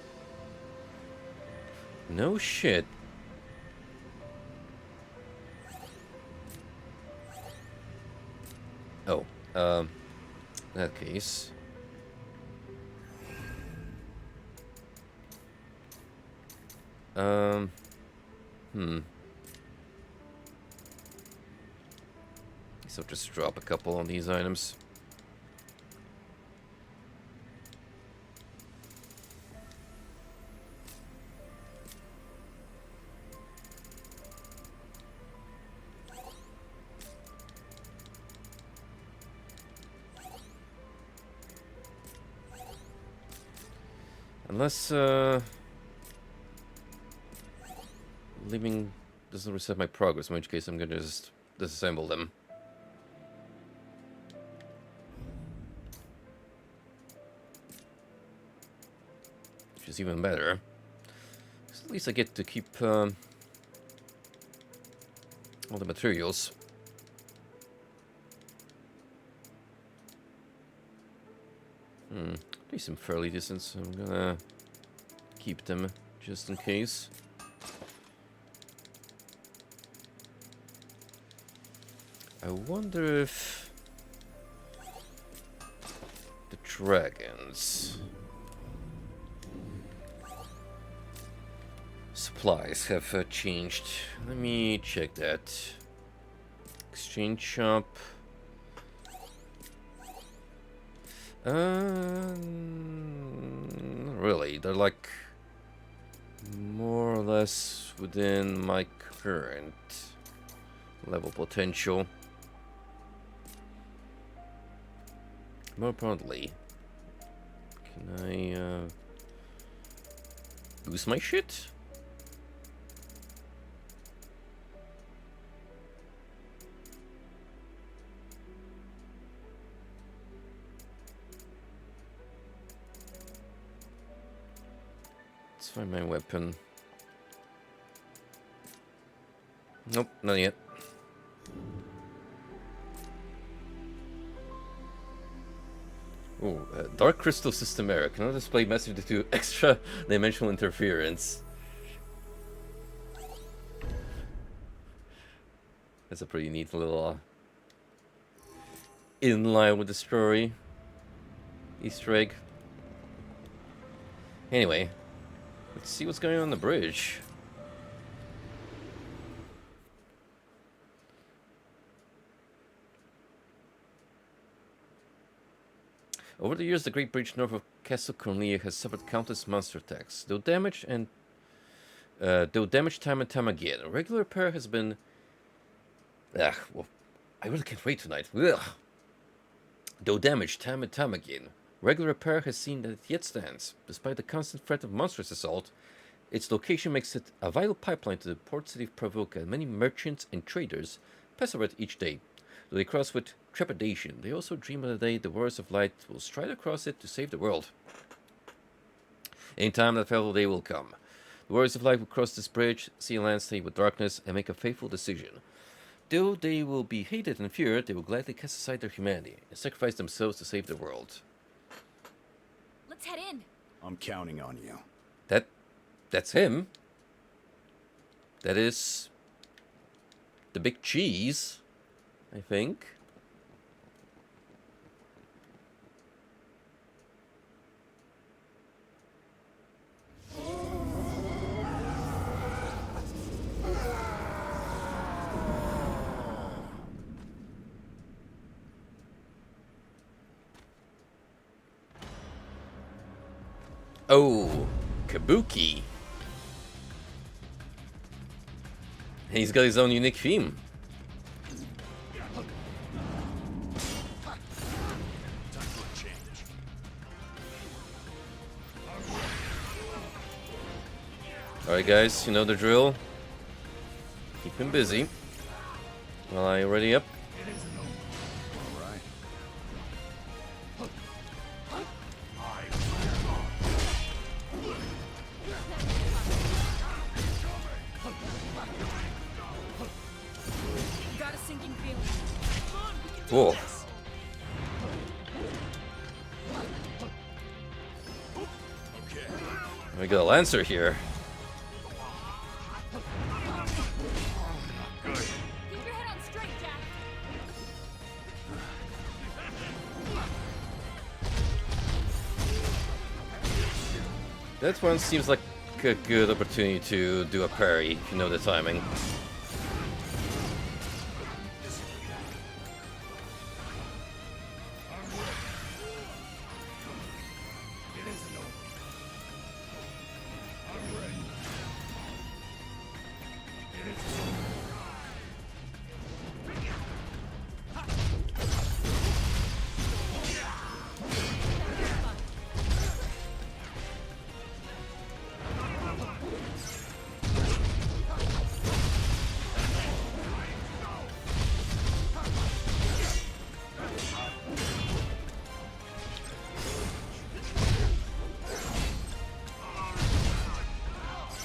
A: No shit. Oh, in that case. So just drop a couple on these items. Unless, leaving doesn't reset my progress, in which case I'm gonna just disassemble them. Which is even better. So at least I get to keep all the materials. They seem fairly decent, so I'm gonna keep them just in case. I wonder if the dragons supplies have changed. Let me check that. Exchange shop. Really, they're like more or less within my current level potential. more importantly, can I boost my shit? Let's find my weapon. Nope, not yet. Oh, Dark Crystal System error. Cannot display message due to extra dimensional interference. That's a pretty neat little in line with the story Easter egg. Anyway, let's see what's going on the bridge. Over the years, the Great Bridge north of Castle Cornelia has suffered countless monster attacks. Though damaged time and time again, a regular repair has been. Well, I really can't wait tonight. Ugh. Though damaged time and time again, regular repair has seen that it yet stands. Despite the constant threat of monstrous assault, its location makes it a vital pipeline to the port city of Pravoka, and many merchants and traders pass over it each day. Though they cross with trepidation, they also dream of the day the Warriors of Light will stride across it to save the world. In time, that fateful day will come. The Warriors of Light will cross this bridge, see a landscape with darkness, and make a fateful decision. Though they will be hated and feared, they will gladly cast aside their humanity and sacrifice themselves to save the world.
C: Let's head in.
B: I'm counting on you.
A: That's him. That is the big cheese, I think. Oh, Kabuki. He's got his own unique theme. Alright guys, you know the drill. Keep him busy. Well, are you ready up?
C: Got a sinking feeling.
A: Whoa. We got a Lancer here.
C: Keep your head on straight, Jack.
A: That one seems like a good opportunity to do a parry, if you know the timing.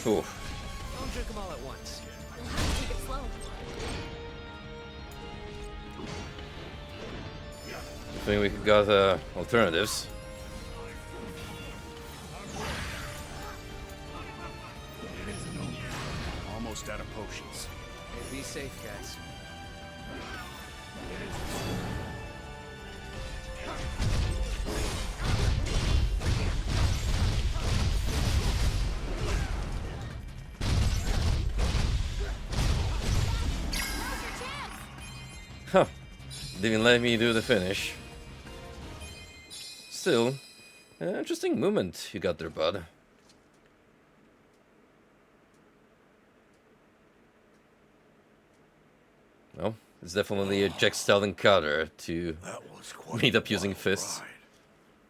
A: Oof.
D: Don't drink them all at once.
C: We'll have to take it slow.
A: I think we got alternatives.
B: Almost out of potions.
D: Hey, be safe, guys.
A: Huh. Didn't let me do the finish. Still, an interesting movement you got there, bud. Well, It's definitely a Jack Stalin Carter to
B: That was quite
A: meet up
B: a
A: using
B: wild
A: fists.
B: ride.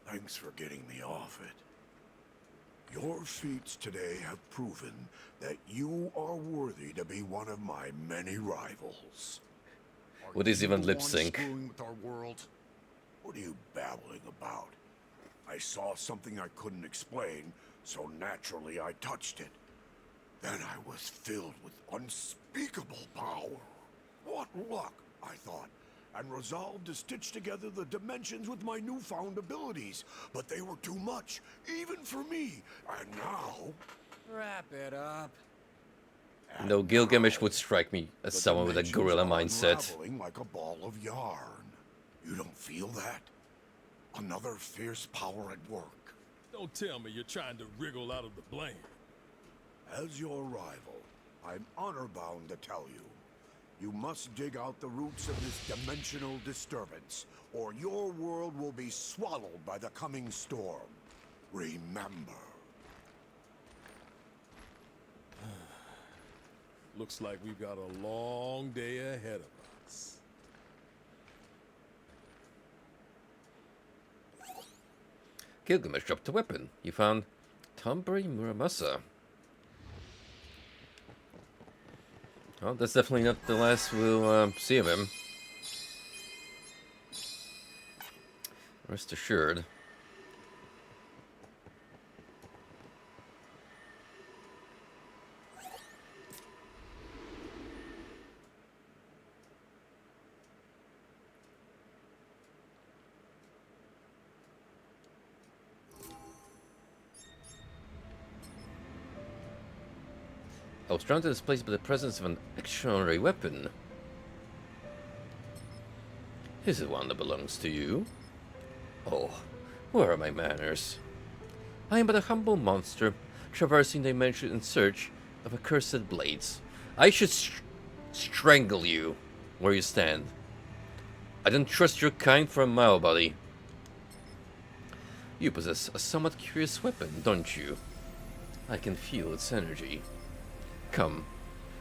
B: Thanks for getting me off it. Your feats today have proven that you are worthy to be one of my many rivals.
A: What is even lip sync?
B: With our world? What are you babbling about? I saw something I couldn't explain, so naturally I touched it. Then I was filled with unspeakable power. What luck, I thought, and resolved to stitch together the dimensions with my newfound abilities. But they were too much, even for me. And now...
D: Wrap it up.
A: No, Gilgamesh would strike me as
B: the
A: someone with a
B: dimensions
A: gorilla
B: are
A: mindset.
B: unraveling like a ball of yarn. You don't feel that? Another fierce power at work.
F: Don't tell me you're trying to wriggle out of the blame.
B: As your rival, I'm honor-bound to tell you. You must dig out the roots of this dimensional disturbance, or your world will be swallowed by the coming storm. Remember.
F: Looks like we've got a long day ahead of us.
A: Gilgamesh dropped a weapon. You found Tonberry Muramasa. Well, that's definitely not the last we'll see of him. Rest assured. I was drawn to this place by the presence of an extraordinary weapon. Is it one that belongs to you? Oh, where are my manners? I am but a humble monster, traversing dimensions in search of accursed blades. I should strangle you where you stand. I don't trust your kind for a mile, buddy. You possess a somewhat curious weapon, don't you? I can feel its energy. Come,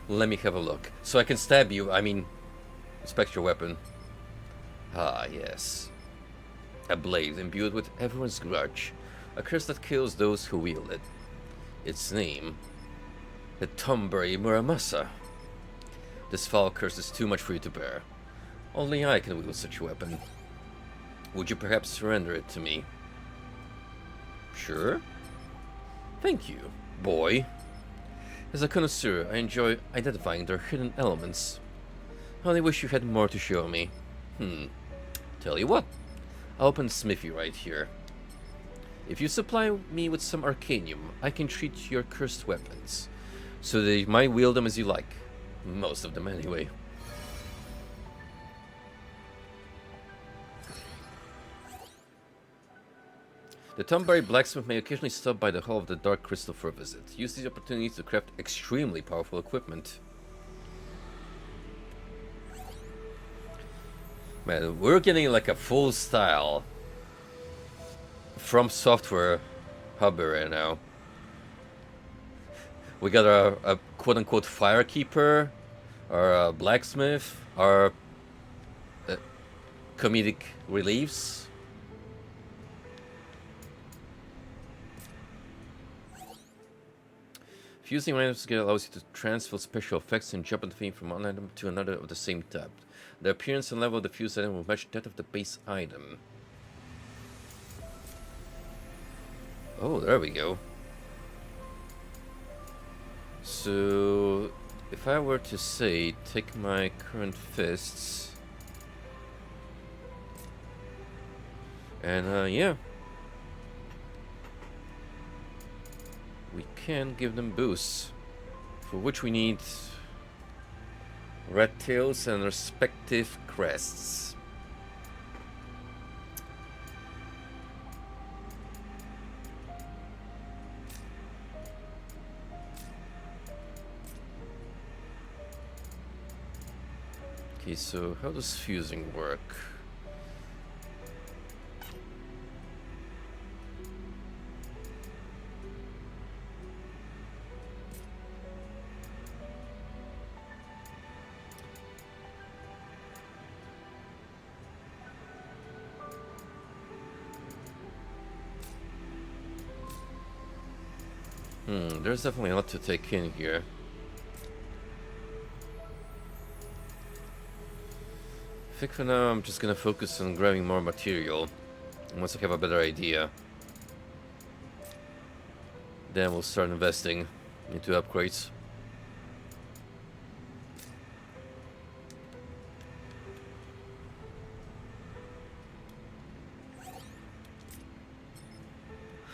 A: let me have a look, so I can stab you. I mean, inspect your weapon. Ah, yes. A blade imbued with everyone's grudge. A curse that kills those who wield it. Its name, the Tonberry Muramasa. This foul curse is too much for you to bear. Only I can wield such a weapon. Would you perhaps surrender it to me? Sure? Thank you, boy. As a connoisseur, I enjoy identifying their hidden elements. I only wish you had more to show me. Tell you what, I'll open the smithy right here. If you supply me with some arcanium, I can treat your cursed weapons, so that you might wield them as you like. Most of them, anyway. The Tonberry blacksmith may occasionally stop by the Hall of the Dark Crystal for a visit. Use these opportunities to craft extremely powerful equipment. Man, we're getting like a full style From Software hubby right now. We got a quote-unquote firekeeper, our blacksmith, our comedic reliefs. Fusing items together allows you to transfer special effects and jump on the theme from one item to another of the same type. The appearance and level of the fused item will match that of the base item. Oh, there we go. So, if I were to say, take my current fists, and yeah, we can give them boosts, for which we need red tails and respective crests. Okay, so how does fusing work? There's definitely a lot to take in here. I think for now I'm just gonna focus on grabbing more material. And once I have a better idea, then we'll start investing into upgrades.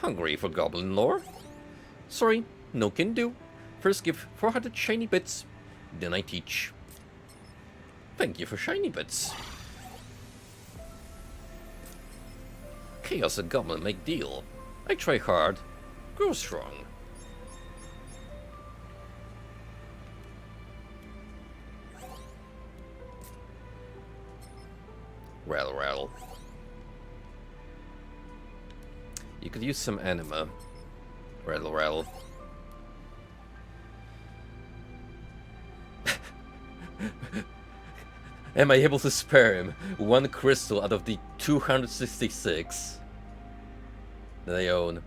A: Hungry for goblin lore? Sorry, no can do. First give 400 shiny bits, then I teach. Thank you for shiny bits. Chaos and goblin make deal. I try hard, grow strong. Rattle, rattle. You could use some anima. Rattle, rattle. Am I able to spare him one crystal out of the 266 that I own?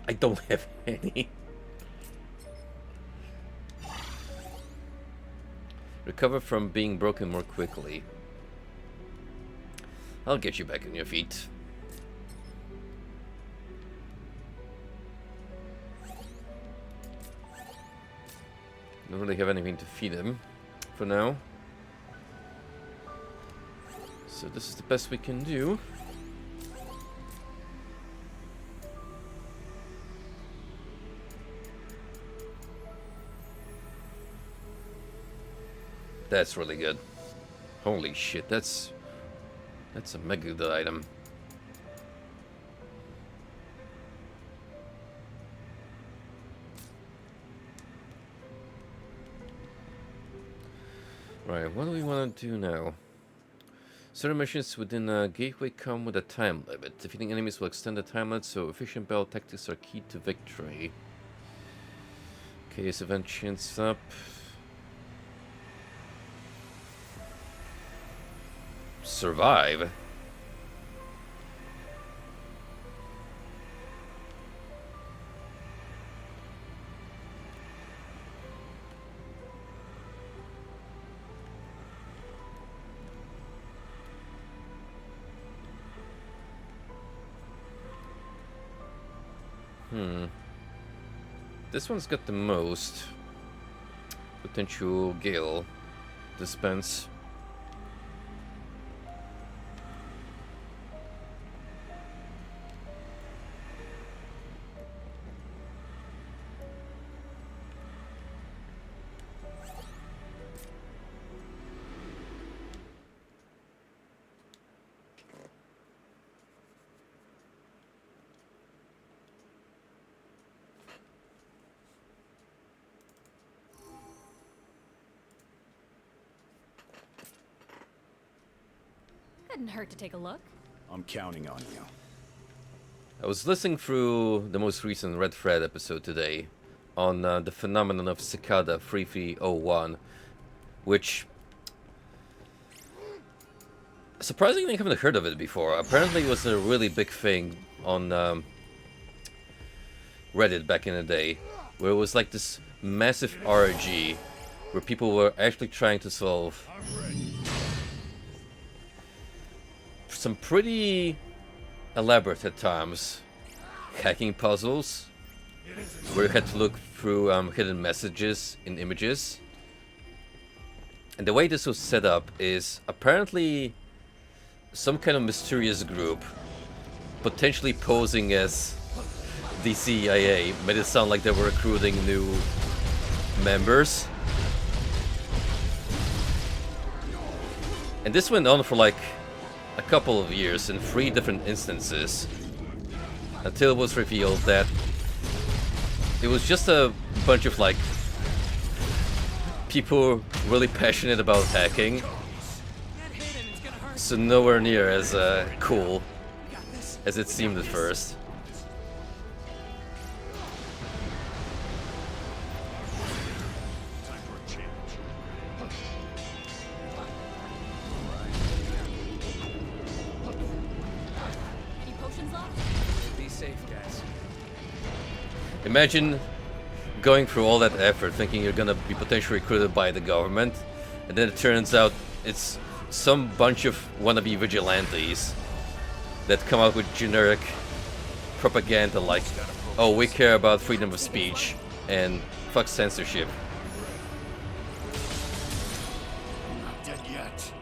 A: I don't have any. Recover from being broken more quickly. I'll get you back on your feet. Don't really have anything to feed him for now. So this is the best we can do. That's really good. Holy shit, that's a mega good item. Right, what do we want to do now? Certain missions within a gateway come with a time limit. Defeating enemies will extend the time limit, so efficient battle tactics are key to victory. Okay, this event chance up. Survive? This one's got the most potential gale dispense.
C: Couldn't hurt to take a look.
B: I'm counting on you.
A: I was listening through the most recent Red Thread episode today on the phenomenon of Cicada 3301, which surprisingly I haven't heard of it before. Apparently it was a really big thing on Reddit back in the day, where it was like this massive RG where people were actually trying to solve some pretty elaborate at times hacking puzzles where you had to look through hidden messages in images. And the way this was set up is apparently some kind of mysterious group potentially posing as the CIA made it sound like they were recruiting new members. And this went on for like a couple of years in 3 different instances until it was revealed that it was just a bunch of like people really passionate about hacking, so nowhere near as cool as it seemed at first.
C: Any potions left?
D: Be safe, guys.
A: Imagine going through all that effort thinking you're gonna be potentially recruited by the government, and then it turns out it's some bunch of wannabe vigilantes that come out with generic propaganda like, oh, we care about freedom of speech and fuck censorship.
B: Not dead yet.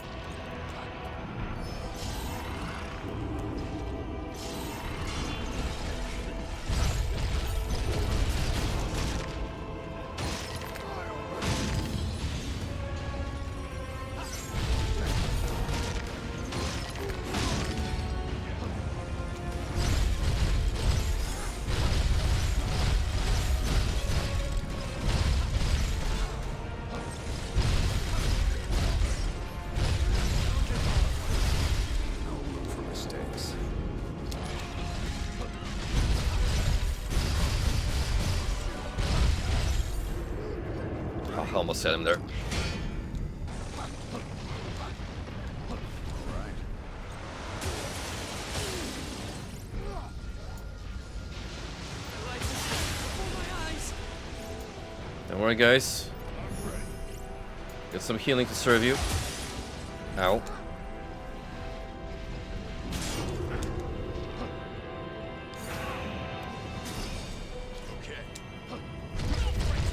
A: I almost had him there. Don't worry, guys. Got some healing to serve you. Ow.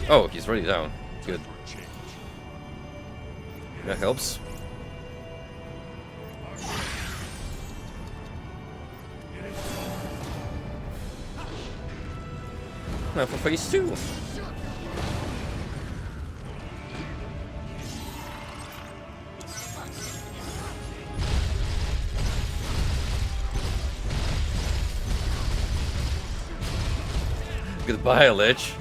A: Oh, he's already down. Good. That helps. Now for phase 2. Goodbye, Lich.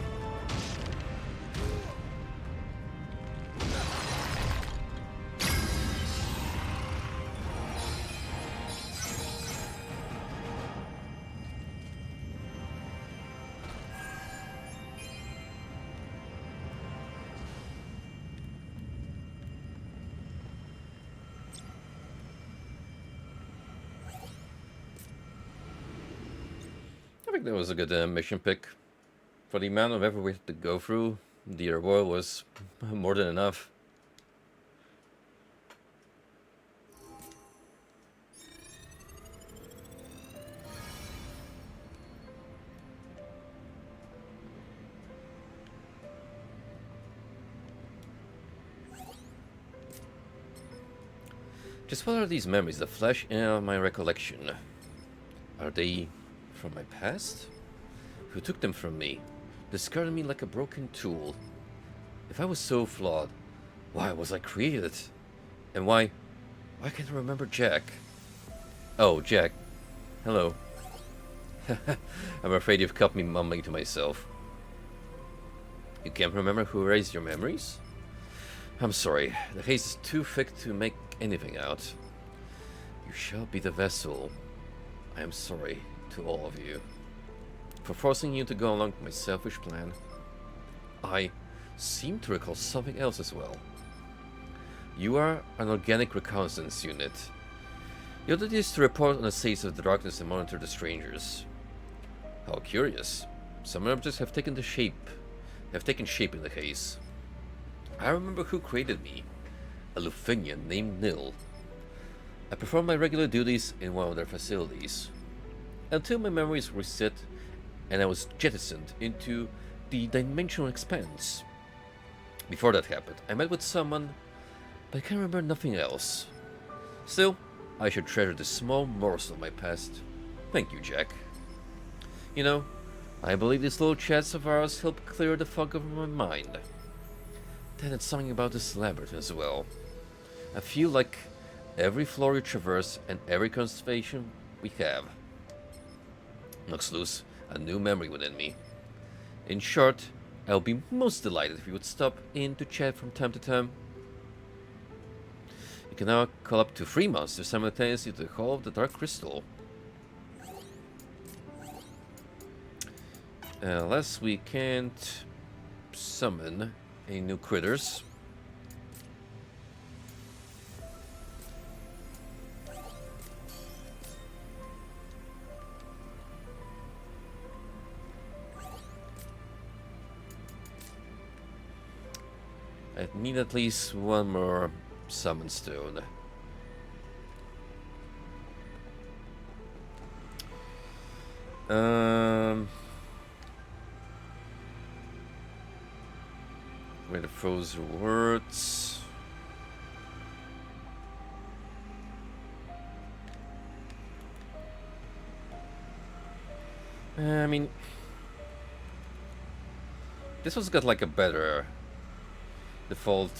A: I think that was a good mission pick. For the amount of effort we had to go through, the reward was more than enough. Just what are these memories that flash in my recollection? Are they from my past? Who took them from me? Discarded me like a broken tool. If I was so flawed, why was I created? And why can't I remember Jack? Oh, Jack. Hello. I'm afraid you've caught me mumbling to myself. You can't remember who erased your memories? I'm sorry, the haze is too thick to make anything out. You shall be the vessel. I am sorry to all of you for forcing you to go along with my selfish plan. I seem to recall something else as well. You are an organic reconnaissance unit. Your duty is to report on the states of the darkness and monitor the strangers. How curious. Some objects have taken shape in the haze. I remember who created me. A Lufinian named Nil. I performed my regular duties in one of their facilities, until my memories reset and I was jettisoned into the dimensional expanse. Before that happened, I met with someone, but I can remember nothing else. Still, I should treasure this small morsel of my past. Thank you, Jack. You know, I believe these little chats of ours help clear the fog over my mind. Then it's something about this labyrinth as well. I feel like every floor you traverse and every conversation we have knocks loose a new memory within me. In short, I'll be most delighted if you would stop in to chat from time to time. You can now call up to 3 monsters simultaneously to the Hall of the Dark Crystal. Unless we can't summon any new critters. I need at least one more summon stone. Where the froze rewards. I mean, this one's got like a better default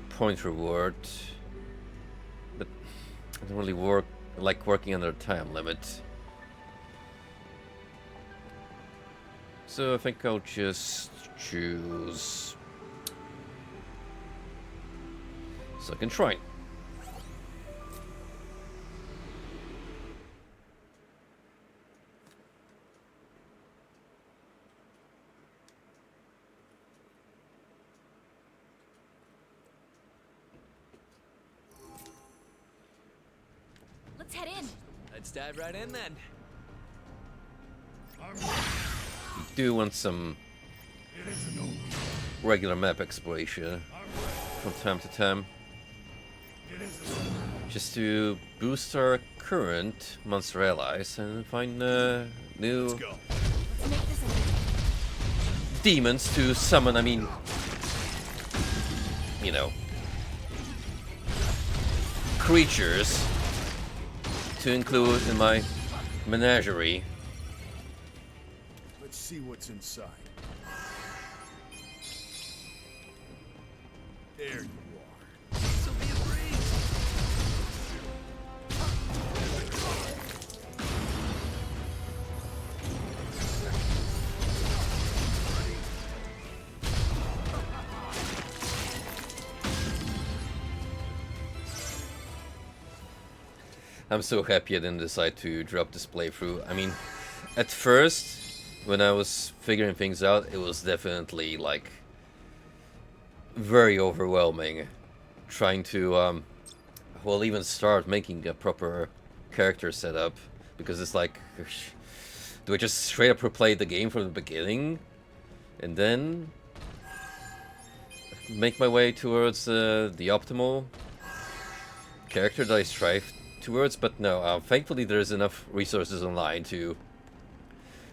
A: point reward, but I don't really like working under a time limit. So I think I'll just choose Second Shrine.
C: Let's head in.
D: Let's dive right in then.
A: Do want some regular map exploration from time to time, just to boost our current monster allies and find new
C: Let's make this a
A: demons to summon. I mean, you know, creatures to include in my menagerie.
B: Let's see what's inside. There you are.
D: So be a breeze.
A: I'm so happy I didn't decide to drop this playthrough. I mean, at first, when I was figuring things out, it was definitely like very overwhelming trying to well, even start making a proper character setup, because it's like, do I just straight up replay the game from the beginning and then make my way towards the optimal character that I strive towards? But no, thankfully there's enough resources online to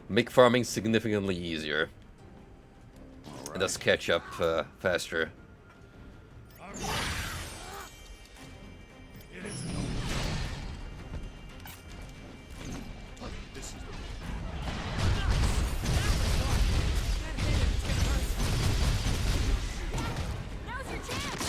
A: make farming significantly easier and thus catch up faster.
C: Now's your chance.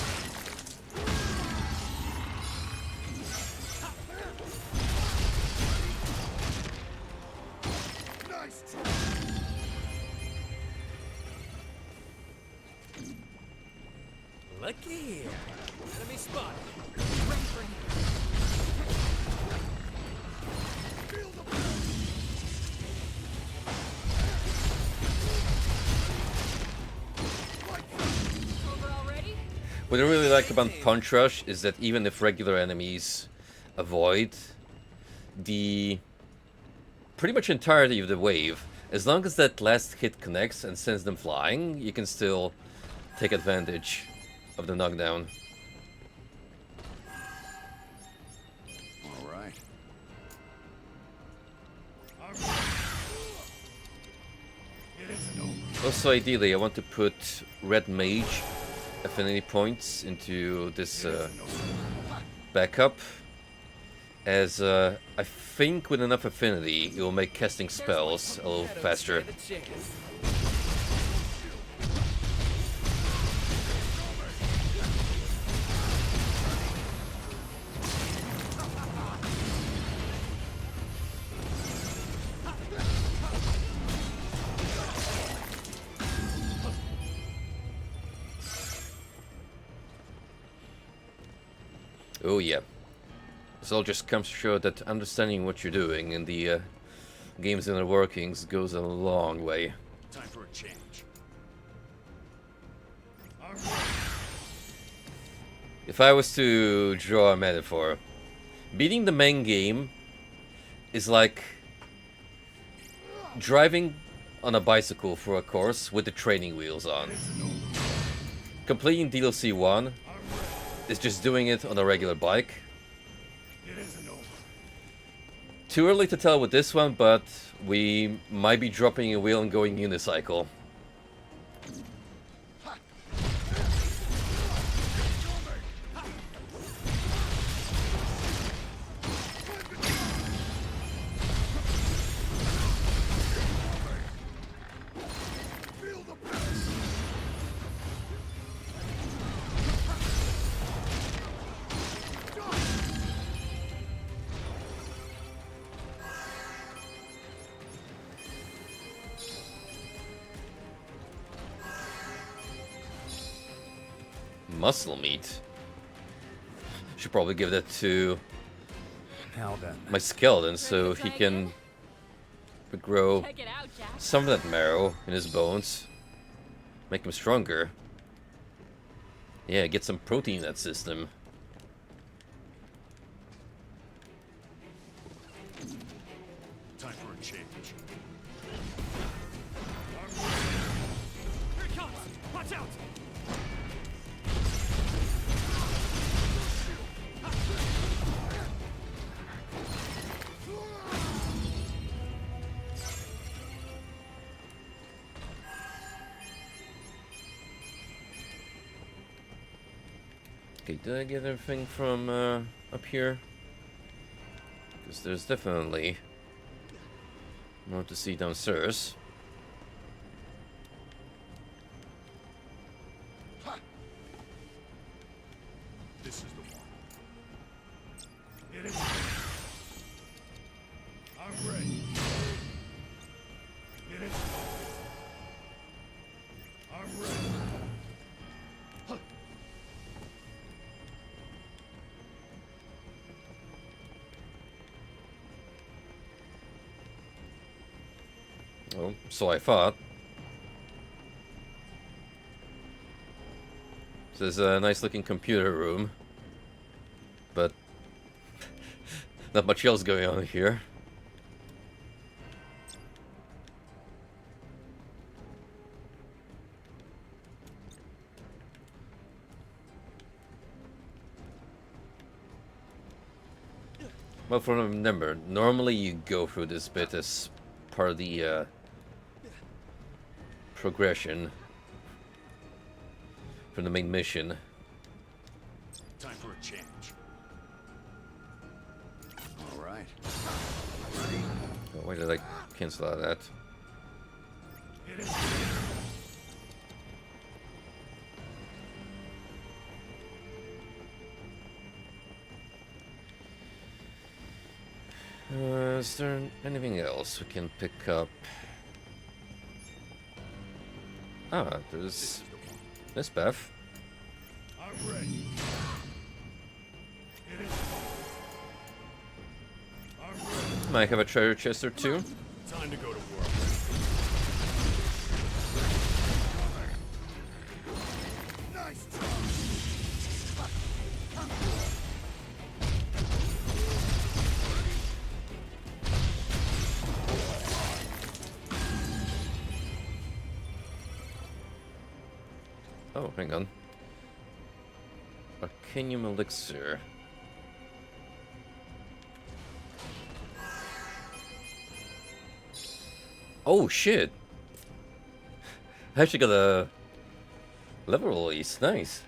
D: Lucky here. Enemy spotted.
C: Ready for him. Over already?
A: What I really like about Punch Rush is that even if regular enemies avoid the pretty much entirety of the wave, as long as that last hit connects and sends them flying, you can still take advantage of the knockdown.
B: All right.
A: Also, ideally, I want to put Red Mage affinity points into this backup, as I think with enough affinity, it will make casting spells a little faster.
D: The chance.
A: Oh yeah. This all just comes to show that understanding what you're doing and the game's inner workings goes a long way.
B: Time for a change.
A: If I was to draw a metaphor, beating the main game is like driving on a bicycle for a course with the training wheels on. Completing DLC 1 is just doing it on a regular bike. Too early to tell with this one, but we might be dropping a wheel and going unicycle. Muscle meat. Should probably give that to
H: Now then.
A: my skeleton so he can grow
C: Check it out, Jack.
A: some of that marrow in his bones. Make him stronger. Yeah, get some protein in that system.
B: Time for a change.
D: Here it comes! Watch out!
A: Okay, did I get everything from up here? Because there's definitely more to see downstairs.
B: This is the one. It is. I'm ready. It is. I'm ready.
A: Oh, so I thought. This is a nice looking computer room, but not much else going on here. Well, from remember, normally you go through this bit as part of the progression from the main mission.
B: Time for a change. All right.
A: Oh, why did I cancel out that?
B: It is.
A: Is there anything else we can pick up? Ah, there's this Beth.
B: I'm ready. It is. I'm ready.
A: Might have a treasure chest or two.
B: Time to go to work. Nice job.
A: Oh, hang on. Arcanium elixir. Oh shit! I actually got a level release. Nice.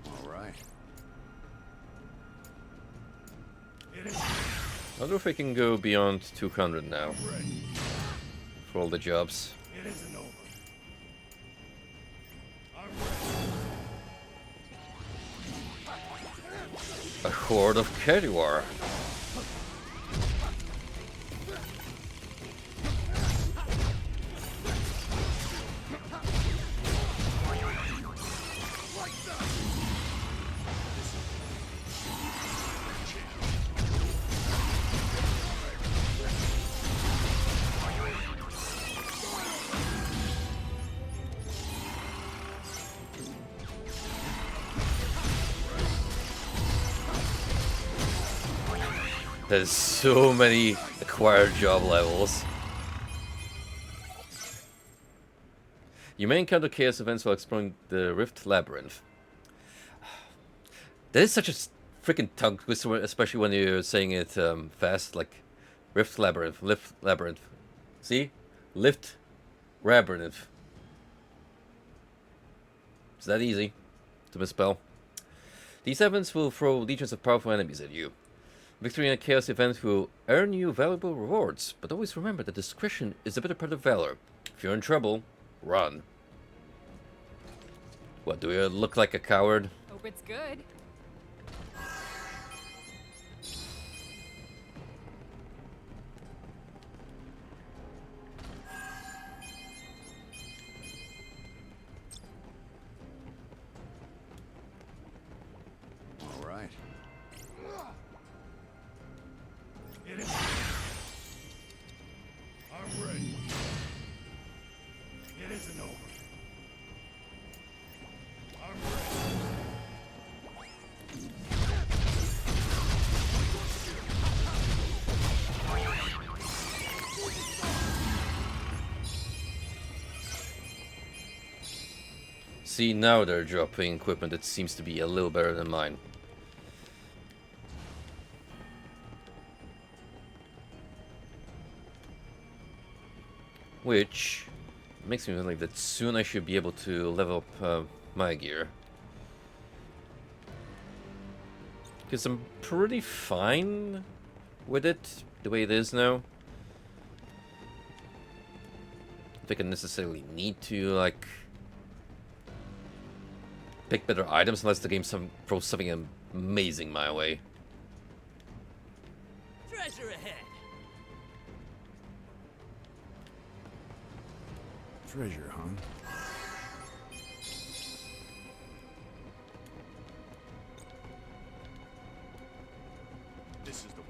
B: All right.
A: I wonder if we can go beyond 200 now for all the jobs.
B: It isn't over. I'm ready.
A: A horde of Kediwar. There's so many acquired job levels. You may encounter chaos events while exploring the Rift Labyrinth. That is such a freaking tongue twister, especially when you're saying it fast, like Rift Labyrinth, Lift Labyrinth. See? Lift Labyrinth. It's that easy to misspell. These events will throw legions of powerful enemies at you. Victory in a chaos event will earn you valuable rewards, but always remember that discretion is a better part of valor. If you're in trouble, run. What, do you look like a coward?
C: Hope it's good.
H: All right.
B: I'm ready. It isn't over. I'm ready.
A: See, now they're dropping equipment that seems to be a little better than mine. Which makes me believe that soon I should be able to level up my gear. Because I'm pretty fine with it, the way it is now. I think I necessarily need to, like, pick better items unless the game throws something amazing my way.
D: Treasure ahead.
H: Treasure, huh?
B: This is the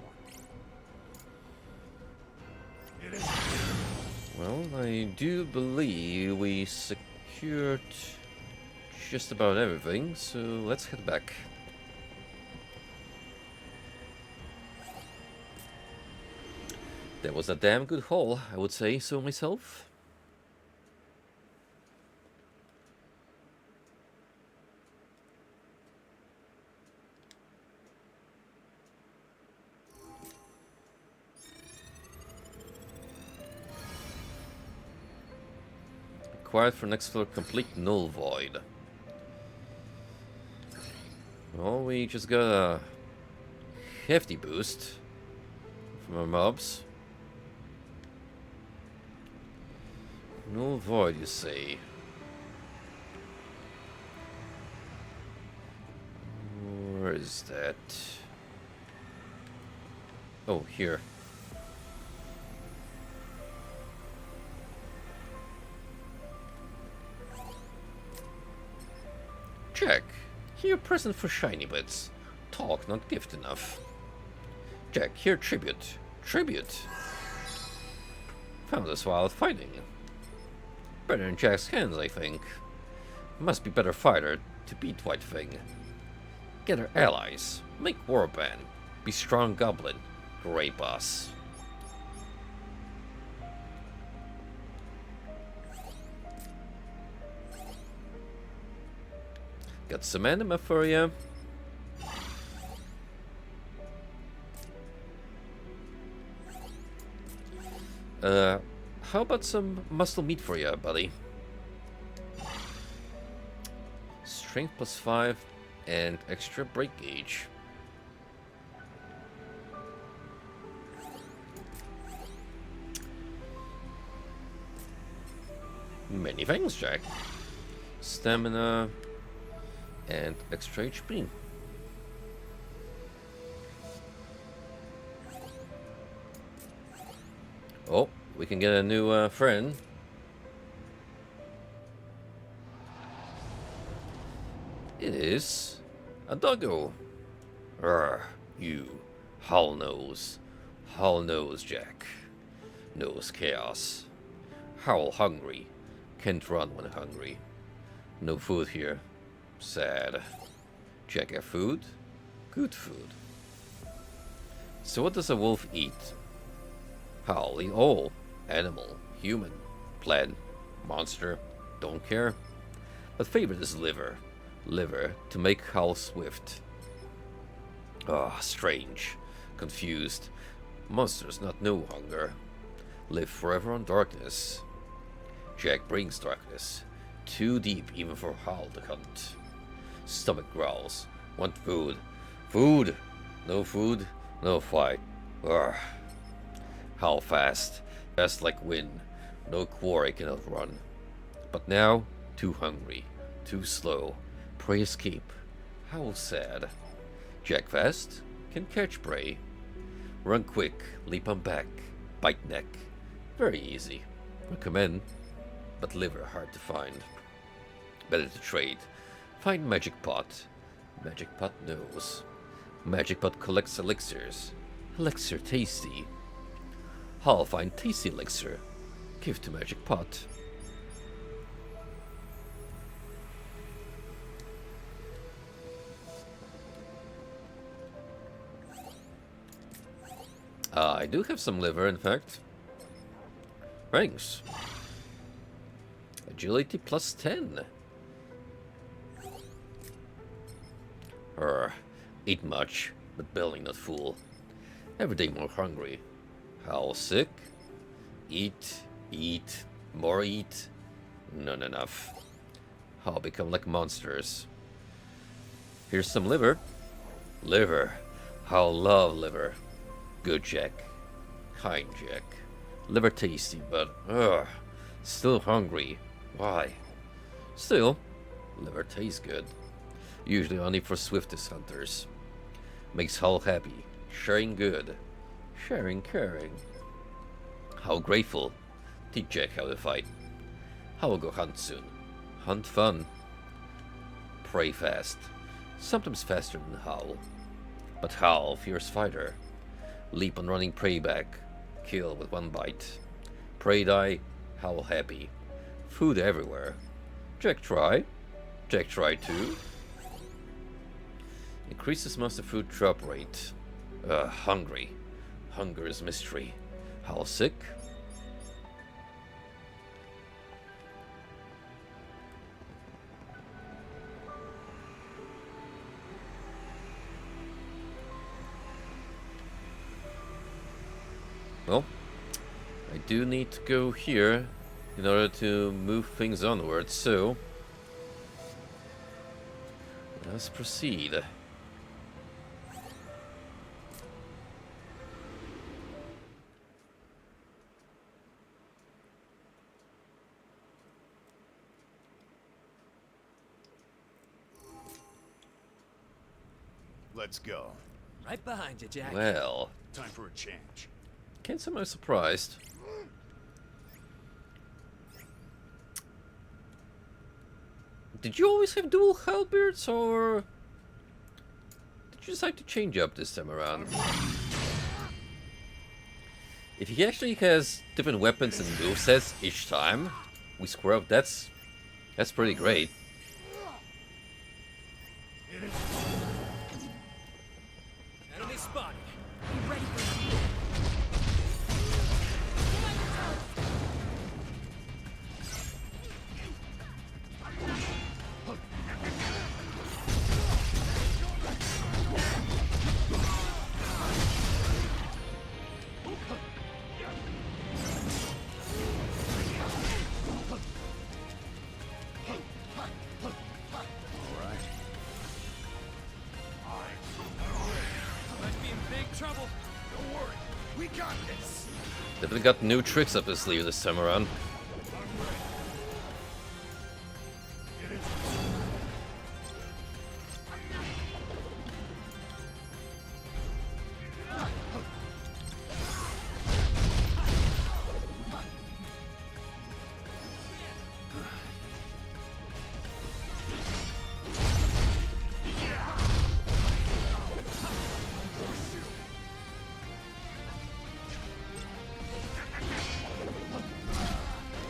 B: one.
A: Well, I do believe we secured just about everything, so let's head back. That was a damn good haul, I would say so myself. Required for next floor complete null void. Well, we just got a hefty boost from our mobs. Null void, you say? Where is that? Oh, here. Jack, here present for shiny bits. Talk, not gift enough. Jack, here tribute. Tribute. Found us while fighting. Better in Jack's hands, I think. Must be better fighter to beat White Thing. Gather allies. Make warband. Be strong goblin. Great boss. Got some anima for you. How about some muscle meat for you, buddy? Strength +5 and extra break gauge. Many thanks, Jack. Stamina and extra HP. Oh, we can get a new friend. It is a doggo. You, Howl Nose. Howl Nose, Jack. Knows chaos. Howl hungry. Can't run when hungry. No food here. Sad. Jack have food? Good food. So what does a wolf eat? Howl, eat all. Animal, human, plant, monster, don't care. But favorite is liver. Liver to make Howl swift. Ah, strange. Confused. Monsters not know hunger. Live forever on darkness. Jack brings darkness. Too deep even for Howl to hunt. Stomach growls. Want food. Food! No food, no fight. Urgh. Howl fast. Fast like wind. No quarry can outrun. But now, too hungry. Too slow. Prey escape. Howl sad. Jack fast. Can catch prey. Run quick. Leap on back. Bite neck. Very easy. Recommend. But liver hard to find. Better to trade. Find Magic Pot. Magic Pot knows. Magic Pot collects elixirs. Elixir tasty. Howl find tasty elixir. Give to Magic Pot. I do have some liver, in fact. Thanks. Agility plus 10. Eat much, but belly not full. Every day more hungry. Howl sick. Eat, eat, more eat. None enough. Howl become like monsters. Here's some liver. Liver. Howl love liver. Good Jack. Kind Jack. Liver tasty, but still hungry. Why? Still, liver tastes good. Usually only for swiftest hunters. Makes Howl happy. Sharing good. Sharing caring. How grateful. Teach Jack how to fight. Howl will go hunt soon. Hunt fun. Prey fast. Sometimes faster than Howl. But Howl, fierce fighter. Leap on running prey back. Kill with one bite. Prey die. Howl happy. Food everywhere. Jack try. Jack try too. Increases monster food drop rate. Hungry. Hunger is mystery. Howl sick. Well, I do need to go here in order to move things onward, so let's proceed.
H: Let's go.
D: Right behind you, Jack.
A: Well,
H: Time for a change.
A: can't say I'm surprised. Did you always have dual halberds, or did you decide to change up this time around? If he actually has different weapons and movesets each time we square up, that's pretty great.
D: Enemy spotted.
C: Be ready for me.
D: Might be in big trouble.
B: Don't worry. We got this.
A: Definitely got new tricks up his sleeve this time around.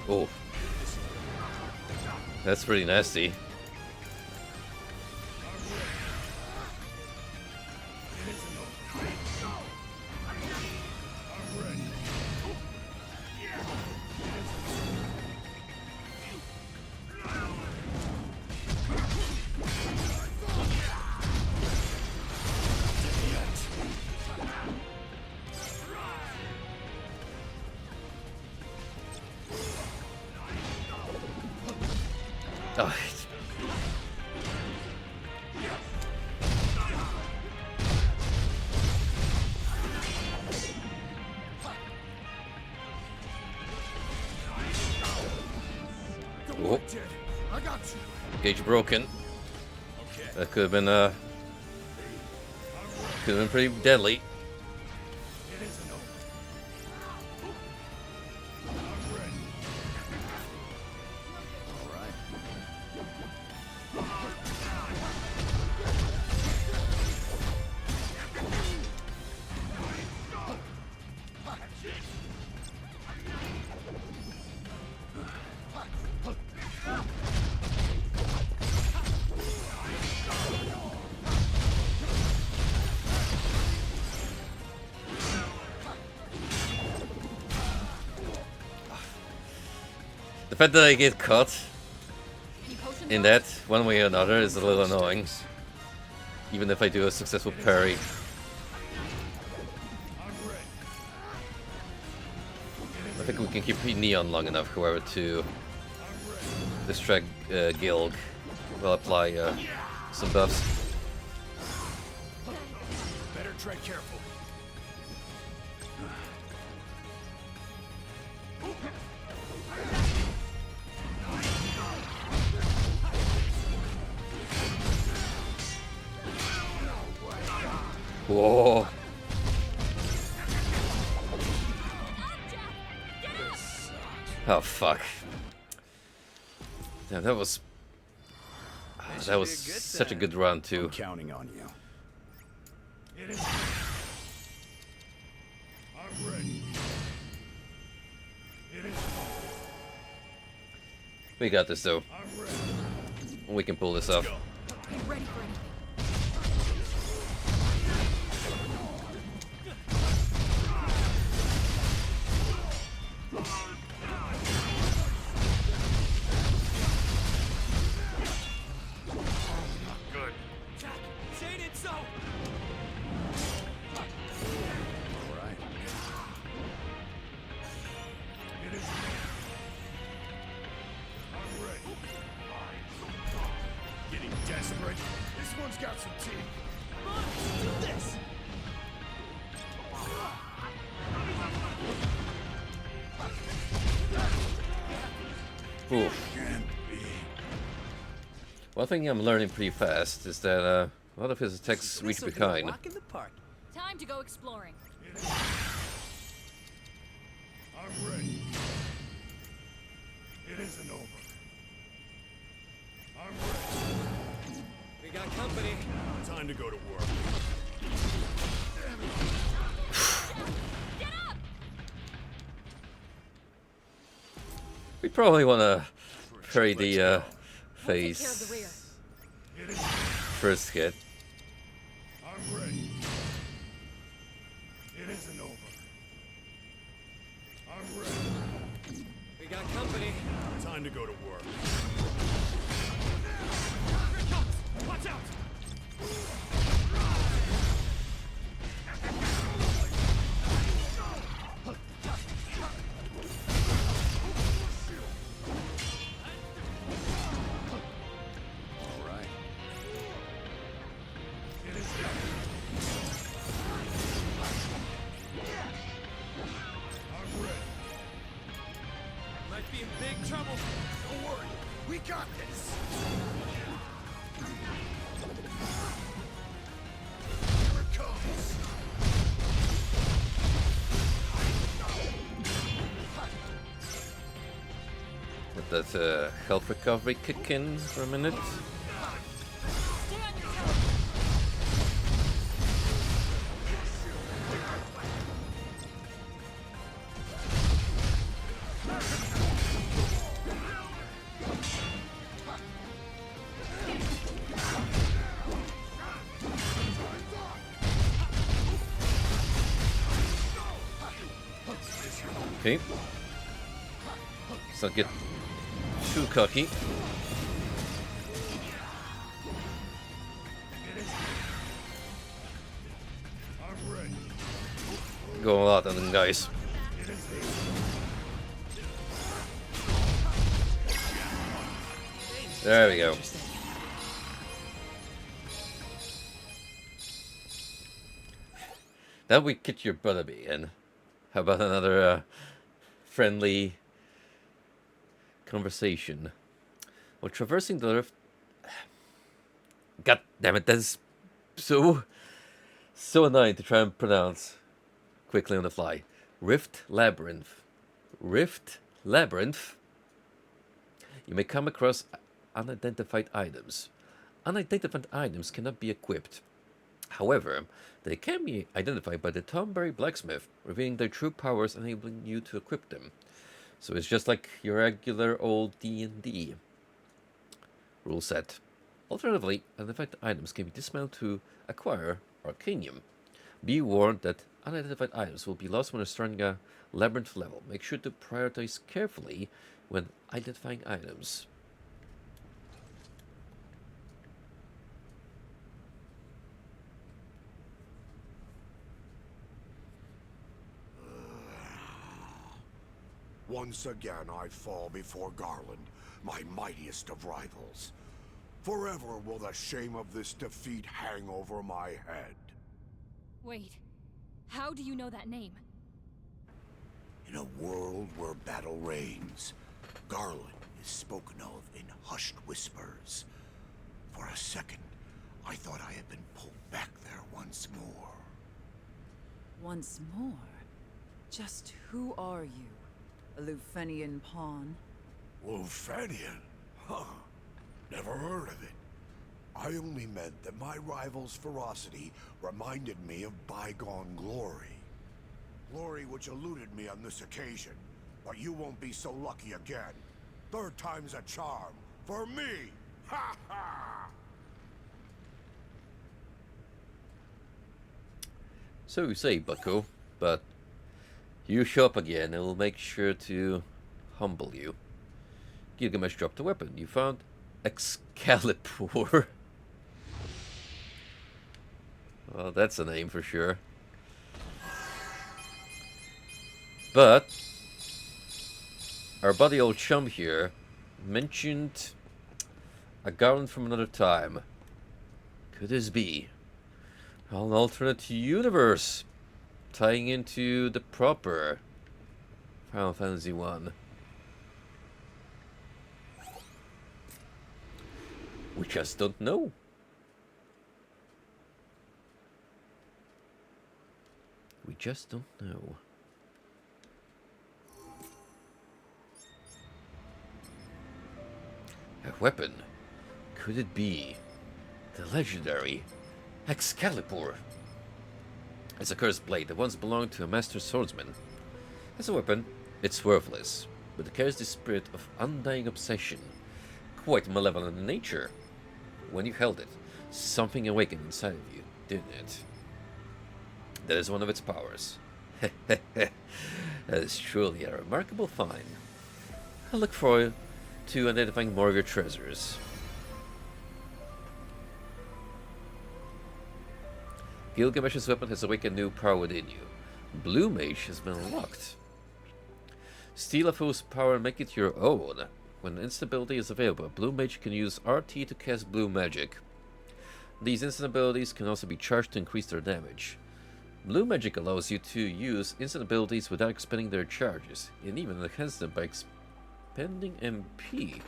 A: Oh, that's pretty nasty. Oh, oh.
F: I got you.
A: Gauge broken. That could have been pretty deadly. The fact that I get caught
C: Any potions
A: in
C: left?
A: that one way or another is a little annoying. Even if I do a successful parry. I think we can keep Neon long enough, however, to distract Gilg while apply some buffs.
B: Better tread careful.
A: Whoa! Oh fuck! Damn, that was such a good run too.
H: I'm counting on you.
B: I'm ready.
A: We got this though.
B: I'm ready.
A: We can pull this off.
C: Be ready for anything.
D: Jack, say it so.
H: All right.
B: I'm ready. Getting desperate. This one's got some teeth.
D: Come on, do this.
A: Oof.
B: Can't be.
A: One thing I'm learning pretty fast is that a lot of his attacks reach
D: This'll be a
A: behind.
D: walk in the park.
C: Time to go exploring.
B: I'm ready. It isn't over. I'm ready.
D: We got company.
B: Time to go to work.
C: Get up!
A: We probably want to parry the
C: We'll take care of the
A: phase
C: rear.
A: first hit.
B: I'm ready. It isn't over. I'm ready.
D: We got company.
B: Time to go to work.
D: Here it comes. Watch out.
H: All right.
B: I'm ready.
D: Might be in big trouble.
B: Don't worry. We got this. Here it comes.
A: Let that health recovery kick in for a minute.
C: Stay on your toes.
A: Okay. Let's not get too cocky.
B: I'm ready.
A: Go a lot on them guys. There we go. That we kick your butt a bit, and how about another friendly conversation? While traversing the rift... God damn it, that's so annoying to try and pronounce quickly on the fly. Rift Labyrinth. Rift Labyrinth. You may come across unidentified items. Unidentified items cannot be equipped. However, they can be identified by the Tomberry blacksmith, revealing their true powers, enabling you to equip them. So it's just like your regular old D&D rule set. Alternatively, unidentified items can be dismantled to acquire Arcanium. Be warned that unidentified items will be lost when starting a labyrinth level. Make sure to prioritize carefully when identifying items.
B: Once again I fall before Garland, my mightiest of rivals. Forever will the shame of this defeat hang over my head.
C: Wait. How do you know that name?
B: In a world where battle reigns, Garland is spoken of in hushed whispers. For a second, I thought I had been pulled back there once more.
G: Once more? Just who are you? A Lufenian pawn?
B: Lufenian? Huh. Never heard of it. I only meant that my rival's ferocity reminded me of bygone glory. Glory which eluded me on this occasion. But you won't be so lucky again. Third time's a charm. For me! Ha ha!
A: So you say, Bucko, but you show up again and we'll make sure to humble you. Gilgamesh dropped a weapon. You found Excalibur. Well, that's a name for sure. But our buddy old chum here mentioned a garland from another time. Could this be an alternate universe tying into the proper Final Fantasy 1? We just don't know. We just don't know. A weapon. Could it be the legendary Excalibur? It's a cursed blade that once belonged to a master swordsman. As a weapon, it's worthless, but it carries the spirit of undying obsession. Quite malevolent in nature. When you held it, something awakened inside of you, didn't it? That is one of its powers. That is truly a remarkable find. I look forward to identifying more of your treasures. Gilgamesh's weapon has awakened new power within you. Blue Mage has been unlocked. Steal a foe's power and make it your own. When instant ability is available, Blue Mage can use RT to cast blue magic. These instant abilities can also be charged to increase their damage. Blue Magic allows you to use instant abilities without expending their charges, and even enhance them by expending MP.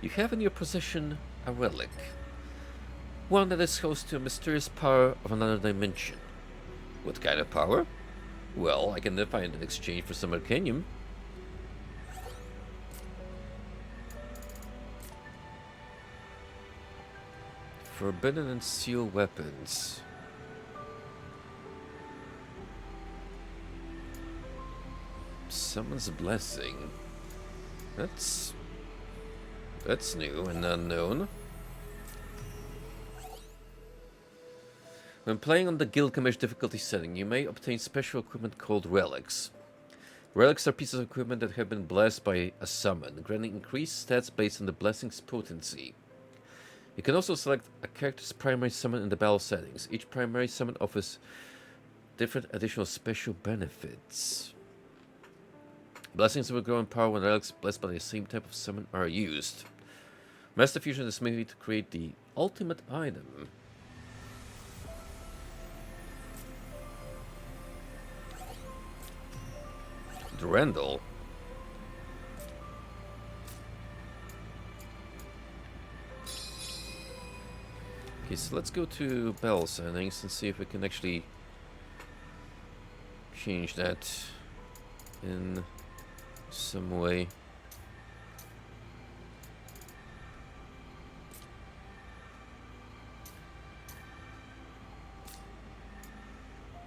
A: You have in your possession a relic. One that is host to a mysterious power of another dimension. What kind of power? Well, I can define it in exchange for some Arcanium. Forbidden and sealed weapons. Someone's blessing. That's new and unknown. When playing on the Gilgamesh difficulty setting, you may obtain special equipment called relics. Relics are pieces of equipment that have been blessed by a summon, granting increased stats based on the blessing's potency. You can also select a character's primary summon in the battle settings. Each primary summon offers different additional special benefits. Blessings will grow in power when relics blessed by the same type of summon are used. Master Fusion is maybe to create the ultimate item. Durandal. Okay, so let's go to battle settings and see if we can actually change that in some way.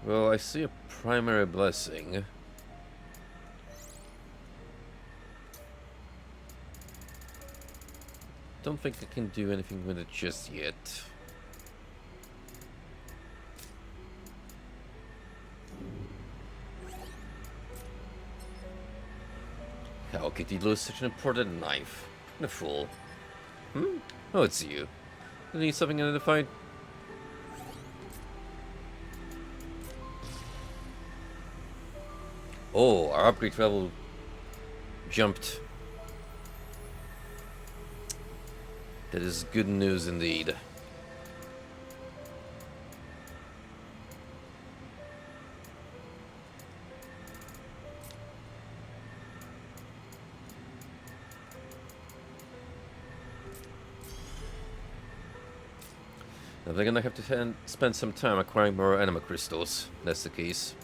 A: Well, I see a primary blessing. Don't think I can do anything with it just yet. How could he lose such an important knife? The fool. Hmm? Oh, it's you. You need something identified? Oh, our upgrade level jumped. That is good news indeed. Now they're gonna have to spend some time acquiring more anima crystals. That's the case.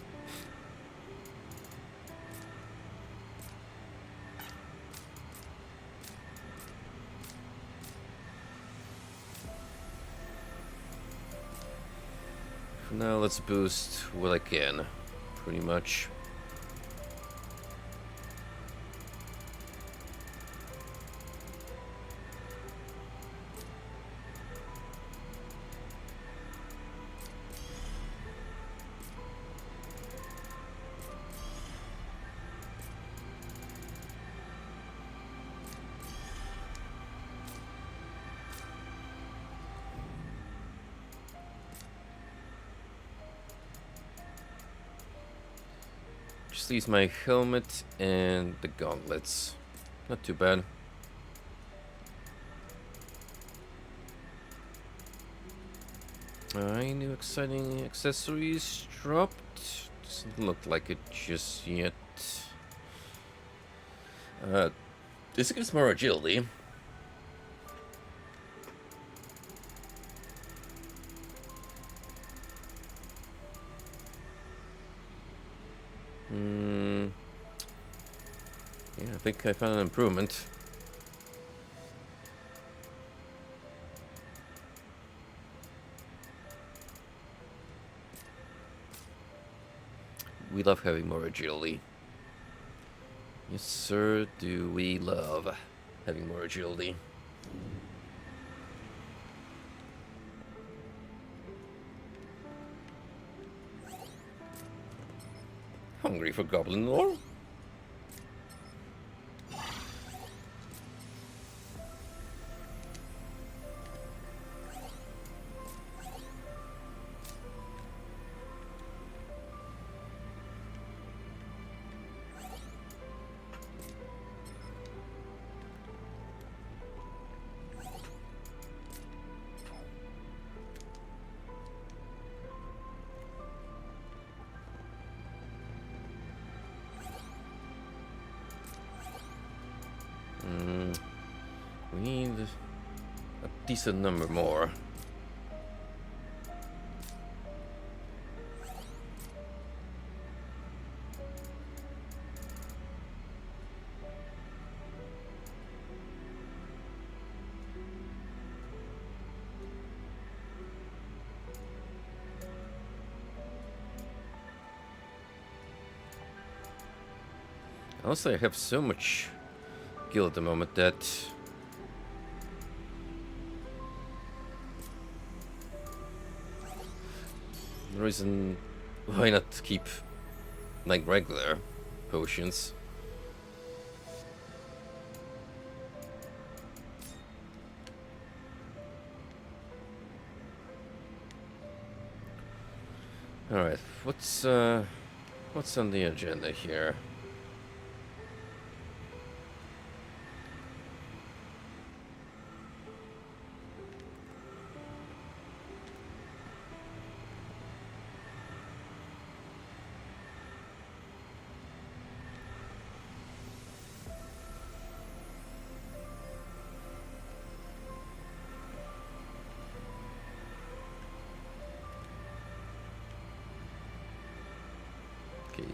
A: For now, let's boost what I can, pretty much. Just leaves my helmet and the gauntlets. Not too bad. New exciting accessories dropped. Doesn't look like it just yet. This gives more agility. Yeah, I think I found an improvement. We love having more agility. Yes, sir, do we love having more agility. Hungry for goblin lore? We need a decent number more. Also, I have so much gil at the moment that the reason why not keep like regular potions. All right, what's on the agenda here?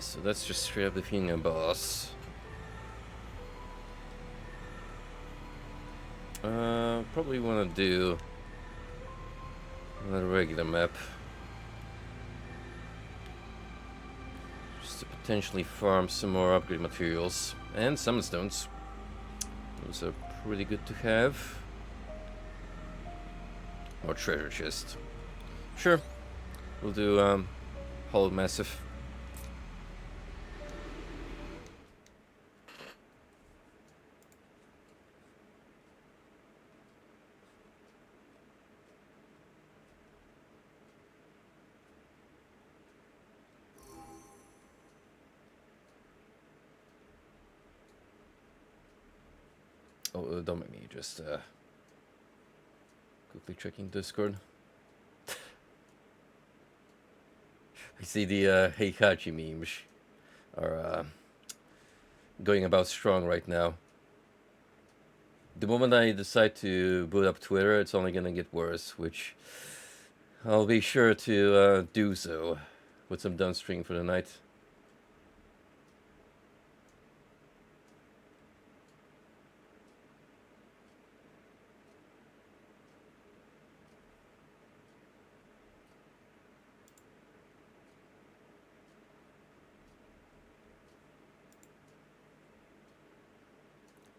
A: so that's just straight up defeating a boss. Probably want to do another regular map. Just to potentially farm some more upgrade materials. And summon stones. Those are pretty good to have. Or treasure chest. Sure. We'll do Hollowed Massive. Oh, don't make me just quickly checking Discord. I see the Heikachi memes are going about strong right now. The moment I decide to boot up Twitter, it's only gonna get worse, which I'll be sure to do so with some downstream for the night.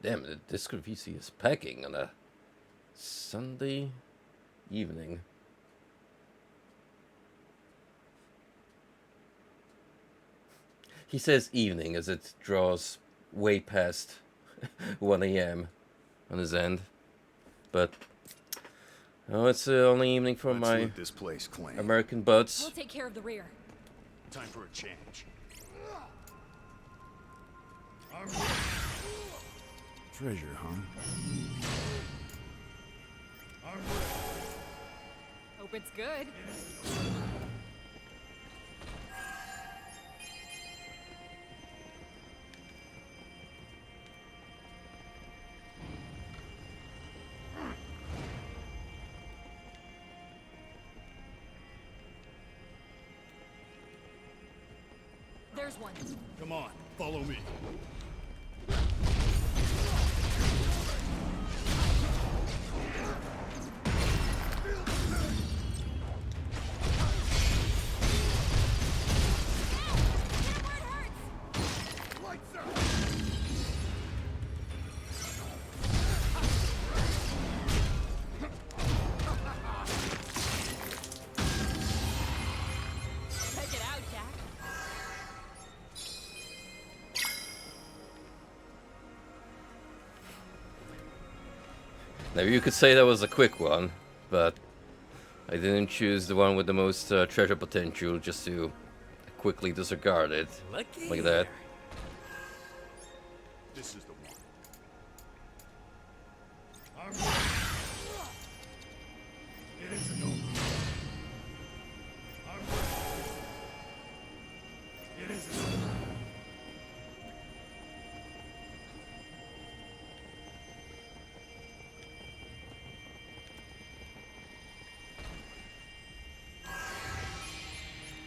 A: Damn, the Discord VC is packing on a Sunday evening. He says evening as it draws way past 1 a.m. on his end. But, oh, it's the only evening for
H: Let's
A: my
H: loot this place clean.
A: American buds.
C: We'll take care of the rear.
H: Time for a change. Treasure, huh?
C: Hope it's good. There's one.
H: Come on, follow me.
C: Check it out, Jack.
A: Now you could say that was a quick one, but I didn't choose the one with the most treasure potential just to quickly disregard it like that.
H: This is the one.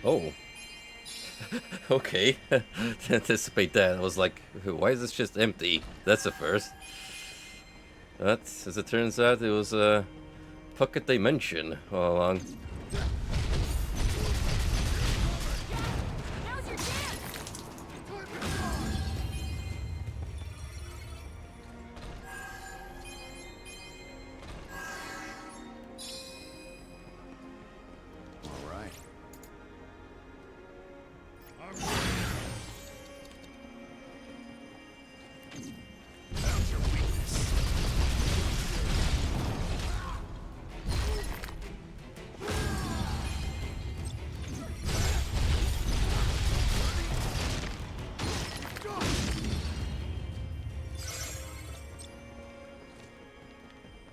A: Oh. Okay. Didn't anticipate that. I was like, why is this just empty? That's a first. But, as it turns out, it was a pocket dimension all along.
C: Now's your chance.
H: All right. Found your weakness.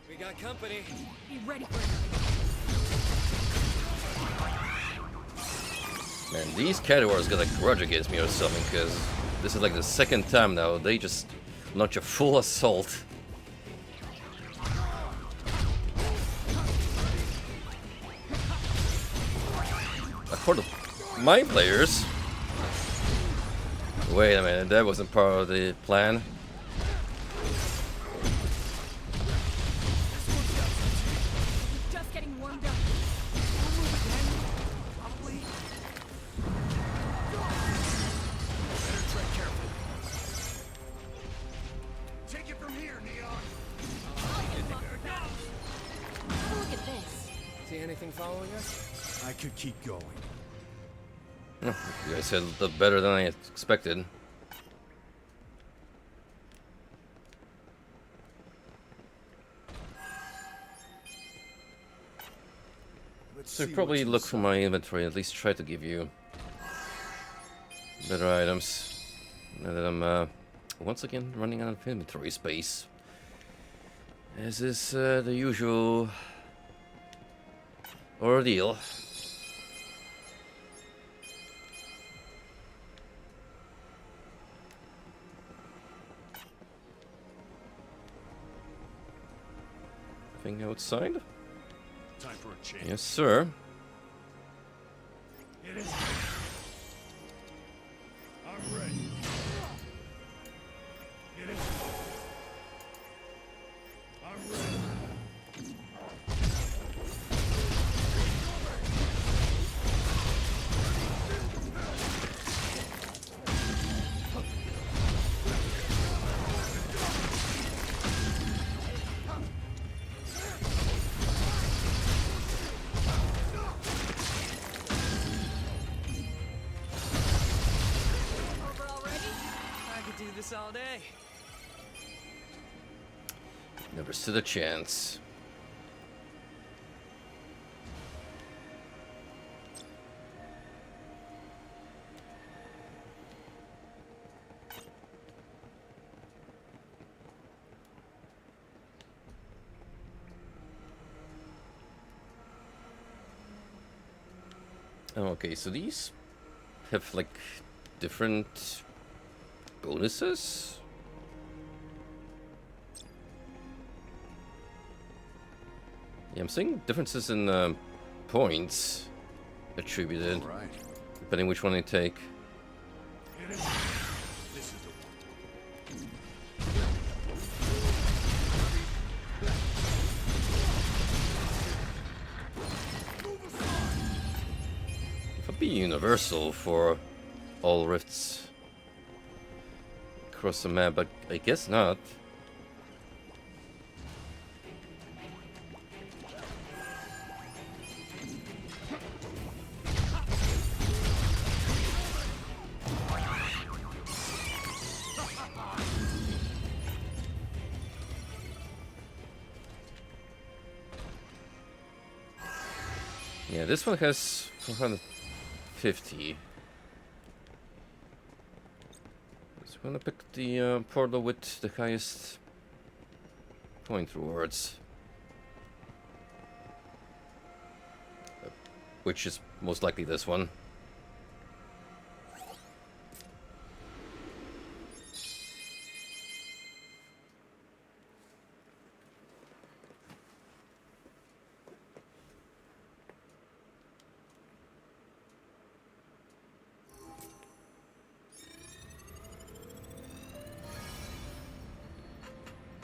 D: We got company.
C: Be ready for it.
A: Man, these Cadwars got a grudge against me or something, because this is like the second time now they just launch a full assault. For the my players, Wait a minute, that wasn't part of the plan.
C: Just getting warmed up.
H: Better tread carefully. Take it from here, Neon.
C: Look at this.
D: See anything following us?
H: I could keep going.
A: You guys said it looked better than I expected.
H: Let's
A: So
H: see
A: probably
H: what's
A: look for
H: inside.
A: my inventory, at least try to give you better items. Now that I'm once again running out of inventory space. As is the usual ordeal. Thing outside?
H: Time for a change.
A: Yes, sir.
H: It is. I'm ready. It is. I'm ready.
C: Over already?
D: I could do this all day.
A: Never stood a chance. Oh, okay, so these have like different bonuses? Yeah, I'm seeing differences in points attributed,
H: All right.
A: depending which one you take.
H: It is. This is the one.
A: It would be universal for all rifts across the map, but I guess not. Yeah, this one has 450. So I'm gonna pick the portal with the highest point rewards. Which is most likely this one.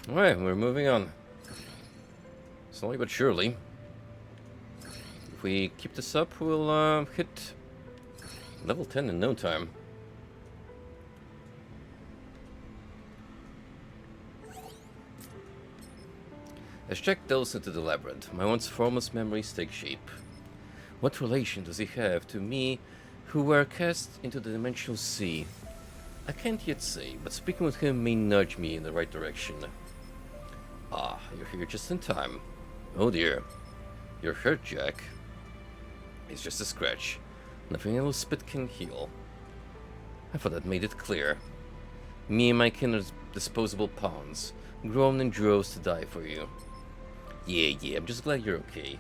A: Alright, we're moving on. Slowly but surely. If we keep this up, we'll hit level 10 in no time. As Jack delves into the labyrinth, my once formless memories take shape. What relation does he have to me, who were cast into the dimensional sea? I can't yet say, but speaking with him may nudge me in the right direction. Ah, you're here just in time. Oh dear. You're hurt, Jack. It's just a scratch. Nothing a little spit can heal. I thought that made it clear. Me and my kin are disposable pawns, grown in droves to die for you. Yeah, I'm just glad you're okay.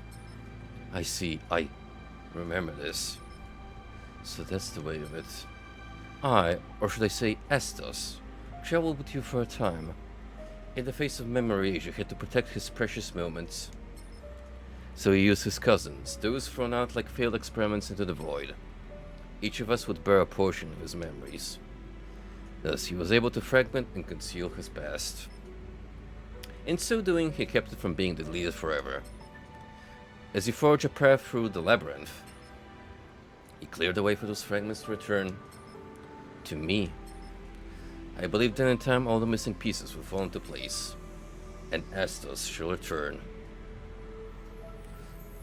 A: I see, I remember this. So that's the way of it. I, or should I say Estos, traveled with you for a time. In the face of memories, you had to protect his precious moments. So he used his cousins, those thrown out like failed experiments into the void. Each of us would bear a portion of his memories. Thus, he was able to fragment and conceal his past. In so doing, he kept it from being deleted forever. As he forged a path through the labyrinth, he cleared the way for those fragments to return to me. I believe then in time all the missing pieces will fall into place, and Astos shall return.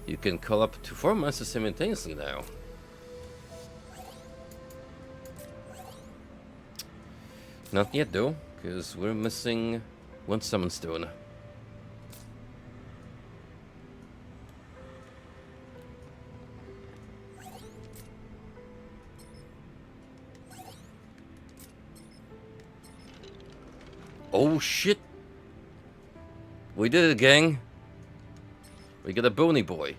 A: You can call up to 4 monsters simultaneously now. Not yet though, because we're missing 1 summon stone. Oh shit! We did it, gang! We got a bony boy.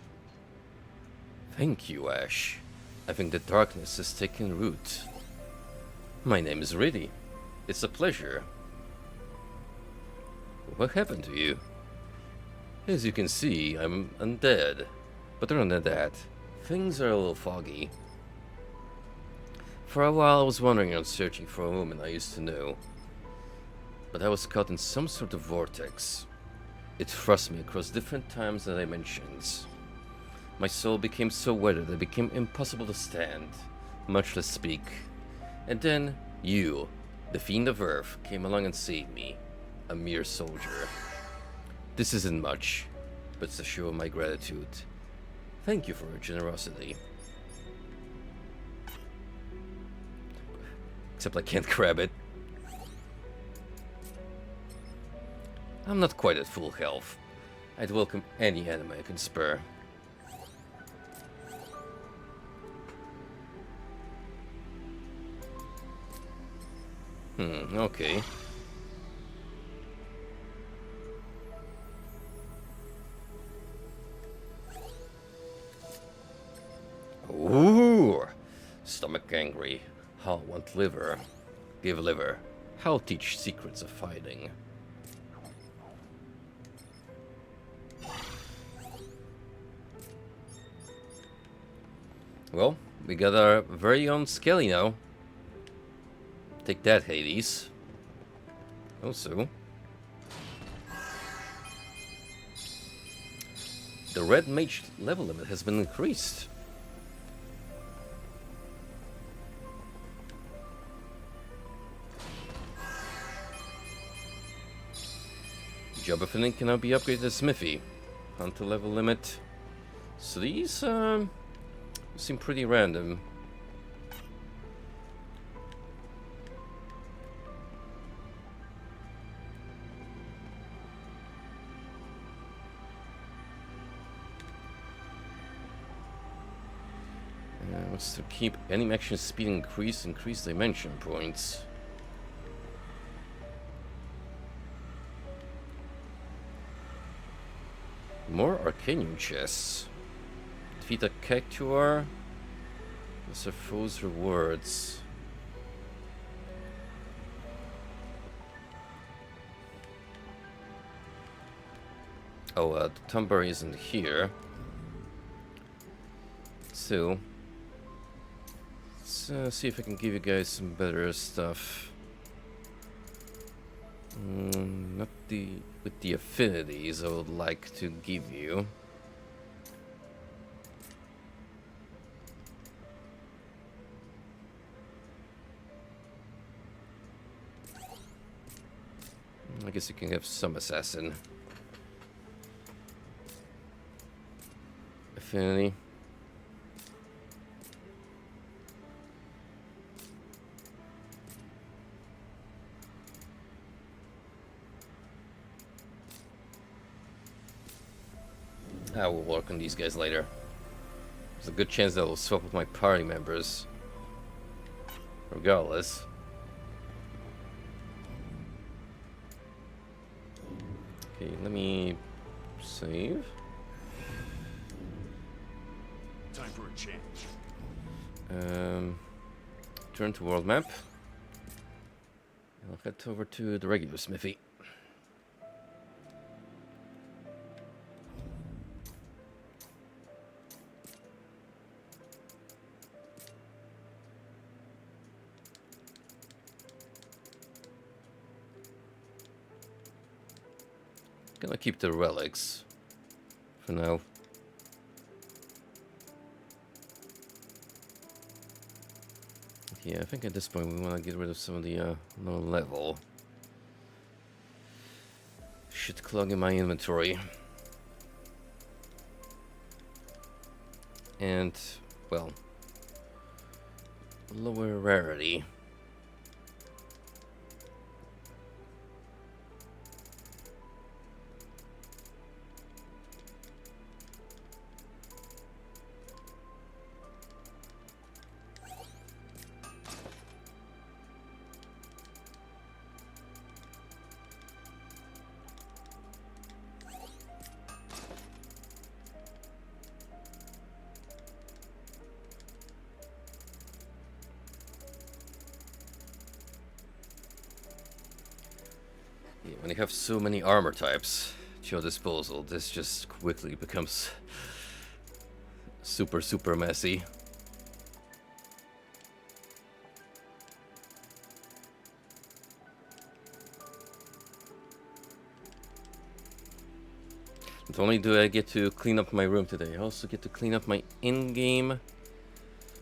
A: Thank you, Ash. I think the darkness has taken root. My name is Riddy. It's a pleasure. What happened to you? As you can see, I'm undead. But other than that, things are a little foggy. For a while I was wandering around searching for a woman I used to know. But I was caught in some sort of vortex. It thrust me across different times and dimensions. My soul became so weathered that it became impossible to stand, much less speak. And then you, the Fiend of Earth, came along and saved me, a mere soldier. This isn't much, but it's a show of my gratitude. Thank you for your generosity. Except I can't grab it. I'm not quite at full health. I'd welcome any anime I can spare. Okay. Ooh! Stomach angry. I'll want liver. Give liver. I'll teach secrets of fighting. Well, we got our very own Skelly now. Take that, Hades. Also, the red mage level limit has been increased. Job offending can now be upgraded to Smithy. Hunter level limit. So these seem pretty random. What's to keep any action speed increase dimension points. More Arcanium chests. Defeat a Cactuar. Lesser foes rewards. Oh, the Tumber isn't here. So, let's see if I can give you guys some better stuff. Not with the affinities I would like to give you. I guess you can have some assassin affinity. I will work on these guys later. There's a good chance that I'll swap with my party members. Regardless. Okay, let me save.
H: Time for a change.
A: Turn to world map. I'll head over to the regular smithy. Gonna keep the relics for now. Yeah, I think at this point we want to get rid of some of the low level shit clogging my inventory. And, well, lower rarity. When you have so many armor types at your disposal, this just quickly becomes super messy. Not only do I get to clean up my room today, I also get to clean up my in-game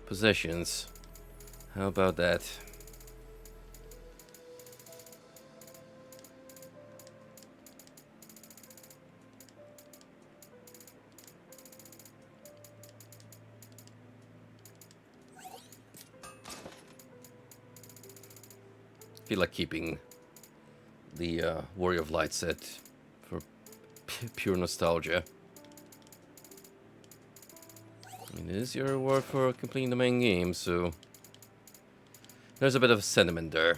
A: possessions. How about that? Feel like keeping the Warrior of Light set for pure nostalgia. I mean, it is your reward for completing the main game, so there's a bit of sentiment there.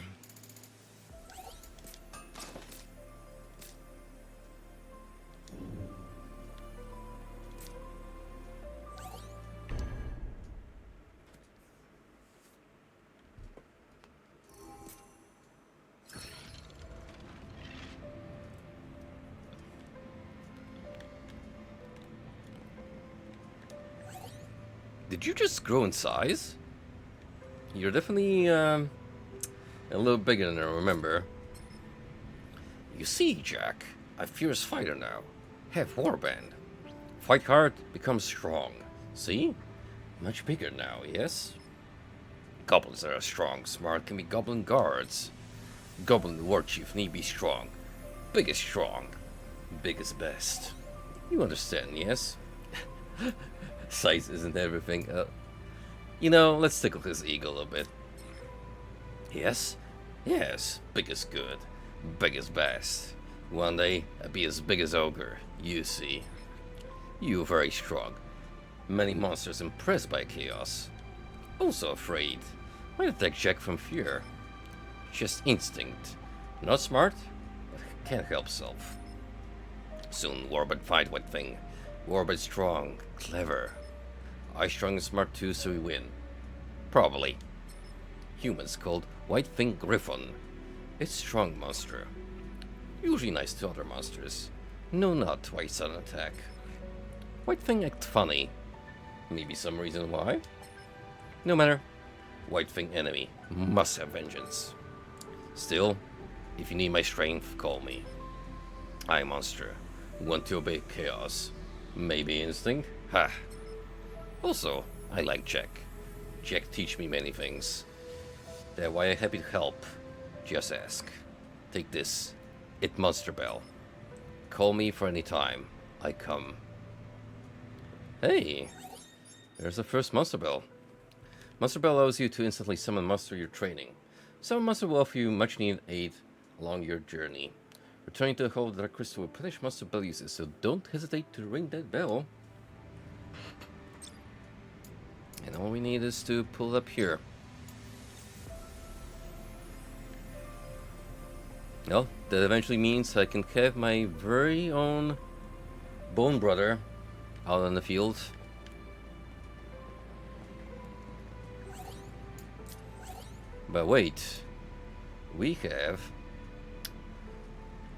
A: Did you just grow in size? You're definitely a little bigger than I remember. You see, Jack, a fierce fighter now. Have warband. Fight hard, become strong. See? Much bigger now, yes? Goblins that are strong, smart can be goblin guards. Goblin war chief need be strong. Big is strong. Big is best. You understand, yes? Size isn't everything. You know, let's tickle his ego a little bit. Yes? Yes, big is good. Big is best. One day, I'll be as big as Ogre, you see. You very strong. Many monsters impressed by chaos. Also afraid. Might attack Jack from fear. Just instinct. Not smart, but can't help self. Soon Warband fight White Thing. Warband strong, clever. I strong and smart too, so we win. Probably. Humans called White Thing Griffon. It's strong monster. Usually nice to other monsters. No, not twice on attack. White Thing act funny. Maybe some reason why. No matter. White Thing enemy must have vengeance. Still, if you need my strength, call me. I monster. Want to obey chaos. Maybe instinct? Ha! Also, I like Jack. Jack teach me many things. That's why I'm happy to help. Just ask. Take this. It Monster Bell. Call me for any time. I come. Hey! There's the first Monster Bell. Monster Bell allows you to instantly summon monster you're training. Summon monster will offer you much needed aid along your journey. Returning to the Hall of the Dark Crystal will punish monster bell uses, so don't hesitate to ring that bell. And all we need is to pull it up here. Well, that eventually means I can have my very own Bone Brother out in the field. But wait, we have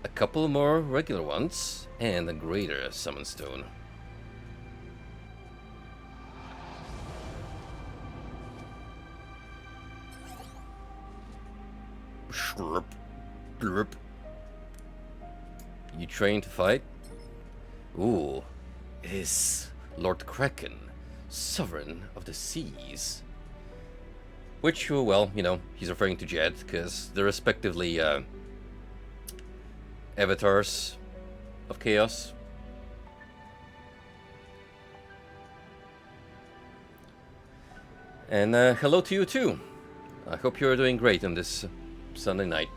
A: a couple more regular ones and a greater summon stone. Slurp, slurp. You train to fight? Ooh, it is Lord Kraken, Sovereign of the Seas. Which, well, you know, he's referring to Jed, because they're respectively avatars of chaos. And hello to you too. I hope you're doing great on this Sunday night.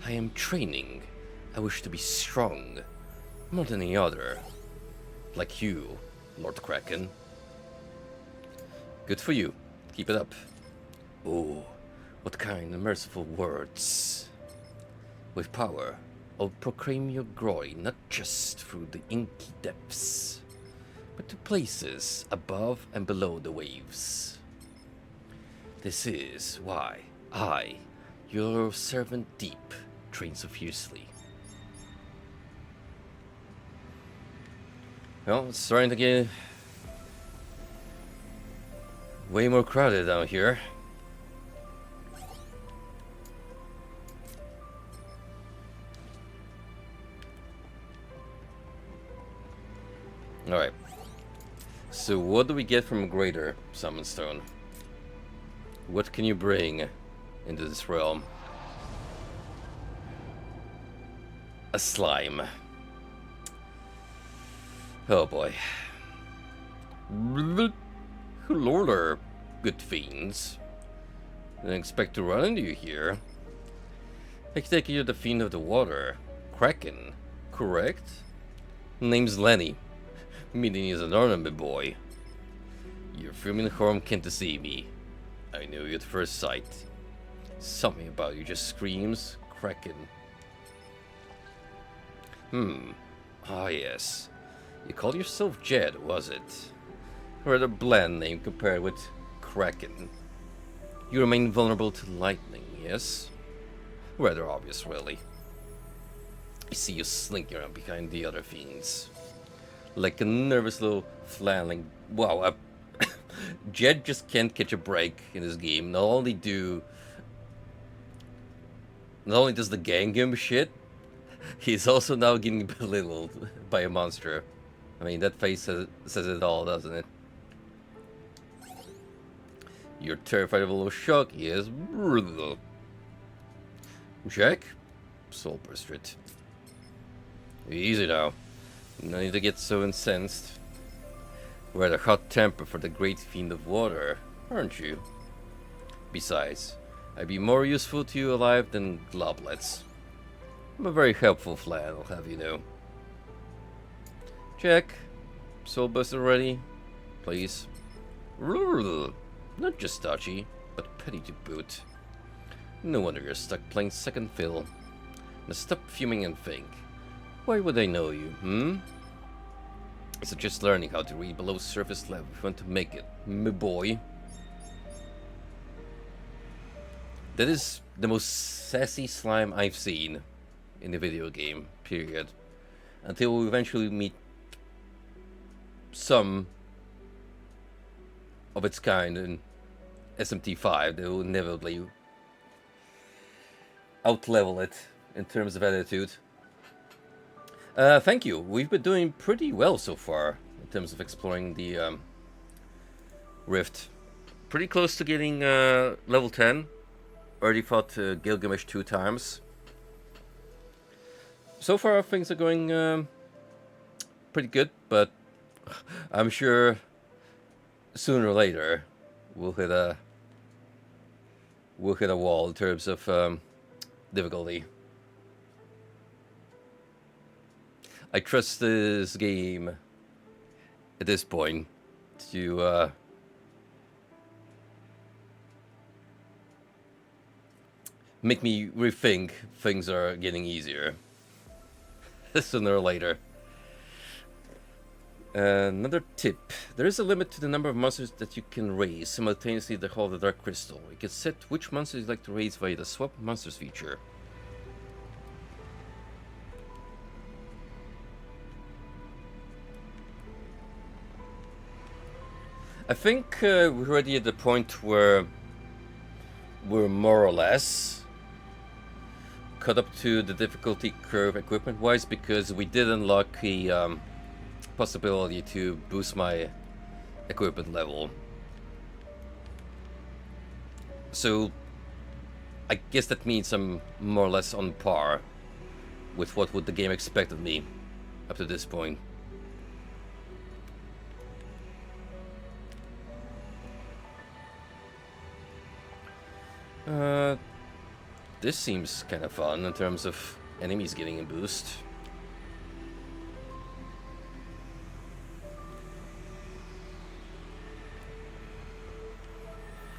A: I am training. I wish to be strong, more than any other. Like you, Lord Kraken. Good for you. Keep it up. Oh, what kind of merciful words. With power, I'll proclaim your glory not just through the inky depths, but to places above and below the waves. This is why I, your servant deep, train so fiercely. Well, it's starting to get way more crowded down here. Alright. So what do we get from a greater summon stone? What can you bring into this realm? A slime. Oh boy. Hello there, good fiends. Didn't expect to run into you here. I take you're the fiend of the water. Kraken, correct? Name's Lenny. Meaning he's an ornament boy. You're fuming home came to see me. I knew you at first sight. Something about you just screams Kraken. Ah yes. You call yourself Jed, was it? Rather bland name compared with Kraken. You remain vulnerable to lightning, yes? Rather obvious, really. I see you slinking around behind the other fiends. Like a nervous little flailing... Wow, Jed just can't catch a break in this game. Not only does the gang give him shit, he's also now getting belittled by a monster. I mean, that face says it all, doesn't it? You're terrified of a little shock, yes. Jack? Soul Burstrit. Easy now. No need to get so incensed. Rather hot temper for the great fiend of water, aren't you? Besides, I'd be more useful to you alive than globlets. I'm a very helpful flan, I'll have you know. Check. Soul Buster ready? Please. Not just dodgy, but petty to boot. No wonder you're stuck playing second fiddle. Now stop fuming and think. Why would I know you, Is it just learning how to read below surface level if you want to make it, my boy? That is the most sassy slime I've seen in the video game, period. Until we eventually meet some of its kind in SMT5, they will inevitably outlevel it in terms of attitude. Thank you. We've been doing pretty well so far in terms of exploring the Rift. Pretty close to getting level 10. Already fought Gilgamesh 2 times. So far things are going pretty good, but I'm sure sooner or later we'll hit a wall in terms of difficulty. I trust this game at this point to make me rethink things are getting easier sooner or later. Another tip. There is a limit to the number of monsters that you can raise simultaneously to hold the Dark Crystal. You can set which monsters you'd like to raise via the Swap Monsters feature. I think we're already at the point where we're more or less caught up to the difficulty curve equipment-wise because we did unlock the possibility to boost my equipment level. So I guess that means I'm more or less on par with what would the game expect of me up to this point. This seems kind of fun in terms of enemies getting a boost.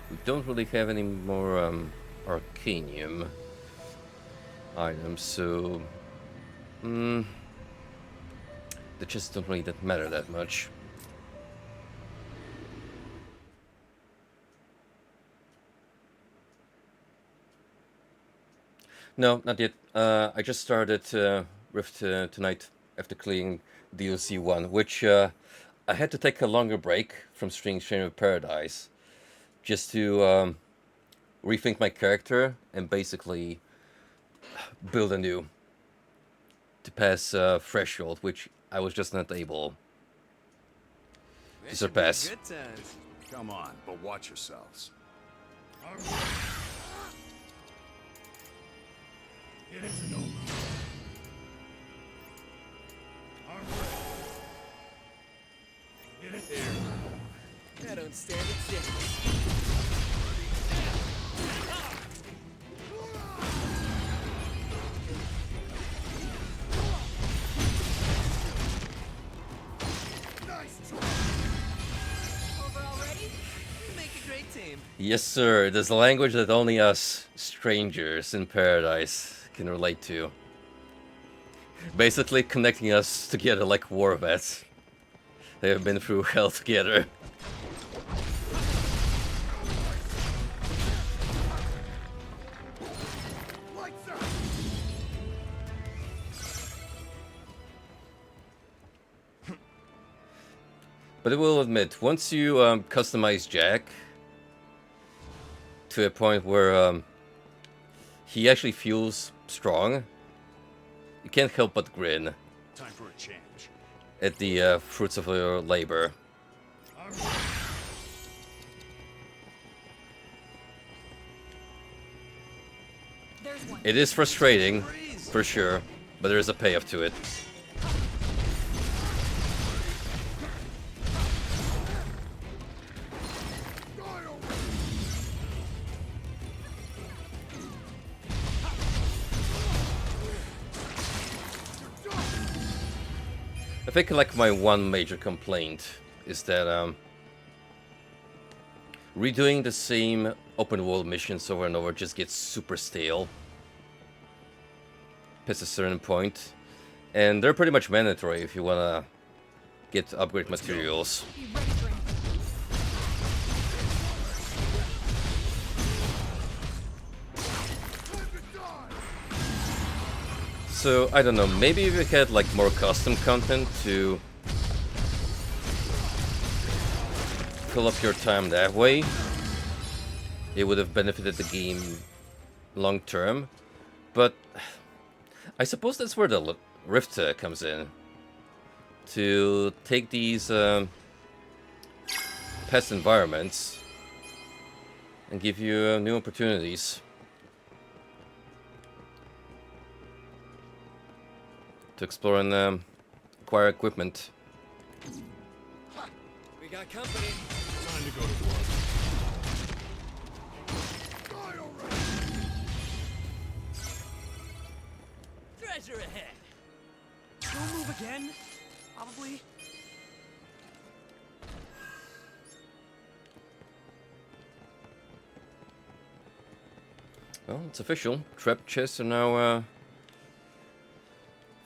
A: We don't really have any more Arcanium items, so they just don't really matter that much. No, not yet. I just started Rift tonight after clearing DLC 1, which I had to take a longer break from Strange Strain of Paradise just to rethink my character and basically build anew to pass Threshold, which I was just not able to surpass.
D: Good times.
H: Come on, but watch yourselves. It isn't over. It is here.
D: I don't stand a chance.
C: Over already?
D: You make a great team.
A: Yes, sir. There's a language that only us strangers in Paradise can relate to. Basically connecting us together like war vets. They have been through hell together. But I will admit, once you customize Jack to a point where he actually feels strong, you can't help but grin
H: Time for a change.
A: at the fruits of your labor.
C: There's one.
A: It is frustrating, for sure, but there is a payoff to it. I think like my one major complaint is that redoing the same open world missions over and over just gets super stale past a certain point, and they're pretty much mandatory if you wanna get upgrade materials.
C: Be ready for anything.
A: So I don't know, maybe if we had like more custom content to fill up your time that way, it would have benefited the game long term. But I suppose that's where the Rift comes in, to take these past environments and give you new opportunities to explore and acquire equipment.
D: We got company.
H: Time to go to work.
D: Treasure ahead. Don't move again. Probably.
A: Well, it's official. Trap chests are now a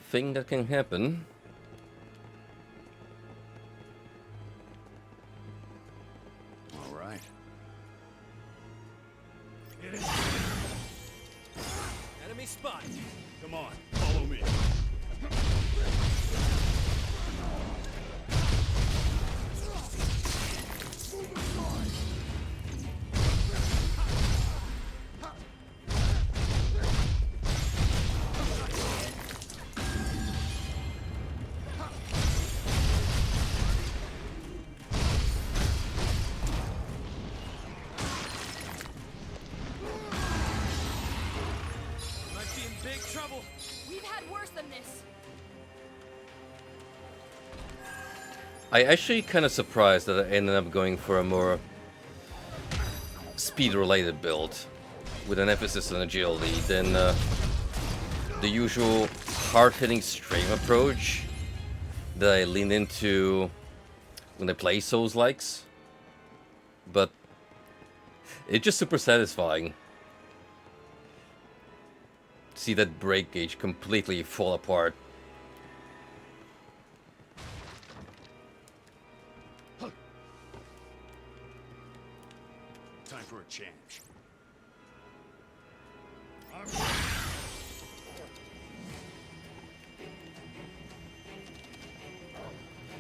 A: thing that can happen.
H: All right. It is.
D: Enemy spot.
H: Come on, follow me.
A: I actually kind of surprised that I ended up going for a more speed-related build with an emphasis on agility than the usual hard-hitting stream approach that I lean into when I play Souls-likes. But it's just super satisfying. See that break gauge completely fall apart.
H: Time for a change.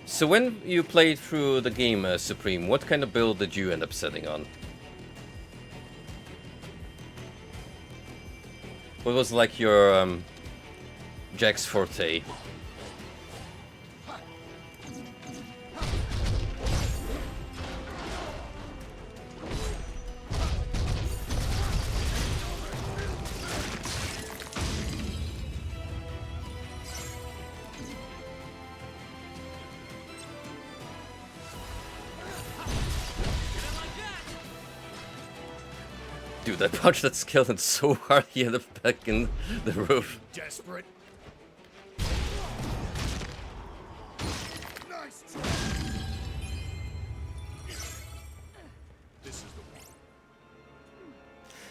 A: So when you played through the game, Supreme, what kind of build did you end up setting on? What was like your Jack's forte? Dude, I punched that skeleton so hard he ended up back in the roof.
H: Desperate. Nice. This is the one.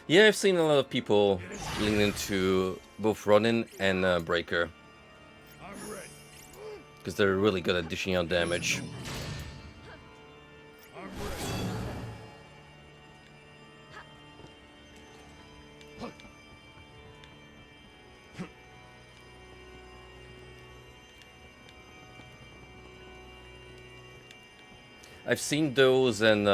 A: Yeah, I've seen a lot of people lean into both Ronin and Breaker.
H: I'm ready.
A: Because they're really good at dishing out damage.
H: I'm ready.
A: I've seen those and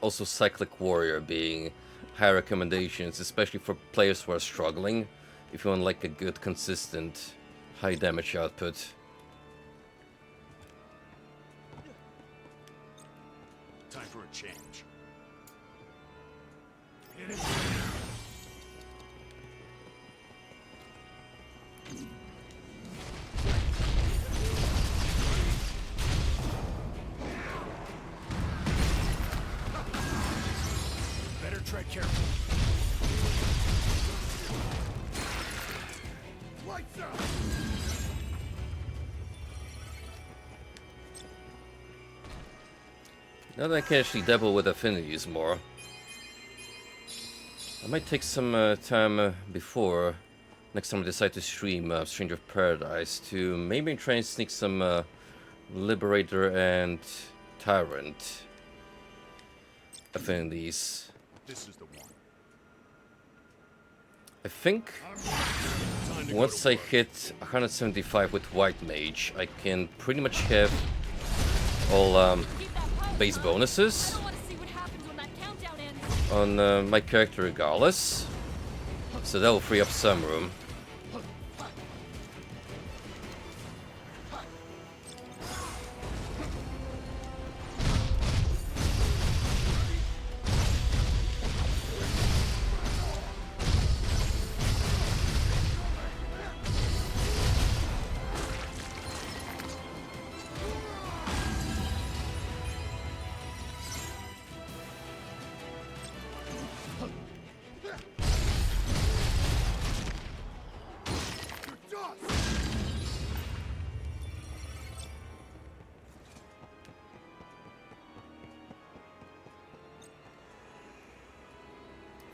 A: also Cyclic Warrior being high recommendations, especially for players who are struggling, if you want like a good, consistent, high damage output.
H: Time for a change. Better tread carefully. Lights out.
A: Now that I can actually dabble with affinities more, I might take some time before next time I decide to stream Stranger of Paradise to maybe try and sneak some Liberator and Tyrant affinities.
H: This is the one.
A: I think
H: Time to go
A: once
H: to
A: I
H: work.
A: hit 175 with White Mage, I can pretty much have all
C: Keep that power
A: base
C: up.
A: bonuses
C: I don't want to see what happens when that countdown ends.
A: on my character regardless. So that will free up some room.
H: Dust.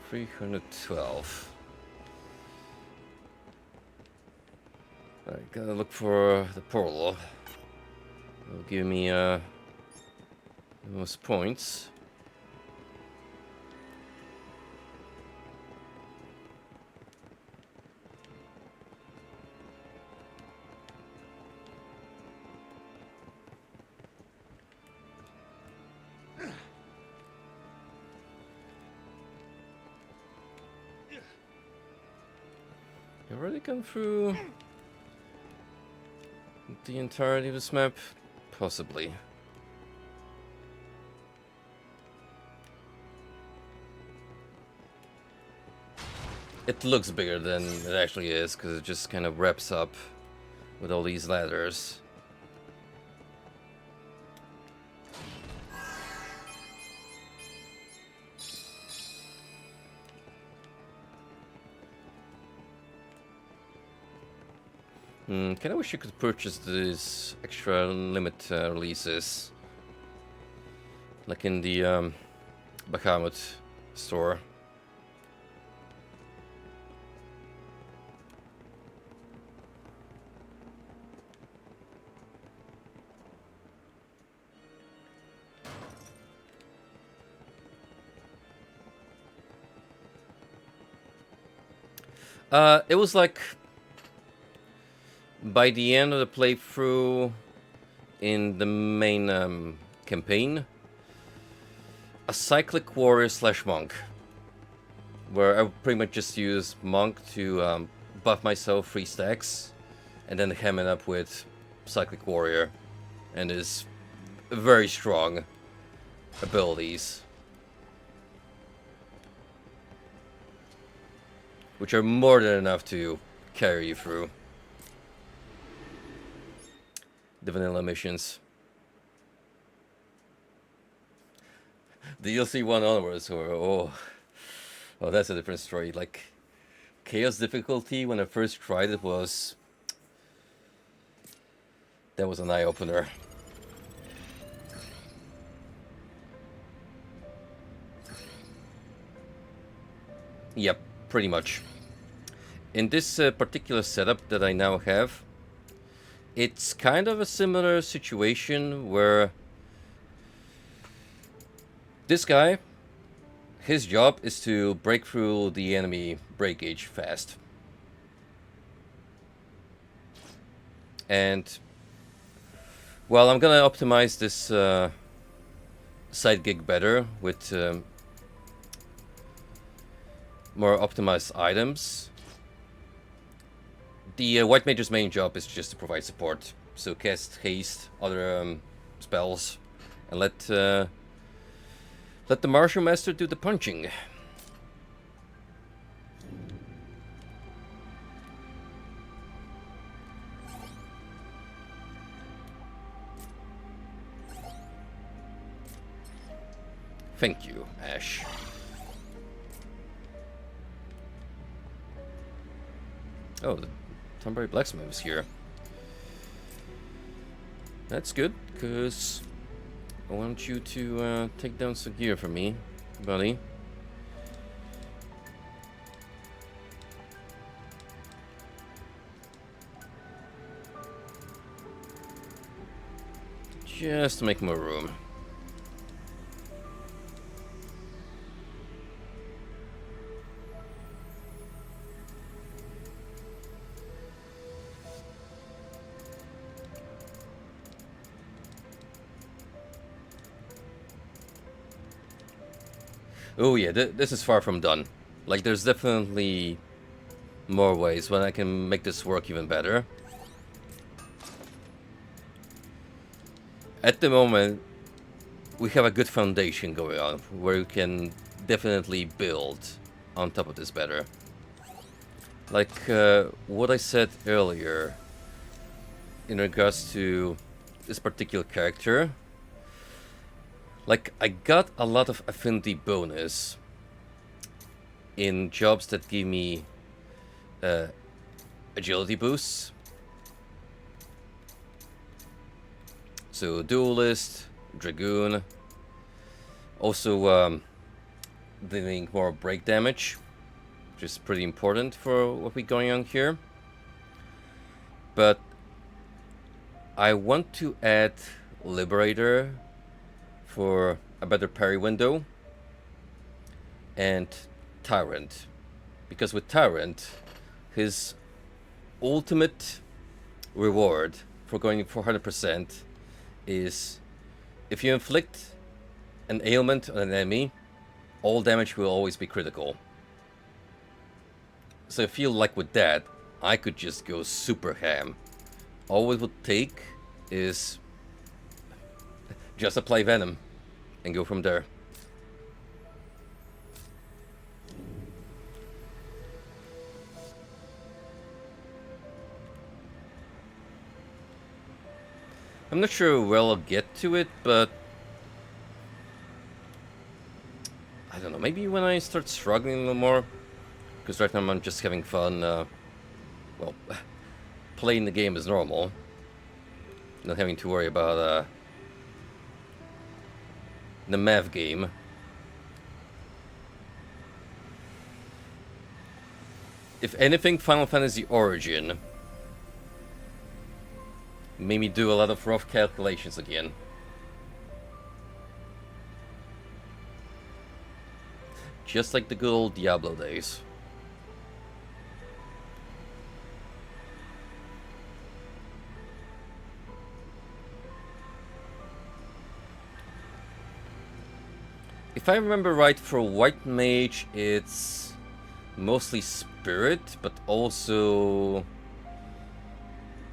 A: 312. Alright, gotta look for the portal. It'll give me the most points. You already gone through the entirety of this map? Possibly. It looks bigger than it actually is, because it just kind of wraps up with all these ladders. Kinda wish you could purchase these extra limit releases. Like in the Bahamut store. It was like by the end of the playthrough in the main campaign, a cyclic warrior / monk, where I would pretty much just use monk to buff myself 3 stacks, and then ham it up with cyclic warrior and his very strong abilities, which are more than enough to carry you through the vanilla missions. The DLC 1 onwards were, oh, that's a different story. Like, Chaos difficulty when I first tried it was... that was an eye-opener. Yep, pretty much. In this particular setup that I now have, it's kind of a similar situation where this guy, his job is to break through the enemy breakage fast. And, well, I'm gonna optimize this side gig better with more optimized items. The White Mage's main job is just to provide support, so cast haste, other spells, and let the Martial Master do the punching. Thank you, Ash. Oh, the Tonberry Blacksmith is here. That's good, because I want you to take down some gear for me, buddy. Just to make more room. Oh yeah, this is far from done. Like, there's definitely more ways when I can make this work even better. At the moment, we have a good foundation going on, where we can definitely build on top of this better. Like what I said earlier in regards to this particular character. Like, I got a lot of affinity bonus in jobs that give me agility boosts. So, Duelist, Dragoon, also dealing more break damage, which is pretty important for what we're going on here. But I want to add Liberator for a better parry window, and Tyrant, because with Tyrant, his ultimate reward for going for 100% is if you inflict an ailment on an enemy, all damage will always be critical. So I feel like with that, I could just go super ham. All it would take is just apply Venom and go from there. I'm not sure where I'll get to it, but I don't know, maybe when I start struggling a little more, because right now I'm just having fun, well, playing the game as normal. Not having to worry about the math game. If anything, Final Fantasy Origin made me do a lot of rough calculations again. Just like the good old Diablo days. If I remember right, for White Mage, it's mostly Spirit, but also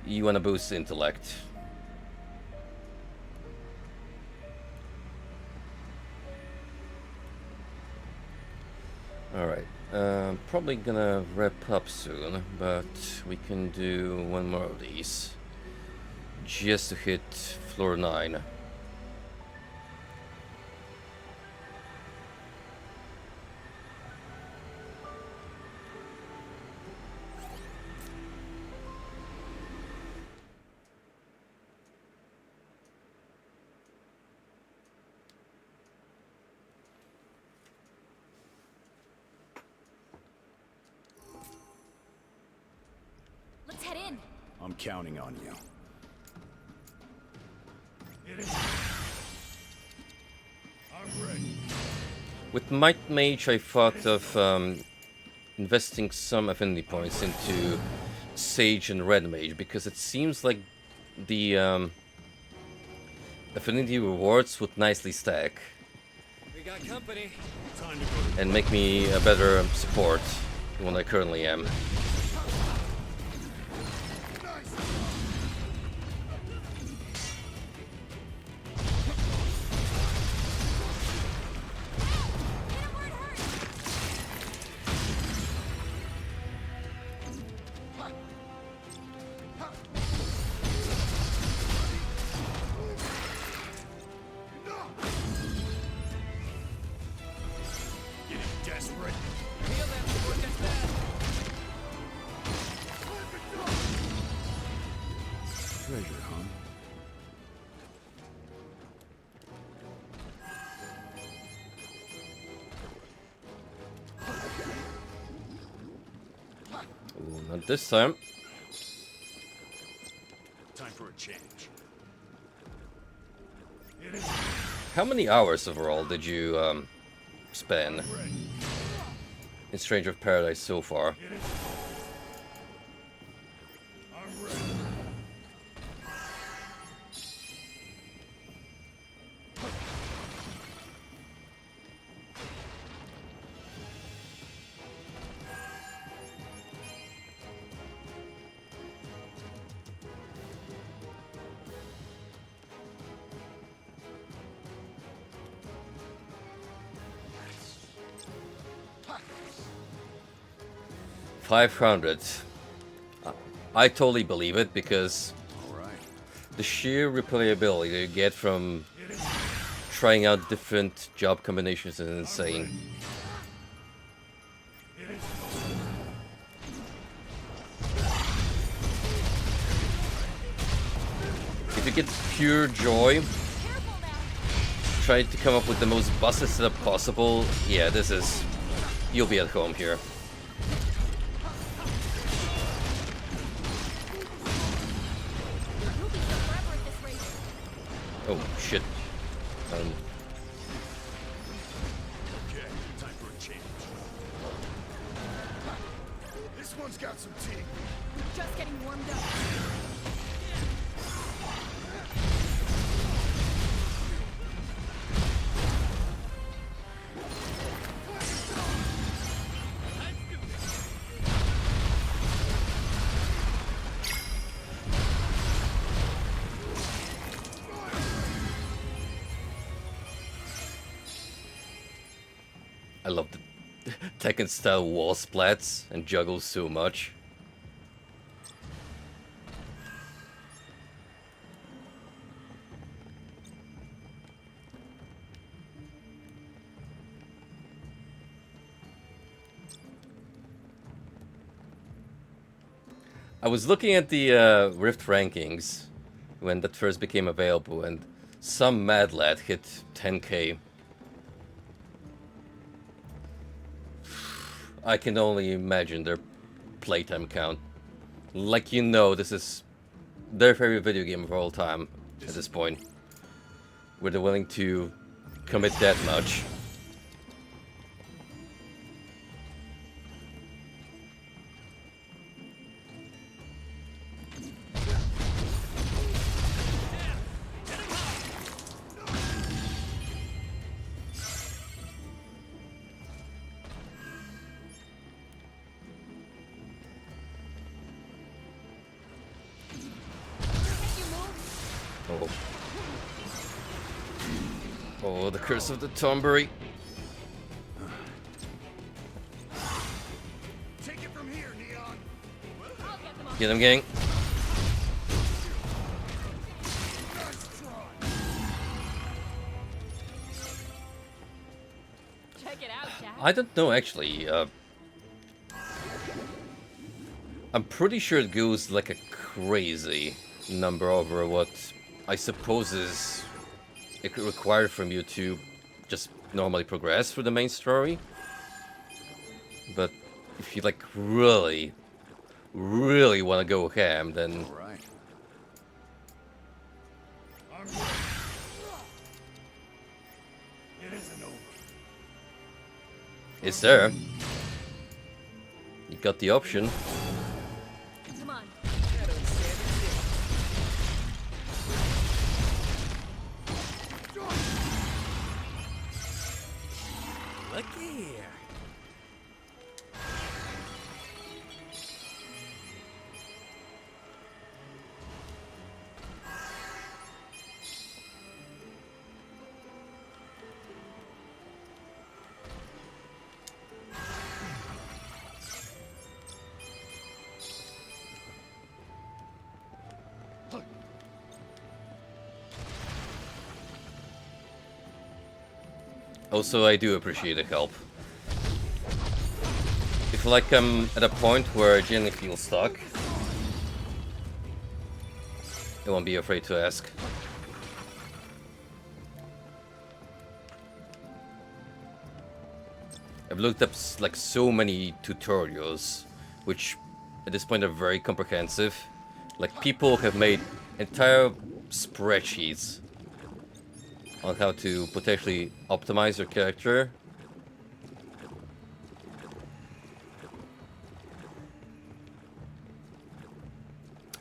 A: you want to boost Intellect. Alright, probably gonna wrap up soon, but we can do one more of these. Just to hit floor 9.
C: Let's head in.
B: I'm counting on you.
H: I'm ready.
A: With Might Mage, I thought of investing some affinity points into Sage and Red Mage, because it seems like the affinity rewards would nicely stack
D: We got company.
H: Time to go to
A: and make me a better support than what I currently am.
H: getting desperate.
D: Heal them before it gets bad.
B: Treasure, huh?
A: Ooh, not this time.
H: Time for a change.
A: How many hours overall did you spend in Stranger of Paradise so far?
H: I'm ready.
A: $500. I totally believe it, because
B: All right.
A: the sheer replayability you get from trying out different job combinations is insane. If you get pure joy trying to come up with the most busted setup possible, yeah, this is... you'll be at home here.
C: You'll be here forever at this rate.
A: Oh, shit.
H: Okay, time for a change. This one's got some teeth.
C: Just getting warmed up.
A: I love the Tekken style wall splats and juggles so much. I was looking at the Rift rankings when that first became available, and some mad lad hit 10k. I can only imagine their playtime count. Like, you know, this is their favorite video game of all time at this point, where they're willing to commit that much. Oh. Oh, the curse of the Tombury.
B: Take it from here, Neon.
A: Get him, gang.
C: Check it out, Jack.
A: I don't know, actually. I'm pretty sure it goes like a crazy number over what I suppose is it required from you to just normally progress through the main story. But if you like really want to go ham, then
B: All right.
H: It isn't over.
A: it's there. You got the option.
C: Come on.
D: Look here.
A: Also, I do appreciate the help. If like I'm at a point where I genuinely feel stuck, I won't be afraid to ask. I've looked up like so many tutorials, which at this point are very comprehensive. Like people have made entire spreadsheets on how to potentially optimize your character.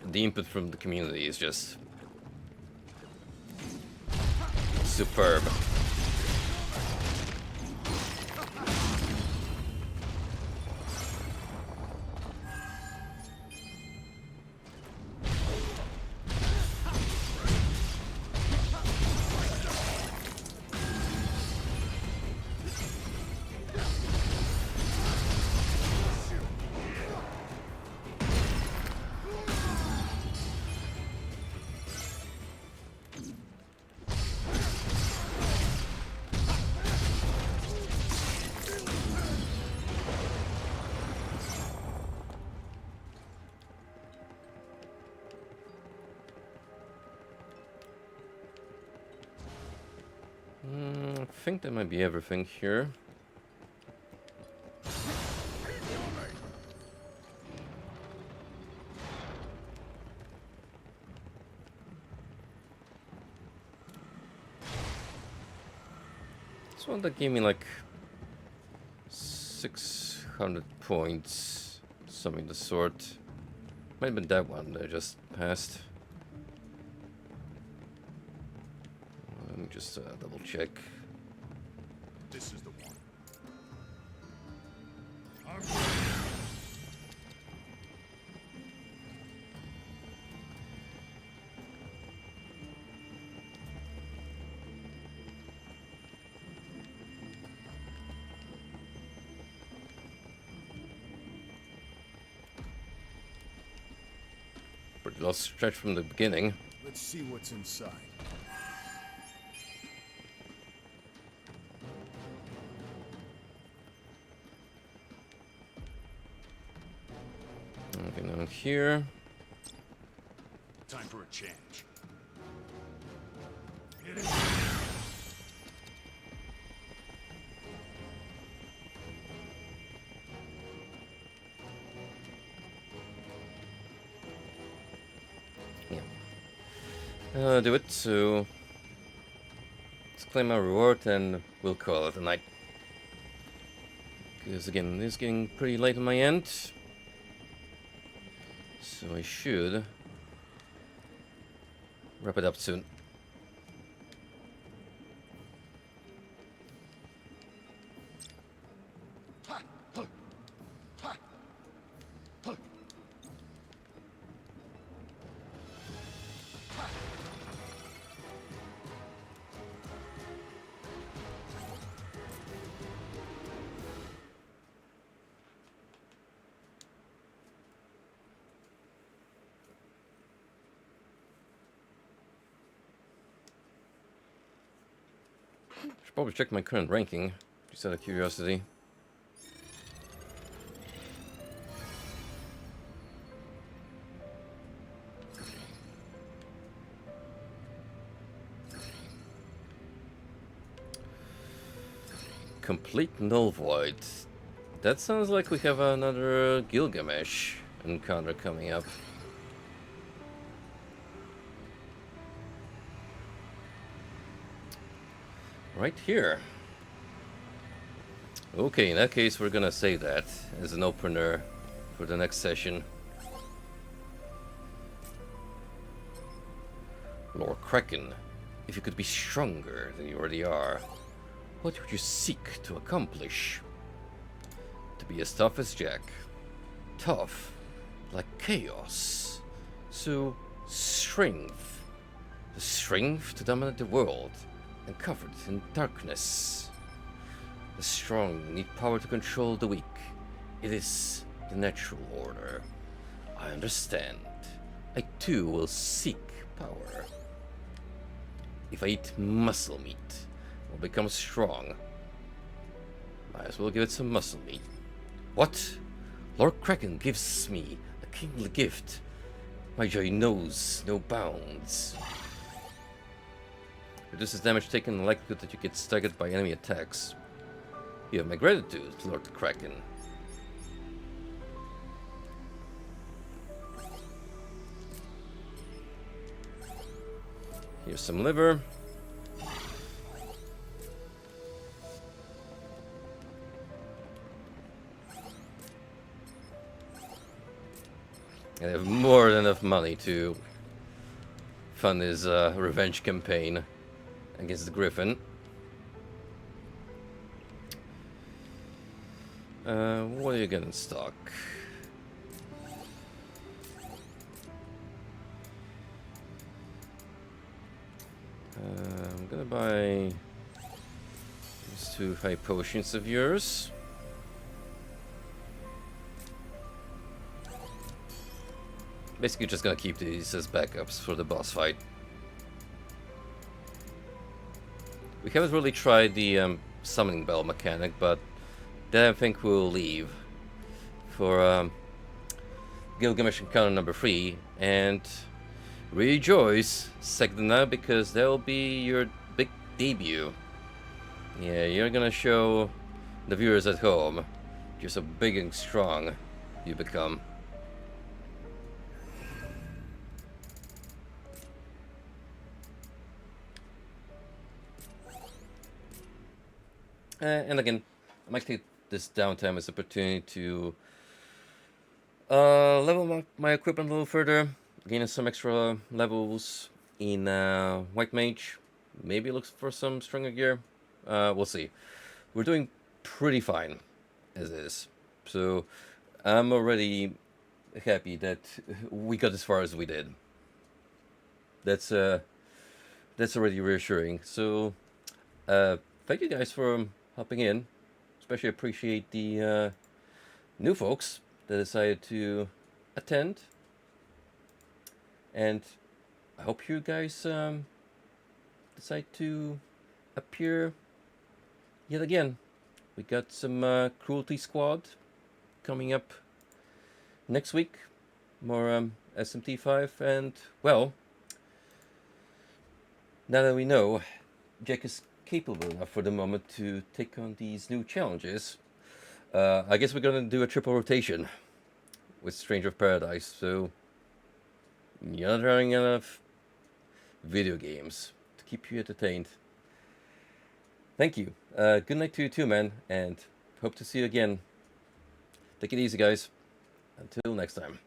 A: The input from the community is just superb. I think that might be everything here. This one that gave me like 600 points, something of the sort. Might have been that one that I just passed. Let me just double check.
H: This is the one.
A: Pretty lost stretch from the beginning.
B: Let's see what's inside.
A: Okay, now here.
H: Time for a change.
A: Do it, so let's claim my reward and we'll call it a night. Because again, it's getting pretty late on my end. So I should wrap it up soon. Should probably check my current ranking, just out of curiosity. Complete Null Void. That sounds like we have another Gilgamesh encounter coming up. Right here. Okay, in that case, we're gonna save that as an opener for the next session. Lord Kraken, if you could be stronger than you already are, what would you seek to accomplish? To be as tough as Jack. Tough, like chaos. So, strength. The strength to dominate the world. And covered in darkness. The strong need power to control the weak. It is the natural order. I understand. I too will seek power. If I eat muscle meat, I'll become strong. Might as well give it some muscle meat. What? Lord Kraken gives me a kingly gift. My joy knows no bounds. Reduces damage taken and the likelihood that you get staggered by enemy attacks. You have my gratitude, Lord Kraken. Here's some liver. I have more than enough money to fund his revenge campaign against the Griffin. What are you getting in stock? I'm gonna buy these 2 high potions of yours. Basically just gonna keep these as backups for the boss fight. We haven't really tried the summoning bell mechanic, but then I think we'll leave for Gilgamesh encounter number 3 and rejoice, Segdena, because that'll be your big debut. Yeah, you're gonna show the viewers at home just how big and strong you become. And again, I might take this downtime as an opportunity to level up my equipment a little further, gain some extra levels in White Mage, maybe look for some stronger gear. We'll see. We're doing pretty fine as is, so I'm already happy that we got as far as we did. That's already reassuring. So thank you guys for hopping in. Especially appreciate the new folks that decided to attend, and I hope you guys decide to appear yet again. We got some Cruelty Squad coming up next week, more SMT5, and well, now that we know Jack is capable enough for the moment to take on these new challenges, I guess we're gonna do a triple rotation with Stranger of Paradise. So you're not running enough video games to keep you entertained. Thank you. Good night to you too, man, and hope to see you again. Take it easy, guys. Until next time.